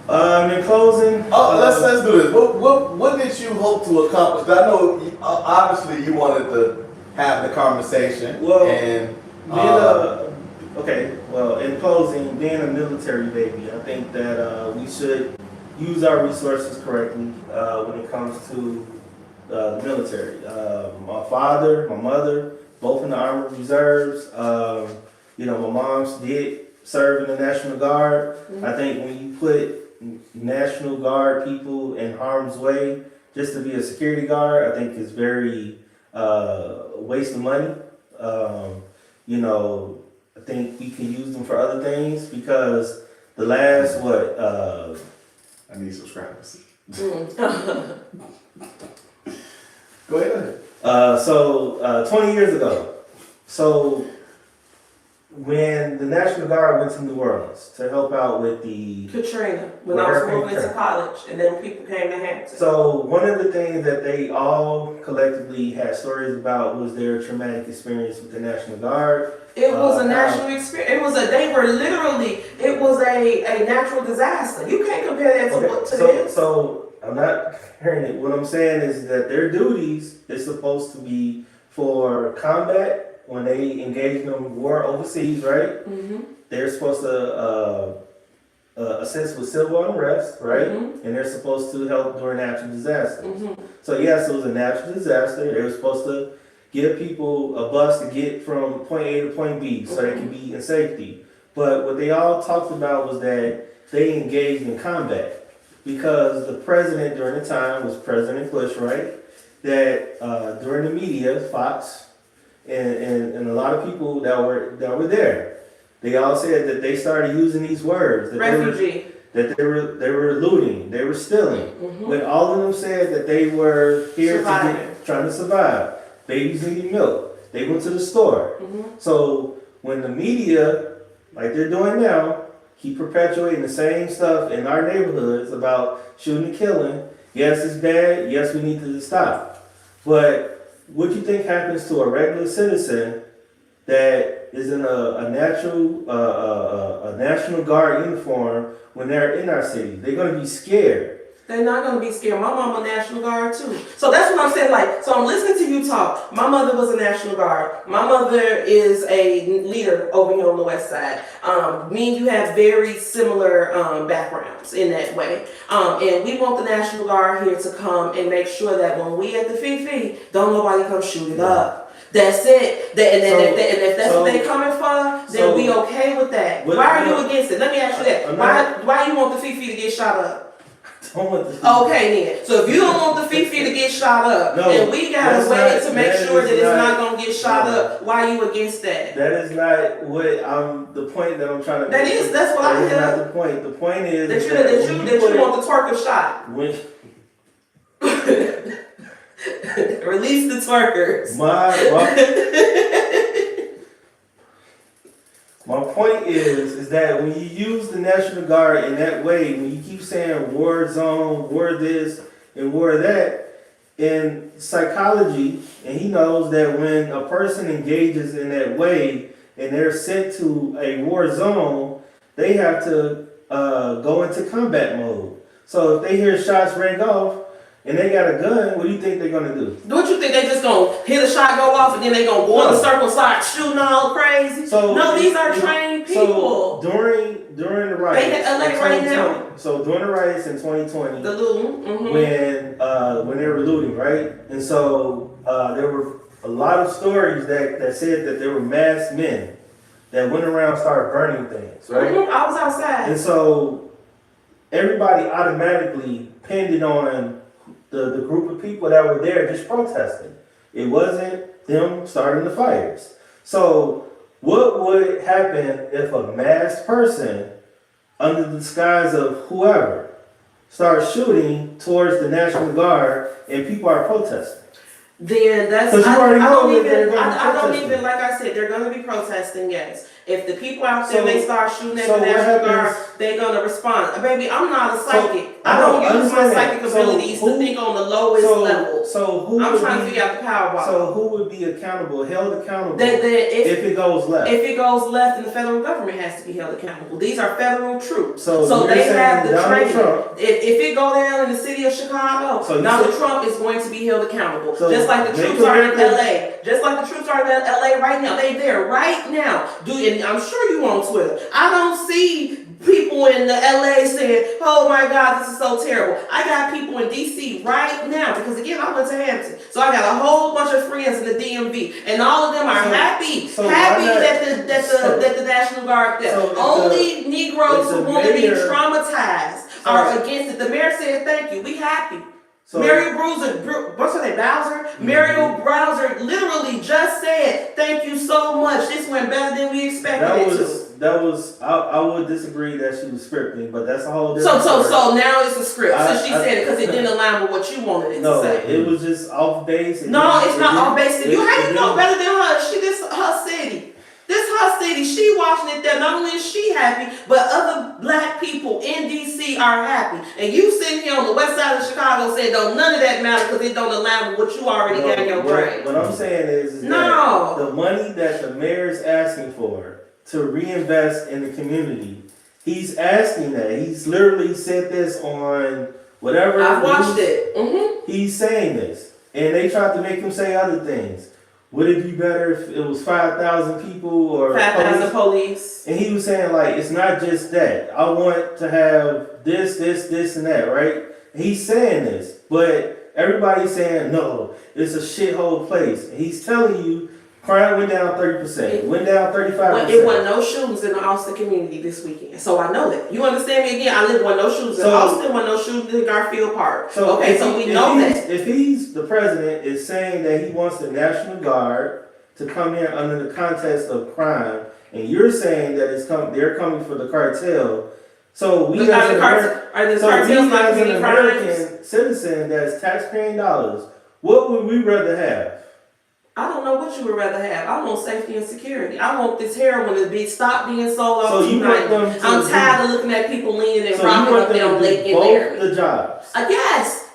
In closing, Let's do this. What did you hope to accomplish? I know obviously you wanted to have the conversation. Well, and in closing, being a military baby, I think that we should use our resources correctly when it comes to the military. My father, my mother, both in the Army Reserves. My mom did serve in the National Guard. Mm-hmm. I think when you put National Guard people in harm's way just to be a security guard, I think is very waste of money. I think we can use them for other things because the last I need subscribers. Mm. Go ahead. 20 years ago, when the National Guard went to New Orleans to help out with the Katrina, when I was moving into college, and then people came to Hampton. So one of the things that they all collectively had stories about was their traumatic experience with the National Guard. It was a national experience. It was a natural disaster. You can't compare that to this. So I'm not comparing it. What I'm saying is that their duties is supposed to be for combat. When they engage in war overseas, right? Mm-hmm. They're supposed to assist with civil unrest, right? Mm-hmm. And they're supposed to help during natural disasters. Mm-hmm. So yes, it was a natural disaster. They were supposed to give people a bus to get from point A to point B so they can be in safety. But what they all talked about was that they engaged in combat because the president during the time was President Bush, right? That during the media, Fox, and a lot of people that were there, they all said that they started using these words. That refugee. They were looting, they were stealing. Mm-hmm. When all of them said that they were here trying to survive. Babies needing milk. They went to the store. Mm-hmm. So when the media, like they're doing now, keep perpetuating the same stuff in our neighborhoods about shooting and killing, yes, it's bad. Yes, we need to stop. But what do you think happens to a regular citizen that is in a National Guard uniform when they're in our city? They're going to be scared. They're not going to be scared. My mom a National Guard too. So that's what I'm saying. So I'm listening to you talk. My mother was a National Guard. My mother is a leader over here on the West Side. Me and you have very similar backgrounds in that way. And we want the National Guard here to come and make sure that when we at the Fifi, don't nobody come shoot it up. That's it. If that's what they're coming for, then we okay with that. Why are you against it? Let me ask you that. Why you want the Fifi to get shot up? Don't want the Okay then. So if you don't want the Fifi to get shot up, No, and we got that's a way not- to make that sure is that it's not- not gonna get shot no. up, why you against that? That is not what the point that I'm trying to That make. is, that's what I That is heard. not the point. The point is That you when want the twerker shot. when Release the twerkers. My point is that when you use the National Guard in that way, when you keep saying war zone, war this, and war that, in psychology, and he knows that when a person engages in that way and they're sent to a war zone, they have to go into combat mode. So if they hear shots ring off and they got a gun, what do you think they're gonna do? Don't you think they just gonna hit a shot, go off, and then they gonna go in the circle, start shooting all crazy? So no, these are trained people. So during the riots, They in LA right now. So during the riots in 2020, The looting. when they were looting, right? And so there were a lot of stories that said that there were masked men that went around started burning things, right? I was outside. And so everybody automatically pinned it on the group of people that were there just protesting. It wasn't them starting the fires. So what would happen if a masked person, under the disguise of whoever, starts shooting towards the National Guard and people are protesting? Then that's Because you already know that they're going to be I don't protesting. even, like I said, they're gonna be protesting, yes. If the people out there So- they start shooting at so the what National Guard, happens- they're gonna respond. Baby, I'm not a psychic. I I don't don't use my understand psychic that. So abilities to who- think on the lowest level. So who I'm would trying to be, figure out the Powerball. so who would be accountable, held accountable That if it goes left? if it goes left, then the federal government has to be held accountable. These are federal troops. So you're they saying have the Donald training. Trump- If it go down in the city of Chicago, So you Donald said- Trump is going to be held accountable. So just like the make troops are in America- LA. Just like the troops are in LA right now. They there right now. And I'm sure you on Twitter. I don't see people in the LA saying, oh my God, this is so terrible. I got people in DC right now because again, I went to Hampton. So I got a whole bunch of friends in the DMV and all of them are happy why not- that the National Guard there. So if Only Negroes if who the want to be mayor- traumatized are against it. The mayor said, thank you, we happy. So- Mario what's her name, Bowser? Mario Browser literally just said, thank you so much. This went better than we expected it to. I would disagree that she was scripting, but that's a whole different So story. now it's a script. So she I- said it because it didn't align with what you wanted it No, to say. it was just off base. No, it's not off base. You how you know didn't- better than her? This her city. This her city. She watching it there. Not only is she happy, but other black people in DC are happy. And you sitting here on the west side of Chicago saying, don't none of that matter because it don't align with what you already got in your brain. What I'm saying is No. that the money that the mayor is asking for to reinvest in the community, he's asking that. He's literally said this on whatever. I've watched news- it. He's saying this, and they tried to make him say other things. Would it be better if it was 5,000 people or 5,000 police. And he was saying like, it's not just that. I want to have this, and that, right? He's saying this, but everybody's saying no. It's a shithole place. And he's telling you, crime went down 30%. Went down 35%. It wasn't no shootings in the Austin community this weekend. So I know that. You understand me again? I live with no shootings in So- Austin, with no shootings in Garfield Park. So okay, so we know that. If he's the president is saying that he wants the National Guard to come here under the context of crime, and you're saying that they're coming for the cartel. So we Are the cartels not as an committing crimes? American citizen that's taxpaying dollars, what would we rather have? I don't know what you would rather have. I want safety and security. I want this heroin to stop being sold off So you want them to I'm tired of looking at people leaning and So you rocking want up there them on to Lake do and both Laramie. the jobs.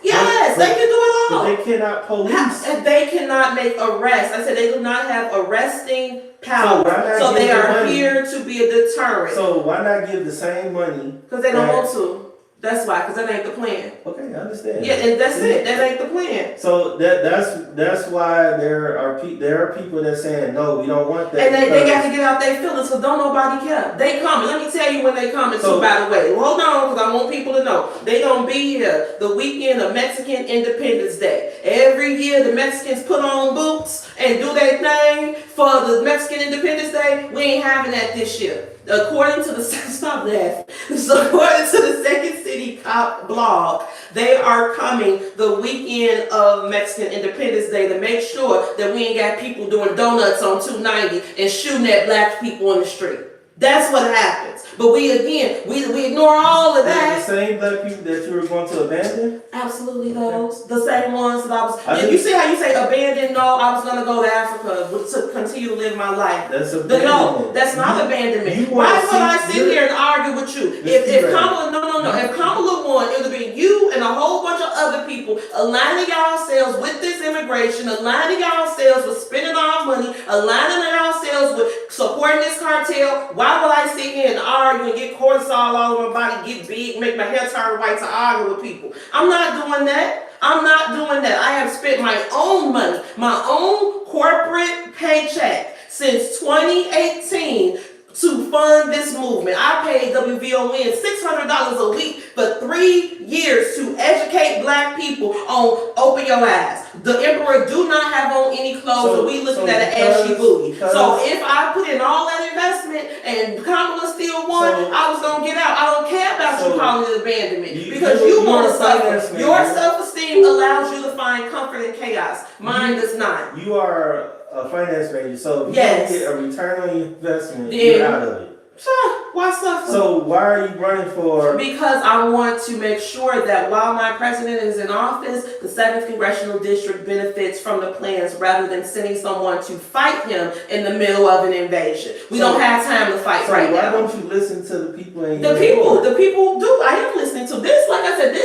Yes, they can do it But all. they cannot police. And they cannot make arrests. I said they do not have arresting power. So why not So give they the are money? here to be a deterrent. So why not give the same money? Because they don't that- want to. That's why, because that ain't the plan. Okay, I understand. Yeah, and that's it. That ain't the plan. So that's why there are people that saying no, we don't want that. And they because- got to get out their feelings, because don't nobody care. They coming. Let me tell you when they coming So- too, by the way. Hold on, because I want people to know. They gonna be here the weekend of Mexican Independence Day. Every year the Mexicans put on boots and do their thing for the Mexican Independence Day. We ain't having that this year. According to the stop laughing. So according to the second city City Cop blog, they are coming the weekend of Mexican Independence Day to make sure that we ain't got people doing donuts on 290 and shooting at black people in the street. That's what happens. But we ignore all of The that. same black people that you were going to abandon? Absolutely those. The same ones that I was. You see how you say abandoned? No, I was going to go to Africa to continue to live my life. That's No, abandonment. that's not abandonment. You Why wanna would I see- sit here and argue with you? If Kamala, no. If Kamala won, it would have been you and a whole bunch of other people aligning yourselves with this immigration, aligning yourselves with spending our money, aligning yourselves with supporting this cartel. Why would I sit here and argue and get cortisol all over my body, get big, make my hair turn white to argue with people? I'm not doing that. I'm not doing that. I have spent my own money, my own corporate paycheck since 2018 to fund this movement. I paid WVON $600 a week for 3 years to educate black people on open your eyes. The emperor do not have on any clothes, and we looking at an ashy booty. So if I put in all that investment and Kamala still won, I was gonna get out. I don't care about you calling it abandonment because you want to suffer. Your self-esteem allows you to find comfort in chaos. Mine does not. You are a finance major, so if Yes. you don't get a return on your investment, Yeah. you're out of it. Why suffer? So why are you running for? Because I want to make sure that while my president is in office, the 7th Congressional District benefits from the plans rather than sending someone to fight him in the middle of an invasion. We don't have time to fight So right why now. don't you listen to the people in The your people board? do. I am listening to this. Like I said,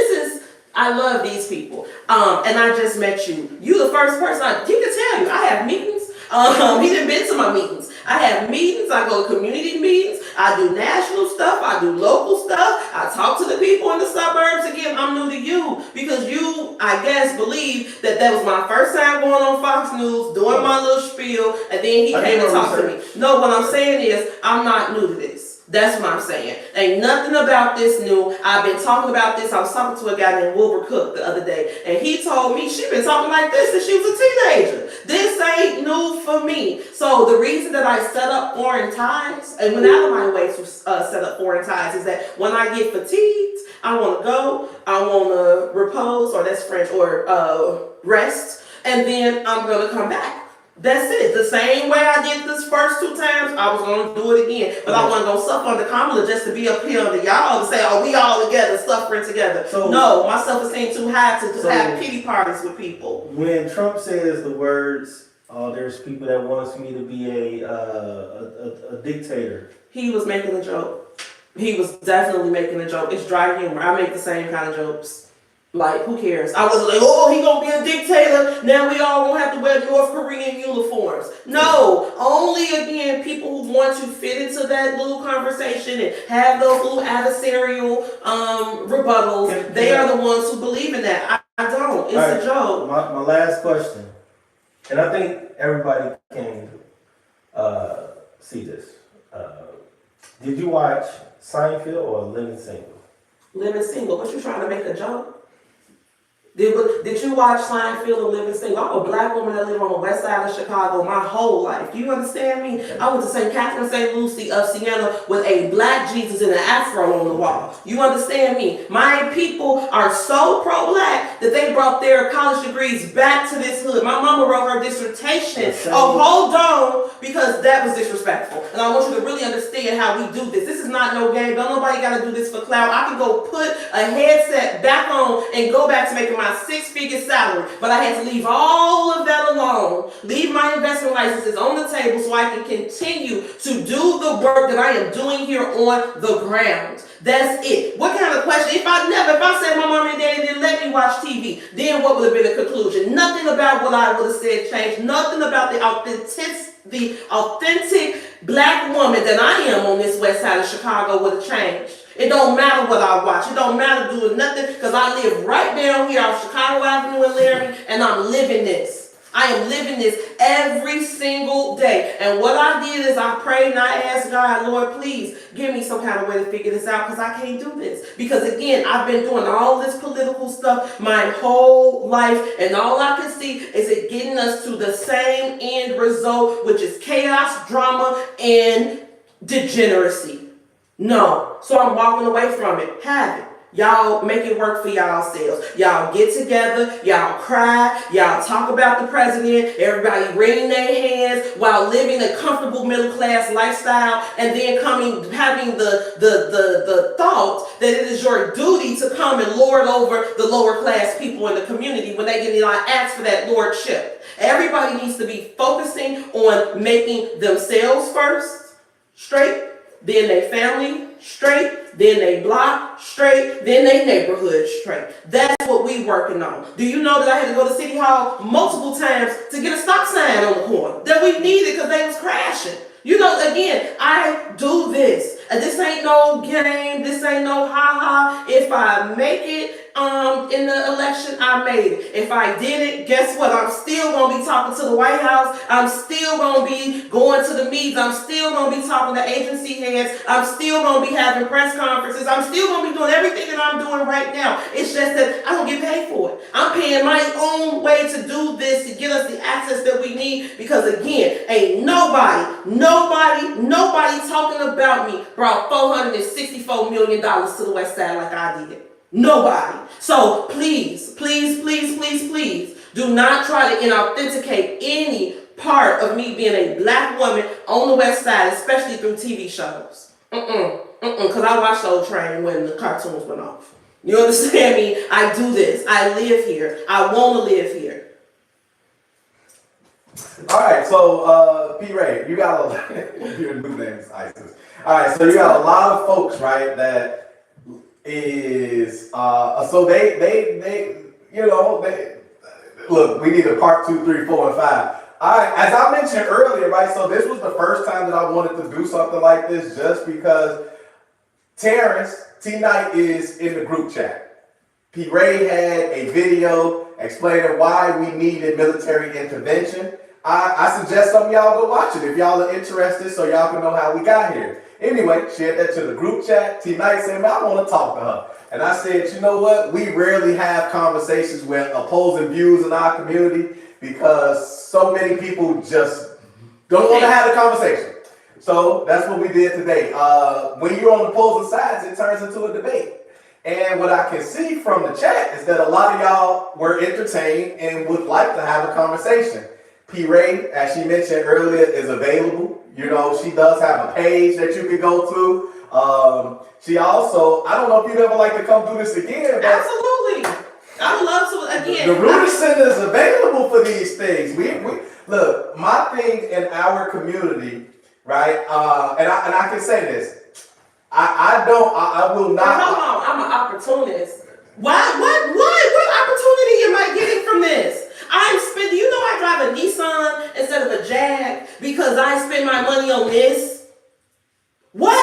I love these people. And I just met you. You the first person, he can tell you, I have meetings. He done been to my meetings. I have meetings, I go to community meetings, I do national stuff, I do local stuff, I talk to the people in the suburbs. Again, I'm new to you because you, I guess, believe that was my first time going on Fox News, doing my little spiel, and then he came and talked to me. No, what I'm saying is, I'm not new to this. That's what I'm saying. Ain't nothing about this new. I've been talking about this. I was talking to a guy named Wilbur Cook the other day, and he told me she been talking like this since she was a teenager. This ain't new for me. So the reason that I set up foreign ties, and went out of my way to set up foreign ties, is that when I get fatigued, I want to go, I want to repose, or that's French, or rest, and then I'm going to come back. That's it. The same way I did this first 2 times, I was going to do it again. But I wasn't going to suffer under Kamala just to be up here under y'all to say, oh, we all together, suffering together. So, no, my self-esteem too high to have pity parties with people. When Trump says the words, there's people that wants me to be a dictator. He was making a joke. He was definitely making a joke. It's dry humor. I make the same kind of jokes. Like, who cares? I wasn't like, oh, he gonna be a dictator. Now we all gonna have to wear North Korean uniforms. No, only again people who want to fit into that little conversation and have those little adversarial rebuttals. They are the ones who believe in that. I don't. It's a joke. My last question, and I think everybody can see this. Did you watch Seinfeld or Living Single? Living Single. What you trying to make a joke? Did you watch Seinfeld and Living Single? I'm a black woman that lived on the west side of Chicago my whole life. Do you understand me? I went to St. Catherine, St. Lucie of Siena with a black Jesus and an afro on the wall. You understand me? My people are so pro-black that they brought their college degrees back to this hood. My mama wrote her dissertation. Oh, hold on, because that was disrespectful. And I want you to really understand how we do this. This is not no game. Don't nobody got to do this for clout. I can go put a headset back on and go back to making my 6-figure salary, but I had to leave all of that alone, leave my investment licenses on the table so I can continue to do the work that I am doing here on the ground. That's it. What kind of question? If I said my mom and daddy didn't let me watch TV, then what would have been the conclusion? Nothing about what I would have said changed. Nothing about the authentic black woman that I am on this west side of Chicago would have changed. It don't matter what I watch. It don't matter doing nothing because I live right down here off Chicago Avenue in Laramie, and I'm living this. I am living this every single day. And what I did is I prayed and I asked God, Lord, please give me some kind of way to figure this out because I can't do this. Because again, I've been doing all this political stuff my whole life, and all I can see is it getting us to the same end result, which is chaos, drama, and degeneracy. No. So I'm walking away from it. Have it. Y'all make it work for y'all selves. Y'all get together, y'all cry, y'all talk about the president, everybody wring their hands while living a comfortable middle class lifestyle, and then having the thought that it is your duty to come and lord over the lower class people in the community when they get asked for that lordship. Everybody needs to be focusing on making themselves first straight, then their family straight, then they block straight, then they neighborhood straight. That's what we working on. Do you know that I had to go to City Hall multiple times to get a stop sign on the corner that we needed because they was crashing? You know, again, I do this. This ain't no game. This ain't no ha-ha. If I make it in the election, I made it. If I didn't, guess what? I'm still going to be talking to the White House. I'm still going to be going to the meetings. I'm still going to be talking to agency heads. I'm still going to be having press conferences. I'm still going to be doing everything that I'm doing right now. It's just that I don't get paid for it. I'm paying my own way to do this to get us the access that we need because, again, ain't nobody talking about me brought $464 million to the West Side like I did. Nobody. So please, do not try to inauthenticate any part of me being a black woman on the West Side, especially through TV shows. Because I watched Old Train when the cartoons went off. You understand me? I do this. I live here. I want to live here. All right, so P. Ray, you got your new name is ISIS. All right, so you got a lot of folks, right, that is so they look. We need a part 2, 3, 4, and 5. All right, as I mentioned earlier, right. So this was the first time that I wanted to do something like this, just because Terrence T. Knight is in the group chat. P. Ray had a video explaining why we needed military intervention. I suggest some of y'all go watch it if y'all are interested, so y'all can know how we got here. Anyway, shared that to the group chat. T. Knight said, man, I want to talk to her. And I said, you know what? We rarely have conversations with opposing views in our community because so many people just don't want to have the conversation. So that's what we did today. When you're on opposing sides, it turns into a debate. And what I can see from the chat is that a lot of y'all were entertained and would like to have a conversation. P. Ray, as she mentioned earlier, is available. You know, she does have a page that you can go to. She also, I don't know if you'd ever like to come do this again. But absolutely. I would love to again. The Rutues Center is available for these things. We look, my thing in our community, right? And I can say this. I will not. Hold on, I'm an opportunist. What opportunity am I getting from this? I'm spending, you know, I drive a Nissan instead of a Jag because I spend my money on this. What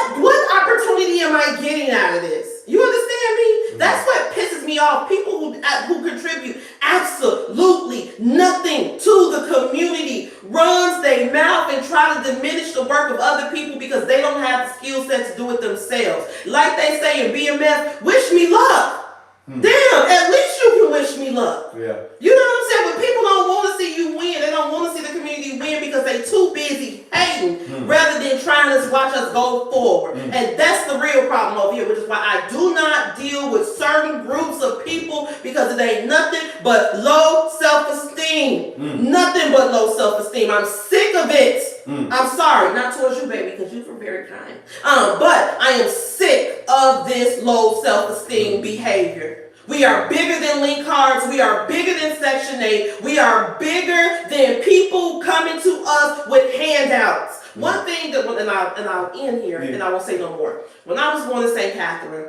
opportunity am I getting out of this? You understand me? That's what pisses me off. People who contribute absolutely nothing to the community runs their mouth and try to diminish the work of other people because they don't have the skill set to do it themselves. Like they say in BMF, wish me luck. Damn, at least you can wish me luck. Yeah. You know what I'm saying? But people don't want to see you win. They don't want to see the community win because they too busy hating rather than trying to watch us go forward. And that's the real problem over here, which is why I do not deal with certain groups of people because it ain't nothing but low self-esteem. Nothing but low self-esteem. I'm sick of it. I'm sorry, not towards you, baby, because you were very kind. But I am sick of this low self-esteem behavior. We are bigger than link cards. We are bigger than Section 8. We are bigger than people coming to us with handouts. One thing that, and I'll end here, and I won't say no more. When I was born in St. Catherine,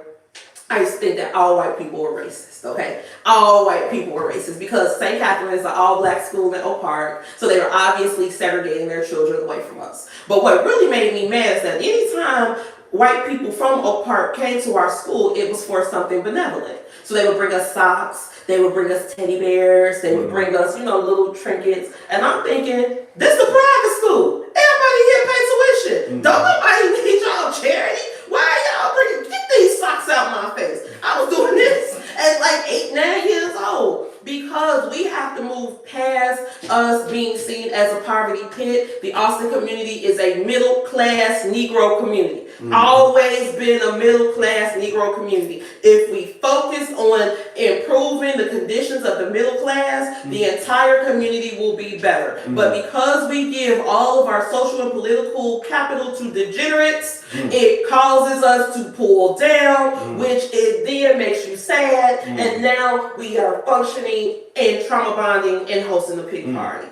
I used to think that all white people were racist, okay? All white people were racist because St. Catherine is an all-black school in Oak Park, so they were obviously segregating their children away from us. But what really made me mad is that anytime white people from Oak Park came to our school, it was for something benevolent. So they would bring us socks, they would bring us teddy bears, they would bring us, little trinkets. And I'm thinking, this is a private school. Everybody here pay tuition. Don't nobody need y'all charity. Why are y'all get these socks out my face? I was doing this at like 8, 9 years old. Because we have to move past us being seen as a poverty pit. The The Austin community is a middle class Negro community. Always been a middle class Negro community. If we focus on improving the conditions of the middle class, the entire community will be better. But because we give all of our social and political capital to degenerates, it causes us to pull down, which it then makes you sad. And now we are functioning and trauma bonding and hosting a pity party.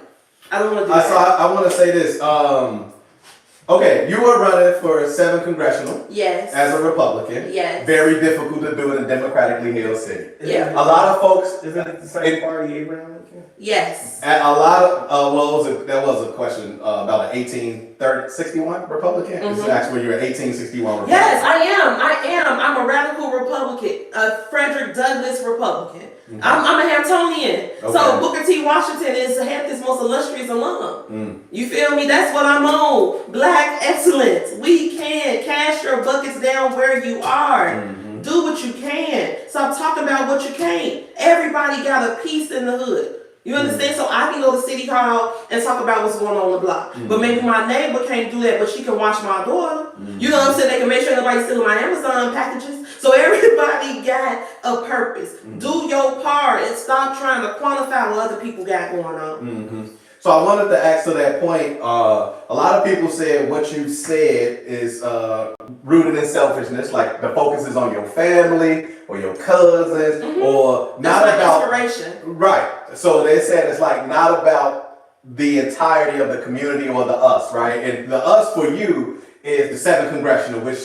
I don't want to do that. So I want to say this. Okay, you were running for 7th congressional Yes. as a Republican. Yes. Very difficult to do in a democratically held city. Yeah. A lot of folks. Isn't it the same party Abraham Lincoln? Yes. A lot of there was a question about an 1861 Republican. It's actually you're an 1861 Republican. Yes, I am. I'm a radical Republican, a Frederick Douglass Republican. I'm a Hamptonian. Okay. So Booker T. Washington is Hampton's most illustrious alum. You feel me? That's what I'm on. Black excellence. We can cash your buckets down where you are. Do what you can. Stop talking about what you can't. Everybody got a piece in the hood. You understand? So I can go to City Hall and talk about what's going on the block. But maybe my neighbor can't do that, but she can watch my daughter. You know what I'm saying? They can make sure nobody's stealing my Amazon packages. So everybody got a purpose. Do your part and stop trying to quantify what other people got going on. So I wanted to ask to that point, a lot of people said what you said is rooted in selfishness, like the focus is on your family or your cousins or not That's about my inspiration. Right. So they said it's like not about the entirety of the community or the us, right? And the us for you is the 7th congressional, which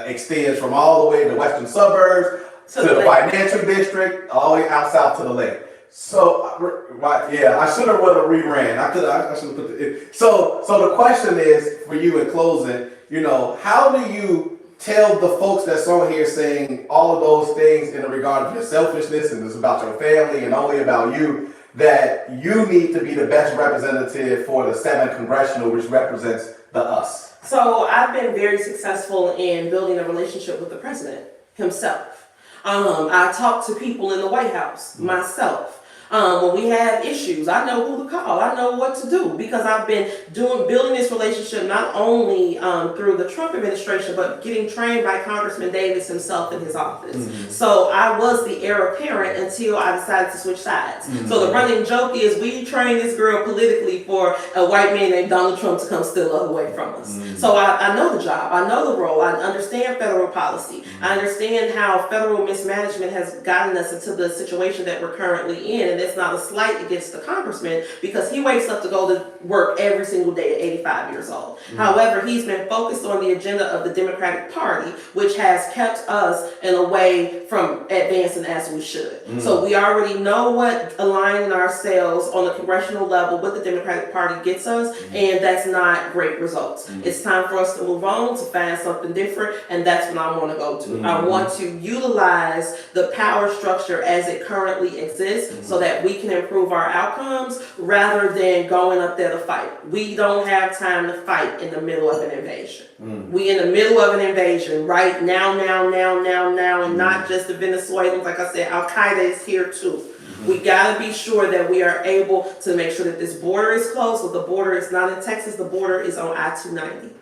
extends from all the way to the western suburbs to the financial district, all the way out south to the lake. So, right, yeah, I should have would have reran. I should have put the. So the question is for you in closing. You know, how do you tell the folks that's on here saying all of those things in regard of your selfishness and it's about your family and only about you, that you need to be the best representative for the 7th congressional, which represents the us? So I've been very successful in building a relationship with the president himself. I talk to people in the White House myself. When we have issues, I know who to call. I know what to do because I've been building this relationship not only through the Trump administration, but getting trained by Congressman Davis himself in his office. So I was the heir apparent until I decided to switch sides. So the running joke is we trained this girl politically for a white man named Donald Trump to come steal her away from us. So I know the job. I know the role. I understand federal policy. I understand how federal mismanagement has gotten us into the situation that we're currently in. And it's not a slight against the congressman because he wakes up to go to work every single day at 85 years old. However, he's been focused on the agenda of the Democratic Party, which has kept us in a way from advancing as we should. So we already know what aligning ourselves on the congressional level with the Democratic Party gets us, and that's not great results. It's time for us to move on, to find something different, and that's what I want to go to. I want to utilize the power structure as it currently exists so that we can improve our outcomes rather than going up there to fight. We don't have time to fight in the middle of an invasion. We in the middle of an invasion right now, and not just the Venezuelans. Like I said, Al-Qaeda is here too. We gotta be sure that we are able to make sure that this border is closed. So the border is not in Texas, the border is on I-290.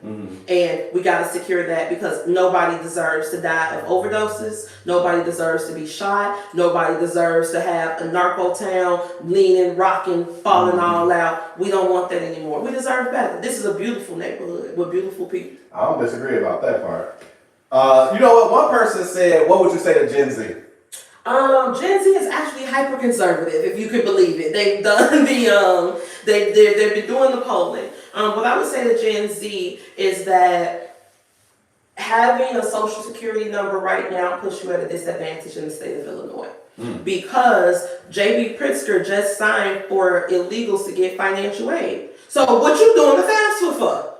And we gotta secure that because nobody deserves to die of overdoses. Nobody deserves to be shot. Nobody deserves to have a narco town leaning, rocking, falling all out. We don't want that anymore. We deserve better. This is a beautiful neighborhood with beautiful people. I don't disagree about that part. You know what? One person said, what would you say to Gen Z? Gen Z is actually hyper conservative, if you could believe it. They've done the they've been doing the polling. What I would say to Gen Z is that having a social security number right now puts you at a disadvantage in the state of Illinois. Because J.B. Pritzker just signed for illegals to get financial aid. So what you doing the FAFSA for?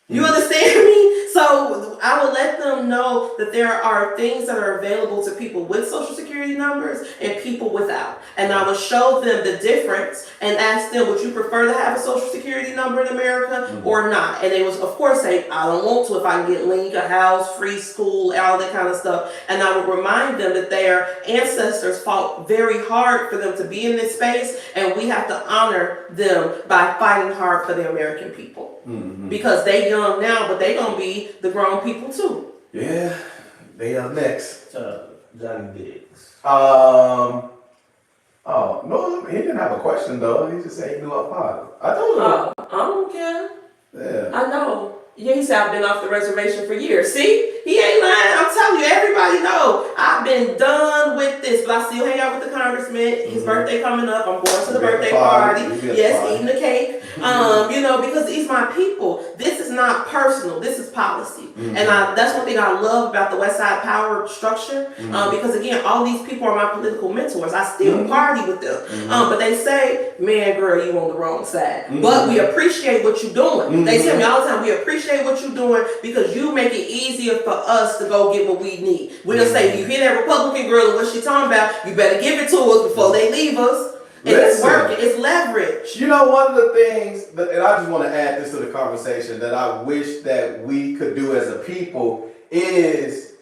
You understand me? So I will let them know show that there are things that are available to people with social security numbers and people without. And I would show them the difference and ask them, would you prefer to have a social security number in America or not? And they was, of course, say, I don't want to if I can get link, a house, free school, all that kind of stuff. And I would remind them that their ancestors fought very hard for them to be in this space, and we have to honor them by fighting hard for the American people. Because they young now, but they gonna be the grown people too. Yeah, they up next. Johnny Biggs. Oh, no, he didn't have a question though. He just said he knew up part. I told him. I don't care. Yeah. I know. Yeah, he said I've been off the reservation for years. See, he ain't lying. I'm telling you, everybody know I've been done with this, but I still hang out with the congressman. His birthday coming up. I'm going to the birthday party. Yes, eating the cake. You know, because these my people. This is not personal. This is policy, and that's one thing I love about the West Side Power structure. Because again, all these people are my political mentors. I still party with them, but they say, "Man, girl, you on the wrong side." But we appreciate what you're doing. They tell me all the time, "We appreciate what you're doing because you make it easier for us to go get what we need." We just say, "You hear that Republican girl and what she talking about? You better give it to us before they leave us." And it's working. It's leverage. You know, one of the things, that, and I just want to add this to the conversation, that I wish that we could do as a people is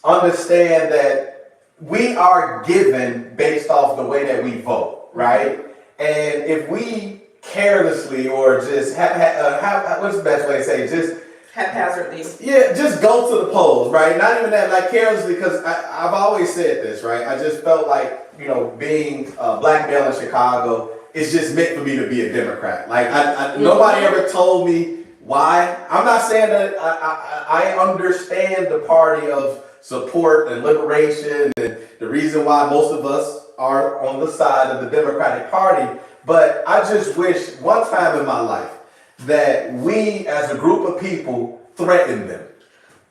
understand that we are given based off the way that we vote, right? And if we carelessly or just what's the best way to say it? Just Haphazardly. Yeah, just go to the polls, right? Not even that, like carelessly, because I've always said this, right? I just felt like, you know, being a black male in Chicago, it's just meant for me to be a Democrat. Like, nobody ever told me why. I'm not saying that I understand the party of support and liberation and the reason why most of us are on the side of the Democratic Party, but I just wish one time in my life that we as a group of people threaten them.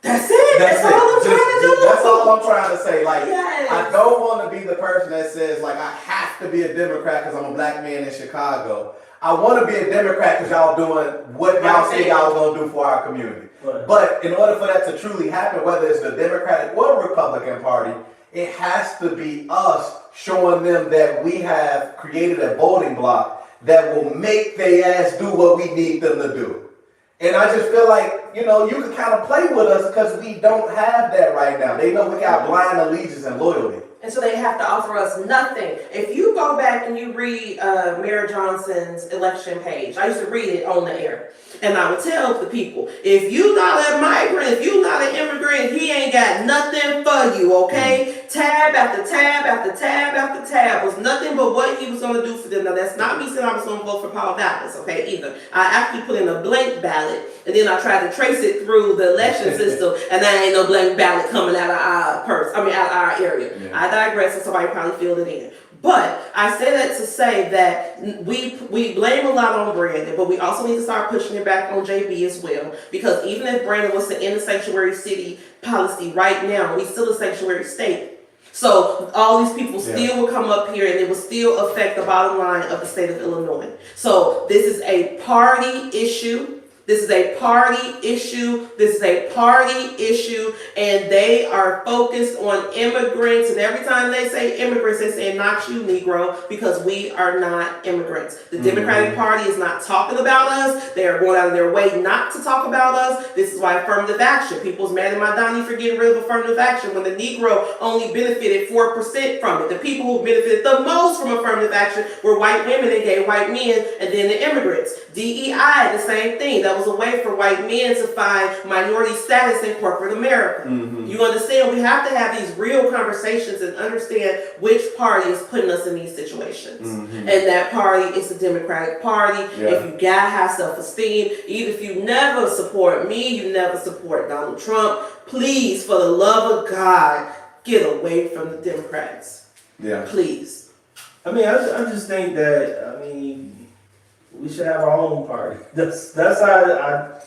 That's it. That's all I'm trying to do. That's all I'm trying to say. Like, yes. I don't want to be the person that says, like, I have to be a Democrat because I'm a black man in Chicago. I want to be a Democrat because y'all doing what y'all say y'all going to do for our community. Right. But in order for that to truly happen, whether it's the Democratic or the Republican Party, it has to be us showing them that we have created a voting bloc that will make they ass do what we need them to do. And I just feel like, you know, you can kind of play with us because we don't have that right now. They know we got blind allegiance and loyalty. And so they have to offer us nothing. If you go back and you read Mayor Johnson's election page, I used to read it on the air. And I would tell the people, if you not a migrant, if you not an immigrant, he ain't got nothing for you, okay? Tab after tab after tab after tab was nothing but what he was going to do for them. Now, that's not me saying I was going to vote for Paul Dallas, okay, either. I actually put in a blank ballot, and then I tried to trace it through the election system, and there ain't no blank ballot coming out of our out of our area. Yeah. I digress, and somebody probably filled it in. But I say that to say that we blame a lot on Brandon, but we also need to start pushing it back on JB as well. Because even if Brandon was to end the sanctuary city policy right now, we still a sanctuary state. So all these people still will come up here and it will still affect the bottom line of the state of Illinois. So this is a party issue. This is a party issue. This is a party issue. And they are focused on immigrants. And every time they say immigrants, they say not you, Negro, because we are not immigrants. The Democratic Party is not talking about us. They are going out of their way not to talk about us. This is why affirmative action. People's mad at my Donnie for getting rid of affirmative action when the Negro only benefited 4% from it. The people who benefited the most from affirmative action were white women and gay white men, and then the immigrants. DEI, the same thing. That was a way for white men to find minority status in corporate America. You understand? We have to have these real conversations and understand which party is putting us in these situations. And that party is the Democratic Party. If you gotta have self-esteem, even if you never support me, you never support Donald Trump, please, for the love of God, get away from the Democrats. Please. I mean, I just think that, we should have our own party. That's how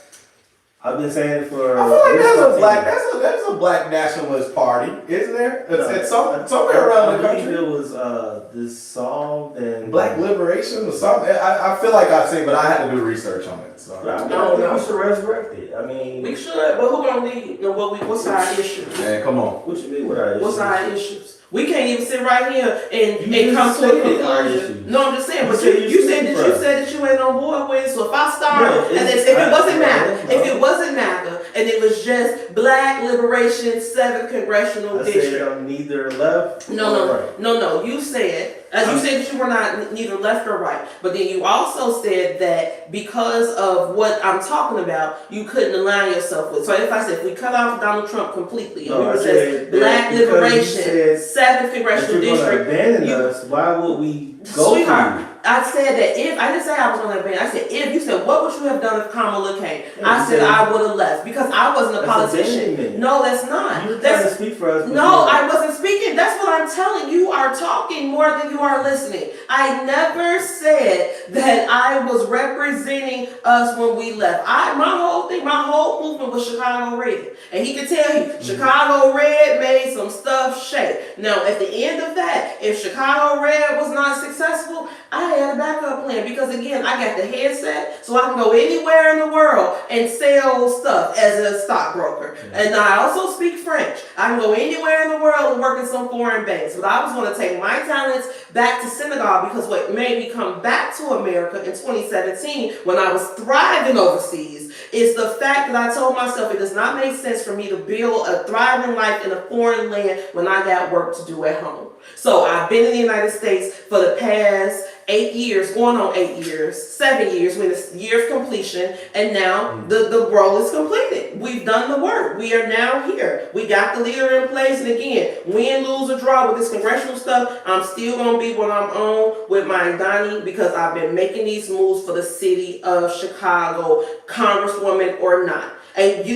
I've been saying it for. I feel like there's a black nationalist party, isn't there? It's somewhere around the I believe country. it was this song and Black liberation or something. I feel like I've seen, but I had to do research on it. So. I think we should resurrect it. I mean, We should, but who gonna lead? You know, what's our issues? Man, come on. what you mean? What our What's issues? our issues? We can't even sit right here and You come just to a stated our conclusion. issues. No, I'm just saying. You But said you you said speak that for you us. said that you ain't on board with it. So if I start No, and it's- if it wasn't no, MAGA, no. if it wasn't MAGA, and it was just Black Liberation 7th Congressional I District. said I'm neither left No. or right. No. You said, you said that you were not neither left or right, but then you also said that because of what I'm talking about, you couldn't align yourself with. So if I said if we cut off Donald Trump completely, and No, we I were said just that Black because you Liberation, said 7th If Congressional you're going to District. abandon you- us, why would we go Sweetheart, to I said that if I didn't say I was going to abandon. I said if you said what would you have done if Kamala came? Yeah, I you said said- I would have left because I wasn't a That's politician. abandonment. No, that's not. you? You're That's trying to speak for us. but no, you're- I wasn't speaking. That's what I'm telling you. You are talking more than you are listening. I never said that I was representing us when we left. My whole movement was Chicago Red. And he can tell you, Chicago Red made some stuff shake. Now, at the end of that, if Chicago Red was not successful, I had a backup plan because again, I got the headset so I can go anywhere in the world and sell stuff as a stockbroker. And I also speak French. I can go anywhere in the world and work in some foreign banks. But I was going to take my talents back to Senegal because what made me come back to America in 2017 when I was thriving overseas is the fact that I told myself it does not make sense for me to build a thriving life in a foreign land when I got work to do at home. So I've been in the United States for the past 8 years, going on 8 years, 7 years, when it's year of completion, and now the role is completed. We've done the work. We are now here. We got the leader in place, and again, win, lose, or draw with this congressional stuff, I'm still gonna be what I'm on with my Donnie because I've been making these moves for the city of Chicago, Congresswoman or not. And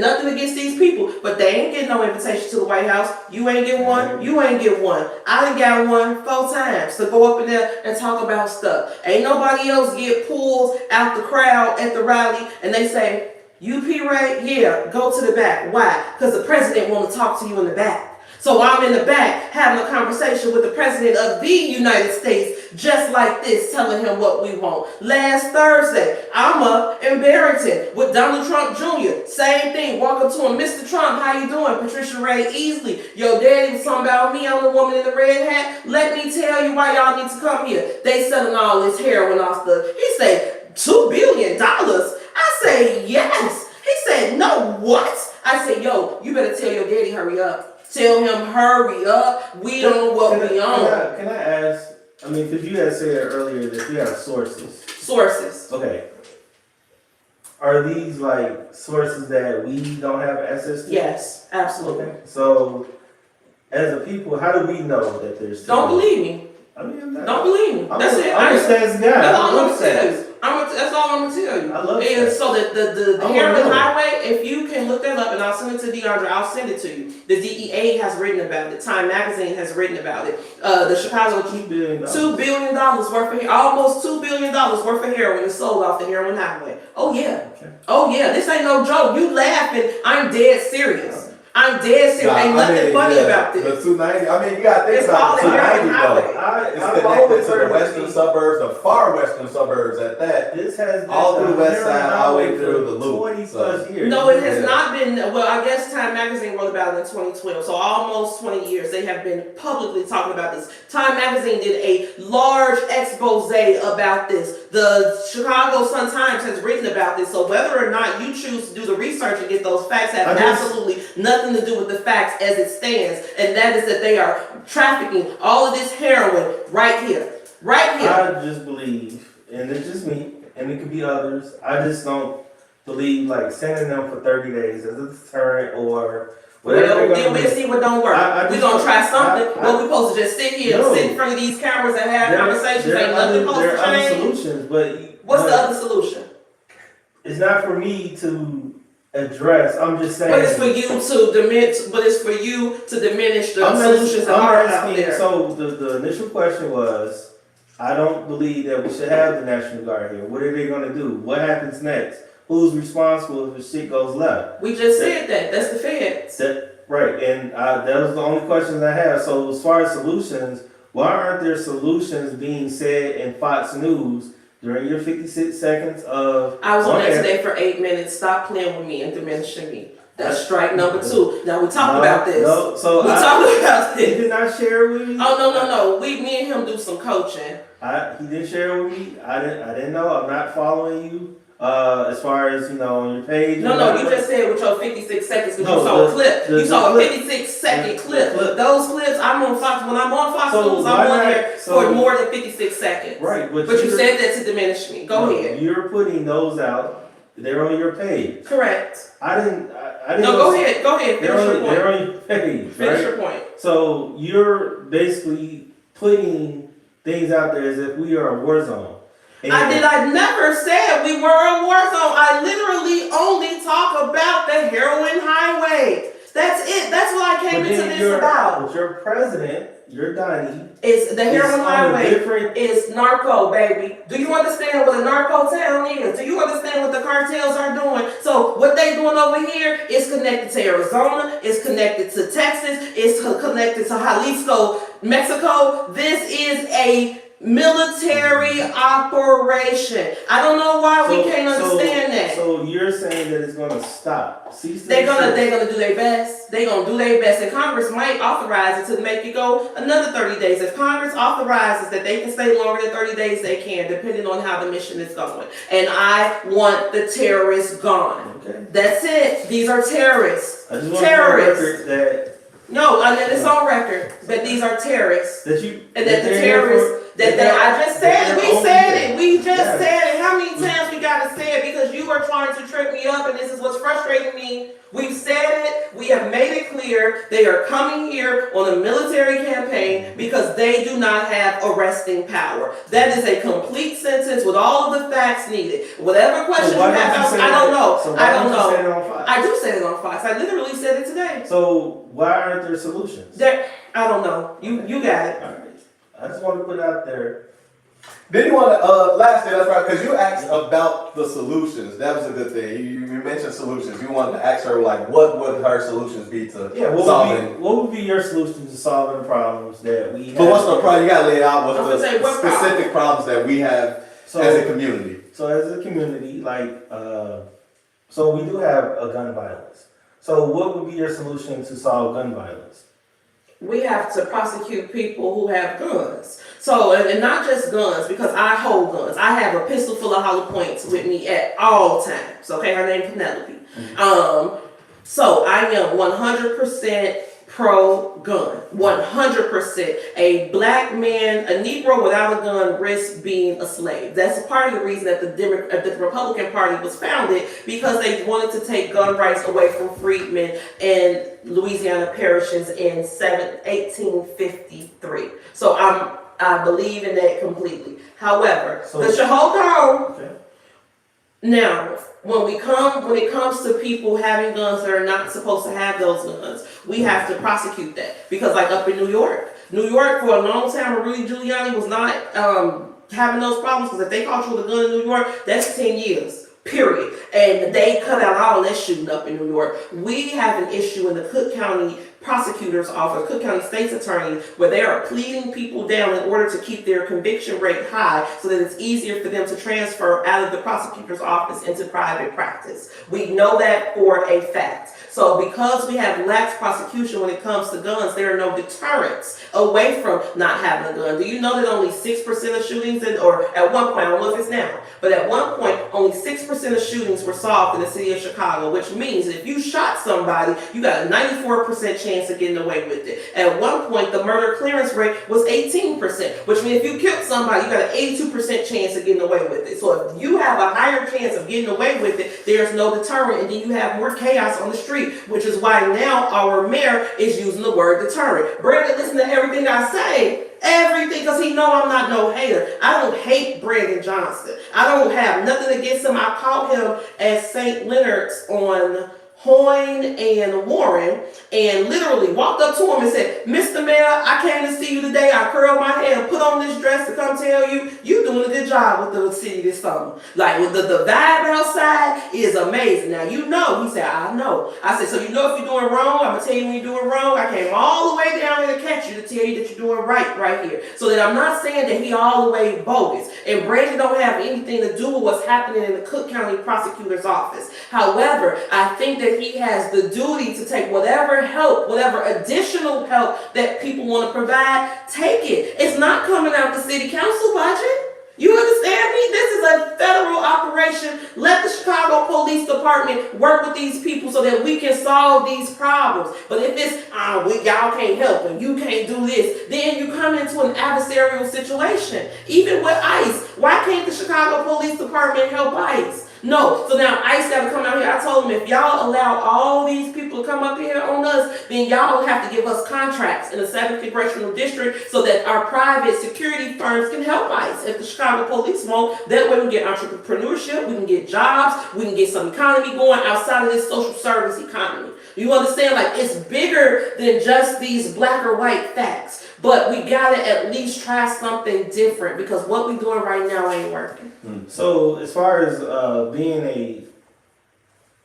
nothing against these people, but they ain't getting no invitation to the White House. You ain't get one, you ain't get one. I done got one 4 times to go up in there and talk about stuff. Ain't nobody else get pulled out the crowd at the rally and they say, UP Ray, yeah, go to the back. Why? Because the president want to talk to you in the back. So I'm in the back having a conversation with the president of the United States, just like this, telling him what we want. Last Thursday, I'm up in Barrington with Donald Trump Jr. Same thing, walk up to him, Mr. Trump, how you doing? Patricia Ray Easley, your daddy was talking about me, I'm the woman in the red hat. Let me tell you why y'all need to come here. They selling all this heroin off the, he said, $2 billion. I say, yes. He said, no, what? I said, yo, you better tell your daddy hurry up. Tell him hurry up. We on what we on. Can I ask? I mean, because you had said earlier that you have sources. Sources. Okay. Are these like sources that we don't have access to? Yes, absolutely. Okay. So, as a people, how do we know that there's? Don't believe me. I mean, I'm not. Don't believe me. That's it. I'm a stats guy. That's all I I'm love gonna tell stats. you. That's all I'm gonna tell you. I love And stats. so the I wanna heroin know. highway, if you can look that up, and I'll send it to Deondre. I'll send it to you. The DEA has written about it. Time Magazine has written about it. The Chicago $2 billion. $2 billion worth of almost $2 billion worth of heroin is sold off the heroin highway. Oh yeah. Okay. Oh yeah. This ain't no joke. You laughing? I'm dead serious. I'm dead serious. Ain't nothing funny about this. The 290. I mean, you got to think It's about the all the heroin 290 highway. though. It's I've connected always to the heard western suburbs, the far western suburbs at that. This has been All through the West heroin Side, all the way highway through for the loop, 20 so. plus years. No, it has Yeah. not been. Well, I guess Time Magazine wrote about it in 2012. So almost 20 years they have been publicly talking about this. Time Magazine did a large expose about this. The Chicago Sun-Times has written about this. So whether or not you choose to do the research and get those facts have absolutely nothing to do with the facts as it stands. And that is that they are trafficking all of this heroin right here. Right here. I just believe, and it's just me, and it could be others. I just don't believe like sending them for 30 days as a deterrent or whatever. Well, they're then gonna we'll do. see what don't work. I We're just gonna try something. I- What we supposed to just sit here and No. sit in front of these cameras and have conversations? There Ain't are nothing other, supposed there to are other change. solutions, but What's but the other solution? It's not for me to address. I'm just saying. But it's for you to diminish. But it's for you to diminish the I'm solutions that I'm are out asking- there. So the initial question was, I don't believe that we should have the National Guard here. What are they going to do? What happens next? who's responsible if shit goes left? We just said that. That's the feds. Right, and that was the only questions I have. So as far as solutions, why aren't there solutions being said in Fox News during your 56 seconds of? I was on there air? today for 8 minutes. Stop playing with me and diminishing me. That's strike number 2. Now we talked about this. No, so we talked about he this. did not share with me. Oh no. Me and him do some coaching. He didn't share with me. I didn't know. I'm not following you. As far as on your page. No, you just said with your 56 seconds because No, you saw a clip. the You saw a clip. 56-second clip. Those clips, I'm on Fox. When I'm on Fox So News, why I'm on not- there so- for more than 56 seconds. Right, But you said that to diminish me. Go ahead. You're putting those out. They're on your page. Correct. I didn't. No, go ahead. They're Finish your point. on your page. Finish right? your point. So you're basically putting things out there as if we are a war zone. I never said we were a war zone. I literally only talk about the heroin highway. That's it. That's what I came into this about. But your president, your Donnie, It's the heroin highway. different. It's narco, baby. Do you understand what a narco town is? Do you understand what the cartels are doing? So what they doing over here is connected to Arizona, it's connected to Texas, it's connected to Jalisco, Mexico. This is a military operation. I don't know why we can't understand that. So you're saying that it's gonna stop? They're gonna do their best. They're gonna do their best, and Congress might authorize it to make it go another 30 days. If Congress authorizes that they can stay longer than 30 days, they can, depending on how the mission is going. And I want the terrorists gone. Okay. That's it. These are terrorists. I just want Terrorists. to record that No, I mean, it's on record that these are terrorists. you And that the terrorists, I just said it, we said it, we just said it. How many times we gotta say it? Because you are trying to trip me up, and this is what's frustrating me. We've said it, we have made it clear, they are coming here on a military campaign because they do not have arresting power. That is a complete sentence with all of the facts needed. Whatever questions you have, I don't know. So I don't know. Say it on Fox? I do say it on Fox. I literally said it today. So why aren't there solutions? I don't know. You got it. All right. I just want to put it out there. Then you want to, lastly, that's right, because you asked about the solutions. That was a good thing. You mentioned solutions. You wanted to ask her, like, what would her solutions be to solving? What would be your solution to solving the problems that we have? But what's the problem? You got to lay it out I was with gonna say, the what specific problems that we have as a community. So as a community, so we do have a gun violence. So what would be your solution to solve gun violence? We have to prosecute people who have guns. So, and not just guns, because I hold guns. I have a pistol full of hollow points with me at all times. Okay, her name Penelope. So I am 100% pro-gun. 100%. A black man, a Negro without a gun risks being a slave. That's part of the reason that the Republican Party was founded, because they wanted to take gun rights away from freedmen in Louisiana parishes in 1853. So I believe in that completely. However, hold on. Okay. Now, when it comes to people having guns that are not supposed to have those guns, we have to prosecute that. Because like up in New York for a long time, Rudy Giuliani was not having those problems, because if they caught you with a gun in New York, that's 10 years. Period. And they cut out all that shooting up in New York. We have an issue in the Cook County Prosecutor's Office, Cook County State's Attorney, where they are pleading people down in order to keep their conviction rate high so that it's easier for them to transfer out of the prosecutor's office into private practice. We know that for a fact. So because we have lax prosecution when it comes to guns, there are no deterrents away from not having a gun. Do you know that only 6% of shootings, or at one point, I don't know if it's now, but at one point, only 6% of shootings were solved in the city of Chicago, which means if you shot somebody, you got a 94% chance of getting away with it. At one point, the murder clearance rate was 18%, which means if you killed somebody, you got an 82% chance of getting away with it. So if you have a higher chance of getting away with it, there's no deterrent, and then you have more chaos on the street, which is why now our mayor is using the word deterrent. Brandon, listen to everything I say. Everything, because he know I'm not no hater. I don't hate Brandon Johnson. I don't have nothing against him. I caught him at St. Leonard's on Hoyne and Warren, and literally walked up to him and said, Mr. Mayor, I came to see you today. I curled my hair and put on this dress to come tell you you're doing a good job with the city this summer. Like, with the vibe outside is amazing. Now, you know, he said, I know. I said, so you know if you're doing wrong, I'm going to tell you when you're doing wrong. I came all the way down here to catch you to tell you that you're doing right here. So that I'm not saying that he all the way bogus. And Brandon don't have anything to do with what's happening in the Cook County Prosecutor's Office. However, I think that he has the duty to take whatever help, whatever additional help that people want to provide, take it. It's not coming out the city council budget. You understand me? This is a federal operation. Let the Chicago Police Department work with these people so that we can solve these problems. But if it's, y'all can't help and you can't do this, then you come into an adversarial situation. Even with ICE, why can't the Chicago Police Department help ICE? No. So now ICE got to come out here. I told them, if y'all allow all these people to come up here on us, then y'all have to give us contracts in the 7th Congressional District so that our private security firms can help ICE. If the Chicago police won't, that way we get entrepreneurship, we can get jobs, we can get some economy going outside of this social service economy. You understand? Like, it's bigger than just these black or white facts. But we gotta at least try something different, because what we doing right now ain't working. So as far as being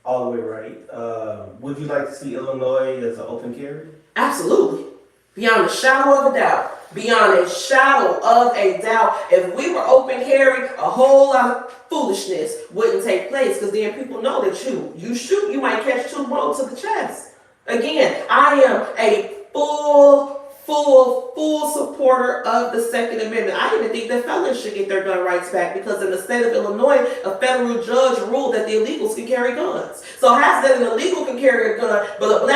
all the way right, would you like to see Illinois as an open carry? Absolutely. Beyond a shadow of a doubt. Beyond a shadow of a doubt. If we were open carry, a whole lot of foolishness wouldn't take place, because then people know that you shoot, you might catch 2 bullets to the chest. Again, I am a full supporter of the Second Amendment. I even think that felons should get their gun rights back, because in the state of Illinois, a federal judge ruled that the illegals can carry guns. So how's that an illegal can carry a gun, but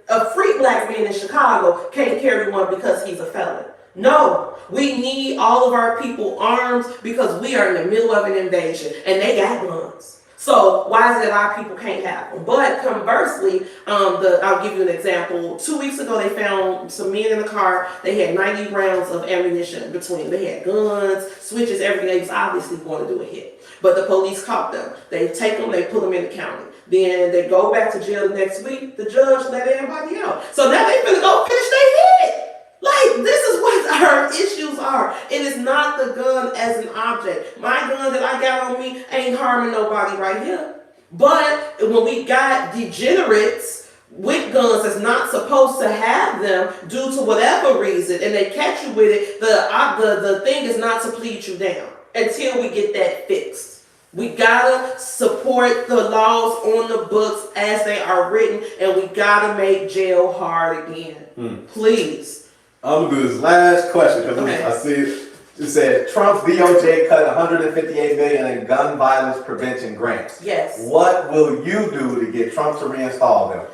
a free black man in Chicago can't carry one because he's a felon? No, we need all of our people armed, because we are in the middle of an invasion and they got guns. So why is it our people can't have them? But conversely, I'll give you an example. 2 weeks ago, they found some men in the car. They had 90 rounds of ammunition between. They had guns, switches, everything. They was obviously going to do a hit. But the police caught them. They take them, they put them in the county. Then they go back to jail the next week. The judge let everybody out. So now they finna go finish their hit. Like, this is what our issues are. It is not the gun as an object. My gun that I got on me ain't harming nobody right here. But when we got degenerates with guns that's not supposed to have them due to whatever reason, and they catch you with it, the thing is not to plead you down until we get that fixed. We gotta support the laws on the books as they are written, and we gotta make jail hard again. Please. I'm gonna do this last question, because I see it said Trump's DOJ cut $158 million in gun violence prevention grants. Yes. What will you do to get Trump to reinstall them?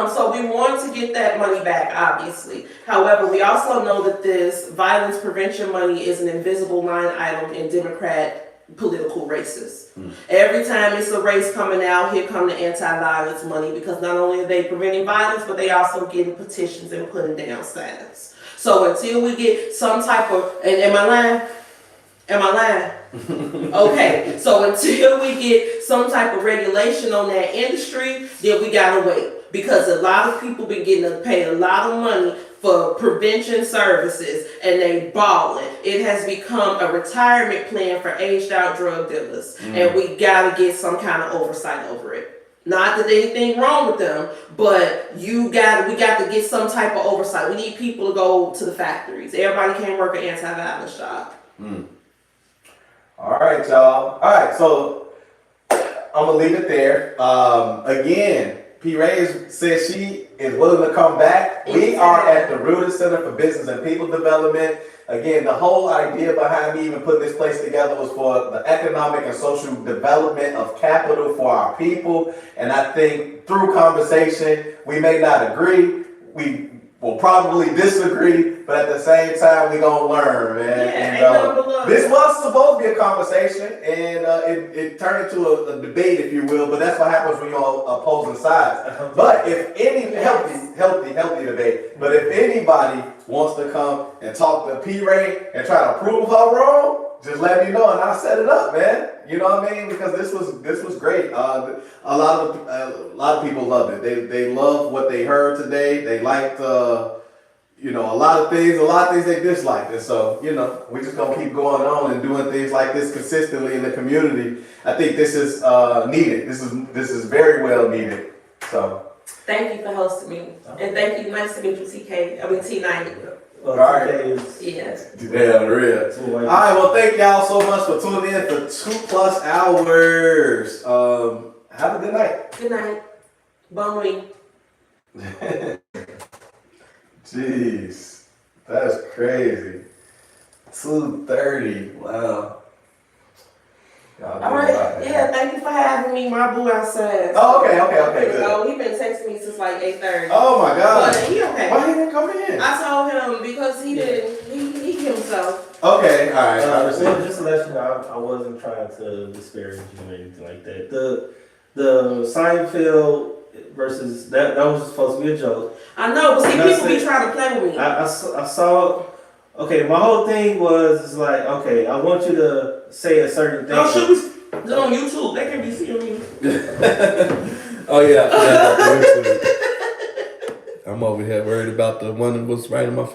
So we want to get that money back, obviously. However, we also know that this violence prevention money is an invisible line item in Democrat political races. Every time it's a race coming out, here come the anti-violence money, because not only are they preventing violence, but they also getting petitions and putting down signs. So until we get some type of, and am I lying? Am I lying? Okay, so until we get some type of regulation on that industry, then we gotta wait. Because a lot of people been getting paid a lot of money for prevention services, and they balling. It has become a retirement plan for aged out drug dealers, and we gotta get some kind of oversight over it. Not that there's anything wrong with them, but we got to get some type of oversight. We need people to go to the factories. Everybody can't work an anti-violence job. All right, y'all. All right, so I'm gonna leave it there. Again, P. Ray says she is willing to come back. We are at the Rutues Center for Business and People Development. Again, the whole idea behind me even putting this place together was for the economic and social development of capital for our people. And I think through conversation, we may not agree. We will probably disagree, but at the same time, we're going to learn, man. Yeah, this was supposed to be a conversation, and it turned into a debate, if you will, but that's what happens when you're on opposing sides. But if any, healthy debate, but if anybody wants to come and talk to P. Ray and try to prove her wrong, just let me know and I'll set it up, man. You know what I mean? Because this was great. A lot of people loved it. They loved what they heard today. They liked you know, a lot of things they disliked. And so, you know, we're just gonna keep going on and doing things like this consistently in the community. I think this is needed. This is very well needed. So Thank you for hosting me. And thank you. Nice to meet you, T9. All right. Yes. damn real. All right, well, thank y'all so much for tuning in for 2+ hours. Have a good night. Good night. Bon nuit. Jeez, that's crazy. 2:30. Wow. Y'all All do a right. lot, man. Yeah, thank you for having me. My boo outside. Oh, okay, good. So he been texting me since like 8:30. Oh my God. But he okay. Why he didn't come in? I told him because he didn't. He himself. Okay, all right. I Well, understand. just to let you know, I wasn't trying to disparage you or anything like that. The Seinfeld versus that was supposed to be a joke. I know, but see, That's people be it. trying to play with me. I saw. Okay, my whole thing was like, okay, I want you to say a certain thing. Oh, shoot, it's on YouTube. They can be seeing me. Oh yeah. I forgot about the YouTube. I'm over here worried about the one that was right in my face.